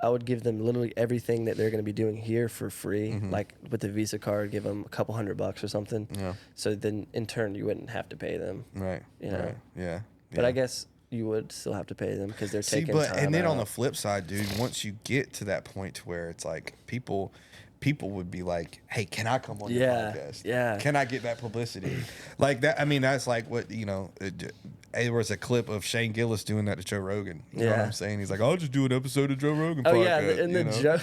I would give them literally everything that they're going to be doing here for free. Mm-hmm. Like with the Visa card, give them a couple $100 or something. Yeah. So then in turn, you wouldn't have to pay them. Right. Right. Yeah. But I guess you would still have to pay them because they're taking time and then out. on the flip side, dude, once you get to that point to where it's like people would be like, hey, can I come on your podcast? Yeah. Can I get that publicity? Like that. I mean, that's like what, there was a clip of Shane Gillis doing that to Joe Rogan. You know what I'm saying? He's like, I'll just do an episode of Joe Rogan podcast. Oh, yeah. And then Joe...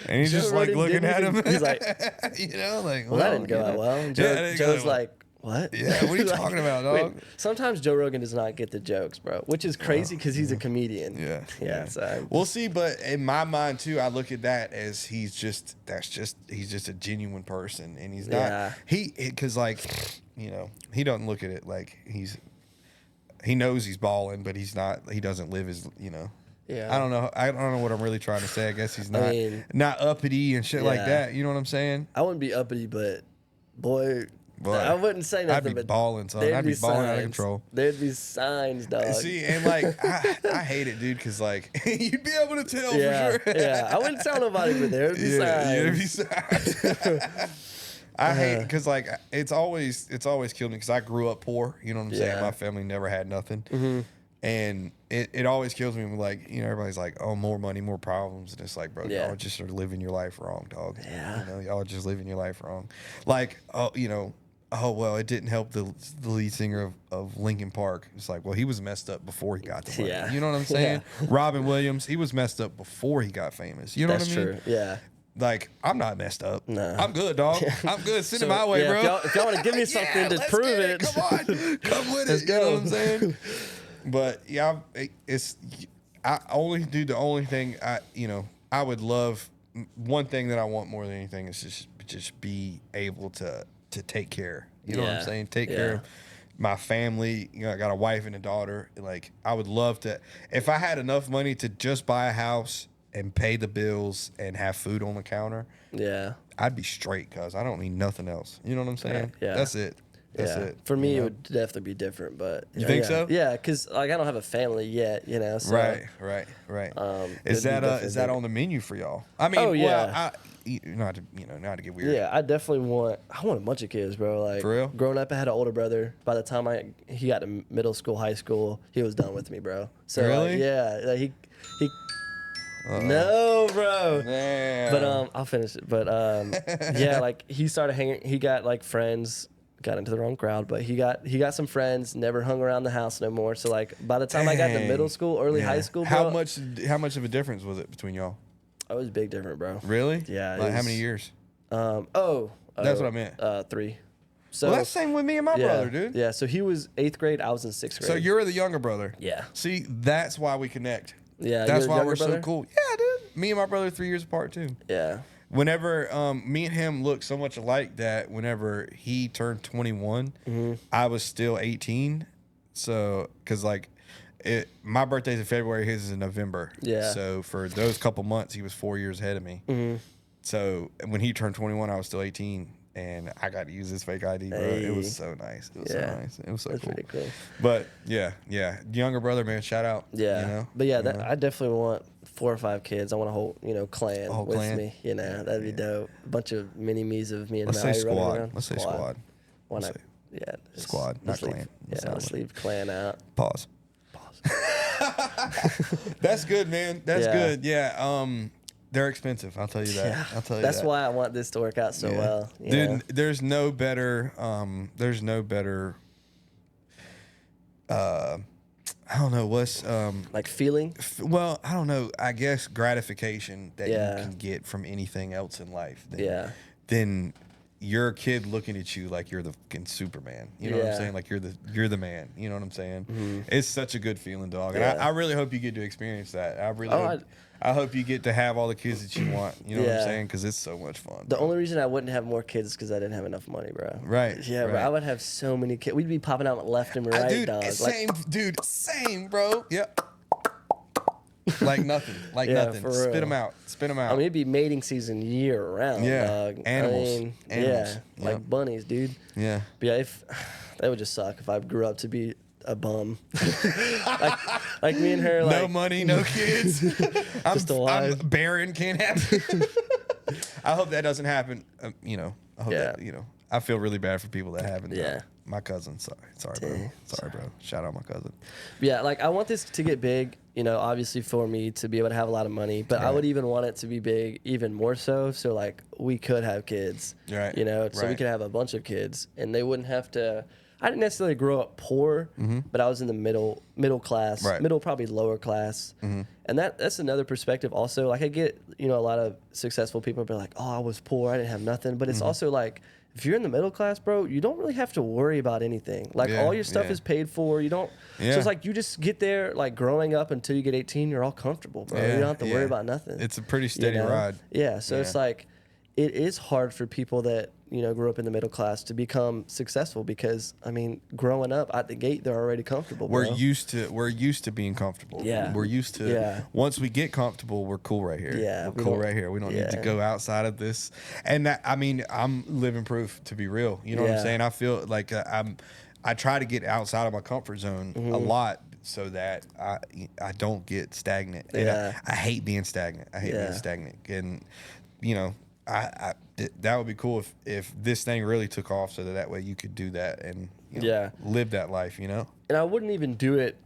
and he's just like looking at him. He's like... like, well, that didn't go out well. And Joe's like... What? Yeah, what are you talking about, dog? Wait, sometimes Joe Rogan does not get the jokes, bro, which is crazy because he's a comedian. Yeah. So we'll see, but in my mind too, I look at that as he's just a genuine person, and he's not because like he doesn't look at it like he knows he's balling, but he doesn't live his Yeah. I don't know what I'm really trying to say. I guess he's not uppity and shit like that. You know what I'm saying? I wouldn't be uppity, but boy. I wouldn't say nothing. I'd be balling, son. I'd be balling out of control. There'd be signs, dog. See, and like I hate it, dude, because like you'd be able to tell for sure. Yeah, I wouldn't tell nobody, but there'd be signs. There'd be signs. I hate because like it's always killed me because I grew up poor. You know what I'm saying? My family never had nothing, and it always kills me when like everybody's like, oh, more money, more problems, and it's like, bro, y'all just are living your life wrong, dog. Yeah, y'all are just living your life wrong. Like, oh, well, it didn't help the lead singer of Linkin Park. It's like, well, he was messed up before he got the money. Yeah. You know what I'm saying? Yeah. Robin Williams, he was messed up before he got famous. You know That's what I mean? true. Yeah. Like, I'm not messed up. No. I'm good, dog. I'm good. Send it my way, bro. If y'all want to give me something to prove it. Come on. Come with Let's it. go. You know what I'm saying? But, yeah, the only thing I would love, one thing that I want more than anything is just be able to take care. You know what I'm saying? Take care of my family. I got a wife and a daughter. Like, I would love to, if I had enough money to just buy a house and pay the bills and have food on the counter. Yeah. I'd be straight, cuz I don't need nothing else. You know what I'm saying? Yeah. That's it. That's it. For me, it would definitely be different, but you think so? Yeah, because like I don't have a family yet, So, right. Is that on the menu for y'all? I mean, not to get weird. Yeah, I want a bunch of kids, bro. Like, for real? Growing up, I had an older brother. By the time he got to middle school, high school, he was done with me, bro. So really? He. No, bro. Man. But I'll finish it. But yeah, like he started hanging. He got like friends. Got into the wrong crowd, but he got some friends. Never hung around the house no more. So like by the time I got to middle school, early high school, bro, how much of a difference was it between y'all? It was big different, bro. Really? Yeah. Like how many years? That's what I meant. 3. So that's the same with me and my brother, dude. Yeah. So he was 8th grade. I was in 6th grade. So you're the younger brother. Yeah. See, that's why we connect. Yeah. That's why we're brother? so cool. Yeah, dude. Me and my brother are 3 years apart too. Yeah. Whenever me and him look so much alike that whenever he turned 21, I was still 18. So, because like my birthday's in February, his is in November. Yeah. So for those couple months, he was 4 years ahead of me. Mm-hmm. So when he turned 21, I was still 18, and I got to use his fake ID, bro. Hey. It was so nice. It was so nice. It was so That's cool. pretty cool. But yeah, younger brother, man, shout out. Yeah. You know? But yeah, I definitely want 4 or 5 kids. I want a whole, clan whole with clan? me. That'd be dope. A bunch of mini-me's of me and Let's say Maui running squad. around. Let's say squad. Why Let's not? say Yeah. squad, not leave, clan. Yeah, let's leave clan out. Pause. That's good, man. That's good. Yeah. They're expensive. I'll tell you that. Yeah. I'll tell you That's that. why I want this to work out so well. Dude, there's no better. I don't know what's like feeling. Well, I don't know. I guess gratification that Yeah. you can get from anything else in life. Than your kid looking at you like you're the fucking Superman. You know what I'm Yeah. saying? Like you're the man. You know what I'm saying? Mm-hmm. It's such a good feeling, dog. And Yeah. I really hope you get to experience that. I hope you get to have all the kids that you want. You know what I'm Yeah. saying? Because it's so much fun. The bro. only reason I wouldn't have more kids is because I didn't have enough money, bro. Right. Yeah, bro. right. I would have so many kids. We'd be popping out left and right, dude, dog. same, same, bro. Yep. Like nothing. Like Yeah, nothing. for Spit real. them out. Spit them out. I mean, it'd be mating season year round, Yeah. dog. Animals. I mean, Animals. Yeah, like Yep. bunnies, dude. yeah. But yeah, that would just suck if I grew up to be a bum. like me and her, like No money, no kids. Just I'm alive. barren, can't happen. I hope that doesn't happen. I hope Yeah. that, I feel really bad for people that haven't. Yeah. My cousin, sorry, bro. Dang. Sorry, bro. Shout out my cousin. Yeah, like I want this to get big, obviously for me to be able to have a lot of money, but I Right. would even want it to be big even more so like we could have kids. Right. So we Right. could have a bunch of kids and they wouldn't have to I didn't necessarily grow up poor, but I was in the middle class, Right. middle probably lower class. And that's another perspective also. Like I get, a lot of successful people be like, "Oh, I was poor, I didn't have nothing." But it's also like if you're in the middle class, bro, you don't really have to worry about anything. Like Yeah, all your stuff yeah. is paid for. You don't. Yeah. So it's like you just get there, like growing up until you get 18, you're all comfortable, bro. You don't have to worry about nothing. It's a pretty steady know? ride. Yeah. So it's Yeah. like it is hard for people that grew up in the middle class to become successful because I mean, growing up at the gate, they're already comfortable. We're bro. used to being comfortable. Yeah. We're used to. Yeah. Once we get comfortable, we're cool right here. Yeah, We're we cool don't- right here. We don't need to yeah. go outside of this. And that, I mean, I'm living proof, to be real. You know what I'm Yeah. saying? I feel like I try to get outside of my comfort zone a lot so that I don't get stagnant. And Yeah. I hate being stagnant. I hate Yeah. being stagnant. And that would be cool if this thing really took off so that way you could do that and Yeah. live that life, And I wouldn't even do it,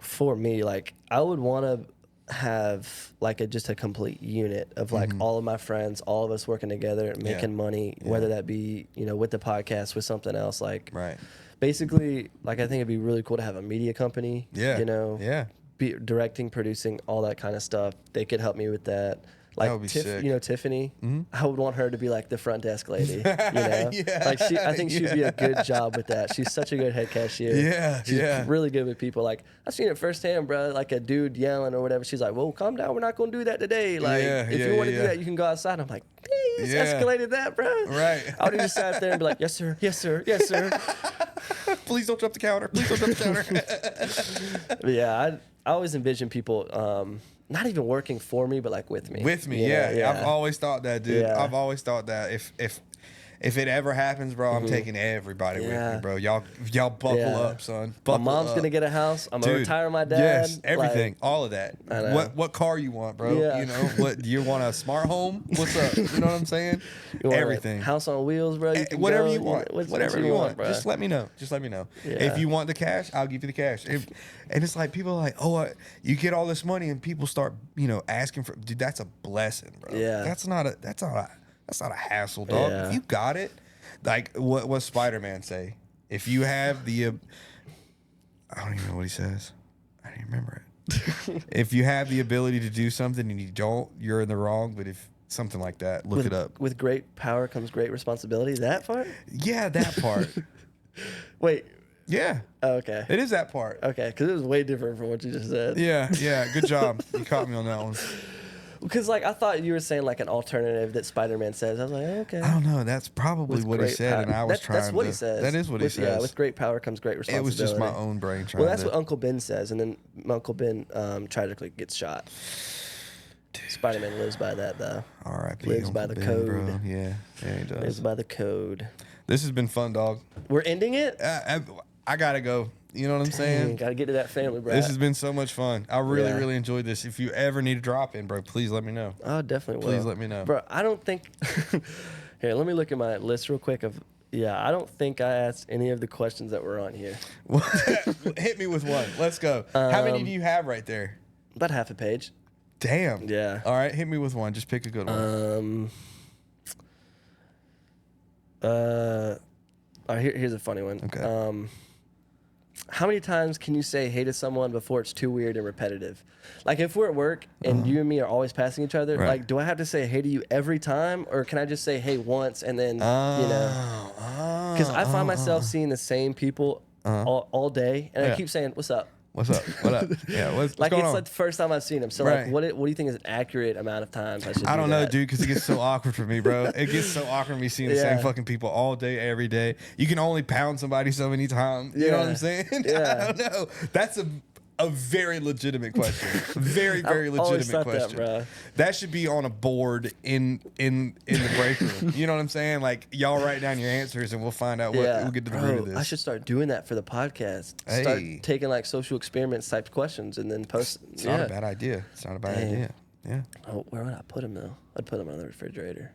for me. Like I would want to have like just a complete unit of like all of my friends, all of us working together and making money, whether that be, with the podcast, with something else. Like Right. basically, like I think it'd be really cool to have a media company. Yeah. Yeah. Be directing, producing, all that kind of stuff. They could help me with that. Like would be sick. Tiffany, I would want her to be like the front desk lady. Yeah. Like I think she'd be a good job with that. She's such a good head cashier. Yeah, She's yeah. really good with people. Like I've seen it firsthand, bro. Like a dude yelling or whatever. She's like, "Well, calm down. We're not gonna do that today. Like if you want to do that, you can go outside." I'm like, "Dang, it's Yeah. escalated that, bro." Right. I would have just sat there and be like, "Yes, sir. Yes, sir. Yes, sir." Please don't jump the counter. Please don't jump the counter. But yeah, I always envision people not even working for me, but like with me. With me, You know? yeah. I've always thought that, dude. Yeah. I've always thought that if it ever happens, bro, I'm taking everybody with Yeah. me, bro. Y'all buckle Yeah. up, son. My Buckle mom's up. gonna get a house. I'm gonna Dude, retire my dad. Yes, everything, Like, all of that. I know. What car you want, bro? Yeah. What do you want, a smart home? What's up? You know what I'm saying? you want a Everything. house on wheels, bro. You can Whatever go, you want. Whatever you want. bro. Just let me know. Just let me know. Yeah. If you want the cash, I'll give you the cash. And it's like people are like, oh, you get all this money, and people start, asking for. Dude, that's a blessing, bro. Yeah. That's not a hassle, dog. Yeah. If you got it, like what Spider-Man say? If you have the, I don't even know what he says. I don't even remember it. If you have the ability to do something and you don't, you're in the wrong. But if something like that, look it up. With great power comes great responsibility. That part? Yeah, that part. Wait. Yeah. Oh, okay. It is that part. Okay, because it was way different from what you just said. Yeah, good job. You caught me on that one. Because like I thought you were saying like an alternative that Spider-Man says. I was like, okay. I don't know. That's probably what he said, and I was trying. That's what to, he says. That is what he says. Yeah, with great power comes great It responsibility. was just my own brain trying. Well, that's to, what Uncle Ben says, and then Uncle Ben tragically gets shot. Spider-Man lives by that though. R.I.P. Lives Uncle by the Ben, code. Bro. Yeah, he does. Lives by the code. This has been fun, dog. We're ending it. I gotta go. You know what I'm saying? Gotta get to that family, bro. This has been so much fun. I really, Yeah. really enjoyed this. If you ever need a drop in, bro, please let me know. Oh, definitely will. Please let me know. Bro, I don't think... Here, let me look at my list real quick of... Yeah, I don't think I asked any of the questions that were on here. Hit me with one. Let's go. How many do you have right there? About half a page. Damn. Yeah. All right, hit me with one. Just pick a good one. Here's a funny one. Okay. How many times can you say hey to someone before it's too weird and repetitive? Like if we're at work and you and me are always passing each other, Right. like do I have to say hey to you every time, or can I just say hey once and then you know? Because I find myself seeing the same people all day, and Yeah. I keep saying what's up. What's up? What up? Yeah, what's Like going it's on? like the first time I've seen him. So Right. like, what do you think is an accurate amount of times I should? I do don't know, that? dude, because it gets so awkward for me, bro. It gets so awkward me seeing the same Yeah. fucking people all day, every day. You can only pound somebody so many times. You know what I'm Yeah. saying? Yeah. I don't know. That's a very legitimate question. Very, very I've always legitimate thought that, question. bro. That should be on a board in the break room. You know what I'm saying? Like y'all write down your answers and we'll find out what we'll get to the root of this. I should start doing that for the podcast. Hey. Start taking like social experiments type questions and then post. It's not a bad idea. It's not a bad Dang. idea. Yeah. Oh, where would I put them though? I'd put them on the refrigerator.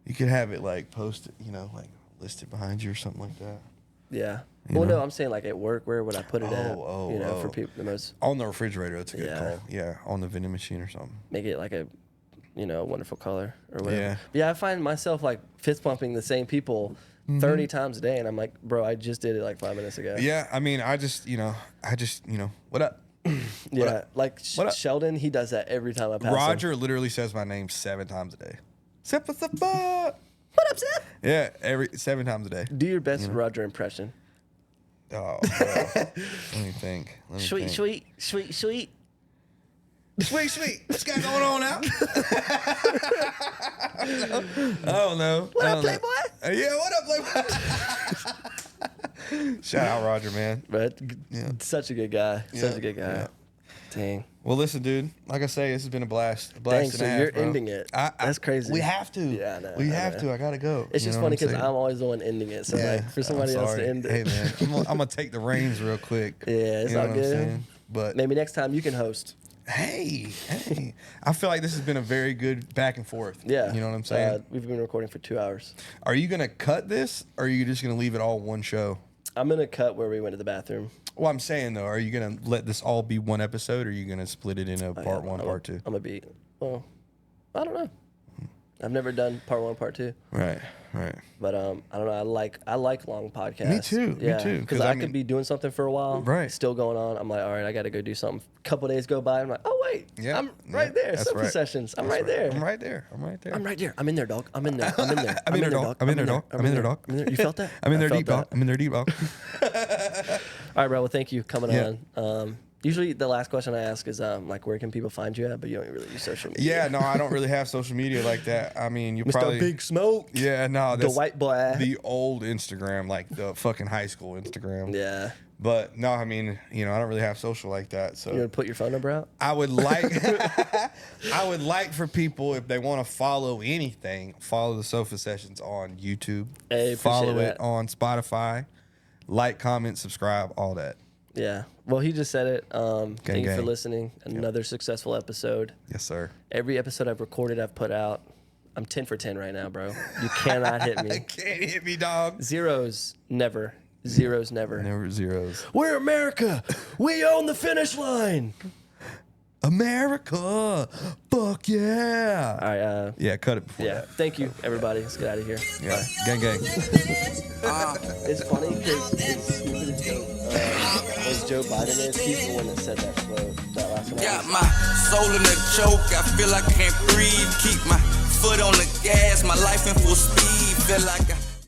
You could have it like posted, like listed behind you or something like that. Yeah. You Well, know? no, I'm saying like at work. Where would I put it at? For people the most. On the refrigerator, that's a good Yeah. call. Yeah, on the vending machine or something. Make it like a, wonderful color or whatever. Yeah. But yeah, I find myself like fist pumping the same people 30 times a day, and I'm like, bro, I just did it like 5 minutes ago. Yeah, I mean, I just, what up? Yeah, like What up? Sheldon, he does that every time I pass him. Roger literally says my name 7 times a day. Seth, what's up? What up, Seth? Yeah, 7 times a day. Do your best Roger impression. Oh, bro. Let me think. Sweet. Sweet. What's got going on now? I don't know. What I up, don't know. Playboy? Yeah, what up, Playboy? Shout out Roger, man. But Yeah. such a good guy. Such a good guy. Yeah. Dang. Well, listen, dude. Like I say, this has been a blast. A Dang, blast so and a half, you're bro. ending it. That's crazy. We have to. Yeah, I know, We I have know. to. I gotta go. It's You just know funny what I'm because saying? I'm always the one ending it. So like for somebody I'm else to sorry. end it. Hey, man, I'm gonna take the reins real quick. Yeah, it's You know all what I'm good. saying? But Maybe next time you can host. hey, I feel like this has been a very good back and forth. Yeah. You know what I'm saying? We've been recording for 2 hours. Are you gonna cut this, or are you just gonna leave it all one show? I'm gonna cut where we went to the bathroom. Well, I'm saying though, are you gonna let this all be one episode, or are you gonna split it into part one, part two? I'm gonna be. Well, I don't know. I've never done part 1, part 2. Right. But I don't know. I like long podcasts. Me too, Yeah, me too, Because 'cause I I mean- could be doing something for a while. Right. Still going on. I'm like, all right, I got to go do something. A couple days go by. I'm like, oh wait, Yeah. I'm right there. That's Sofa right. sessions. I'm That's right there. I'm right there. I'm right there. I'm in there, dog. I'm in there. I'm in there. I'm in there, dog. I'm in there, dog. I'm in there, dog. I'm in there. You felt that? I'm in I there felt deep, dog. that. I'm in there deep, dog. All right, bro. Well, thank you coming Yeah. on. Usually the last question I ask is like, where can people find you at? But you don't really use social media. Yeah, no, I don't really have social media like that. I mean, you Mr. probably Big Smoke. Yeah, no, The that's white boy. the old Instagram, like the fucking high school Instagram. Yeah. But no, I mean, I don't really have social like that. So You gonna put your phone number out? I would like for people, if they want to follow anything, follow the Sofa Sessions on YouTube. Hey, appreciate follow that. it on Spotify. Like, comment, subscribe, all that. Yeah. Well, he just said it. Thank you for gang. listening. Another successful episode. Yes, sir. Every episode I've recorded, I've put out. I'm 10 for 10 right now, bro. You cannot hit me. Can't hit me, dog. Zeros, never. Zeros, never. Never zeros. We're America. We own the finish line. America. Fuck yeah. All right. Yeah, cut it before Yeah. that. Thank you, everybody. Let's get out of here. Yeah. Gang, gang. It's funny because it's stupid as joke. As Joe Biden is, he's the one that said that quote. That last one. Got my soul in a choke, I feel like I can't breathe. Keep my foot on the gas, my life in full speed. Feel like I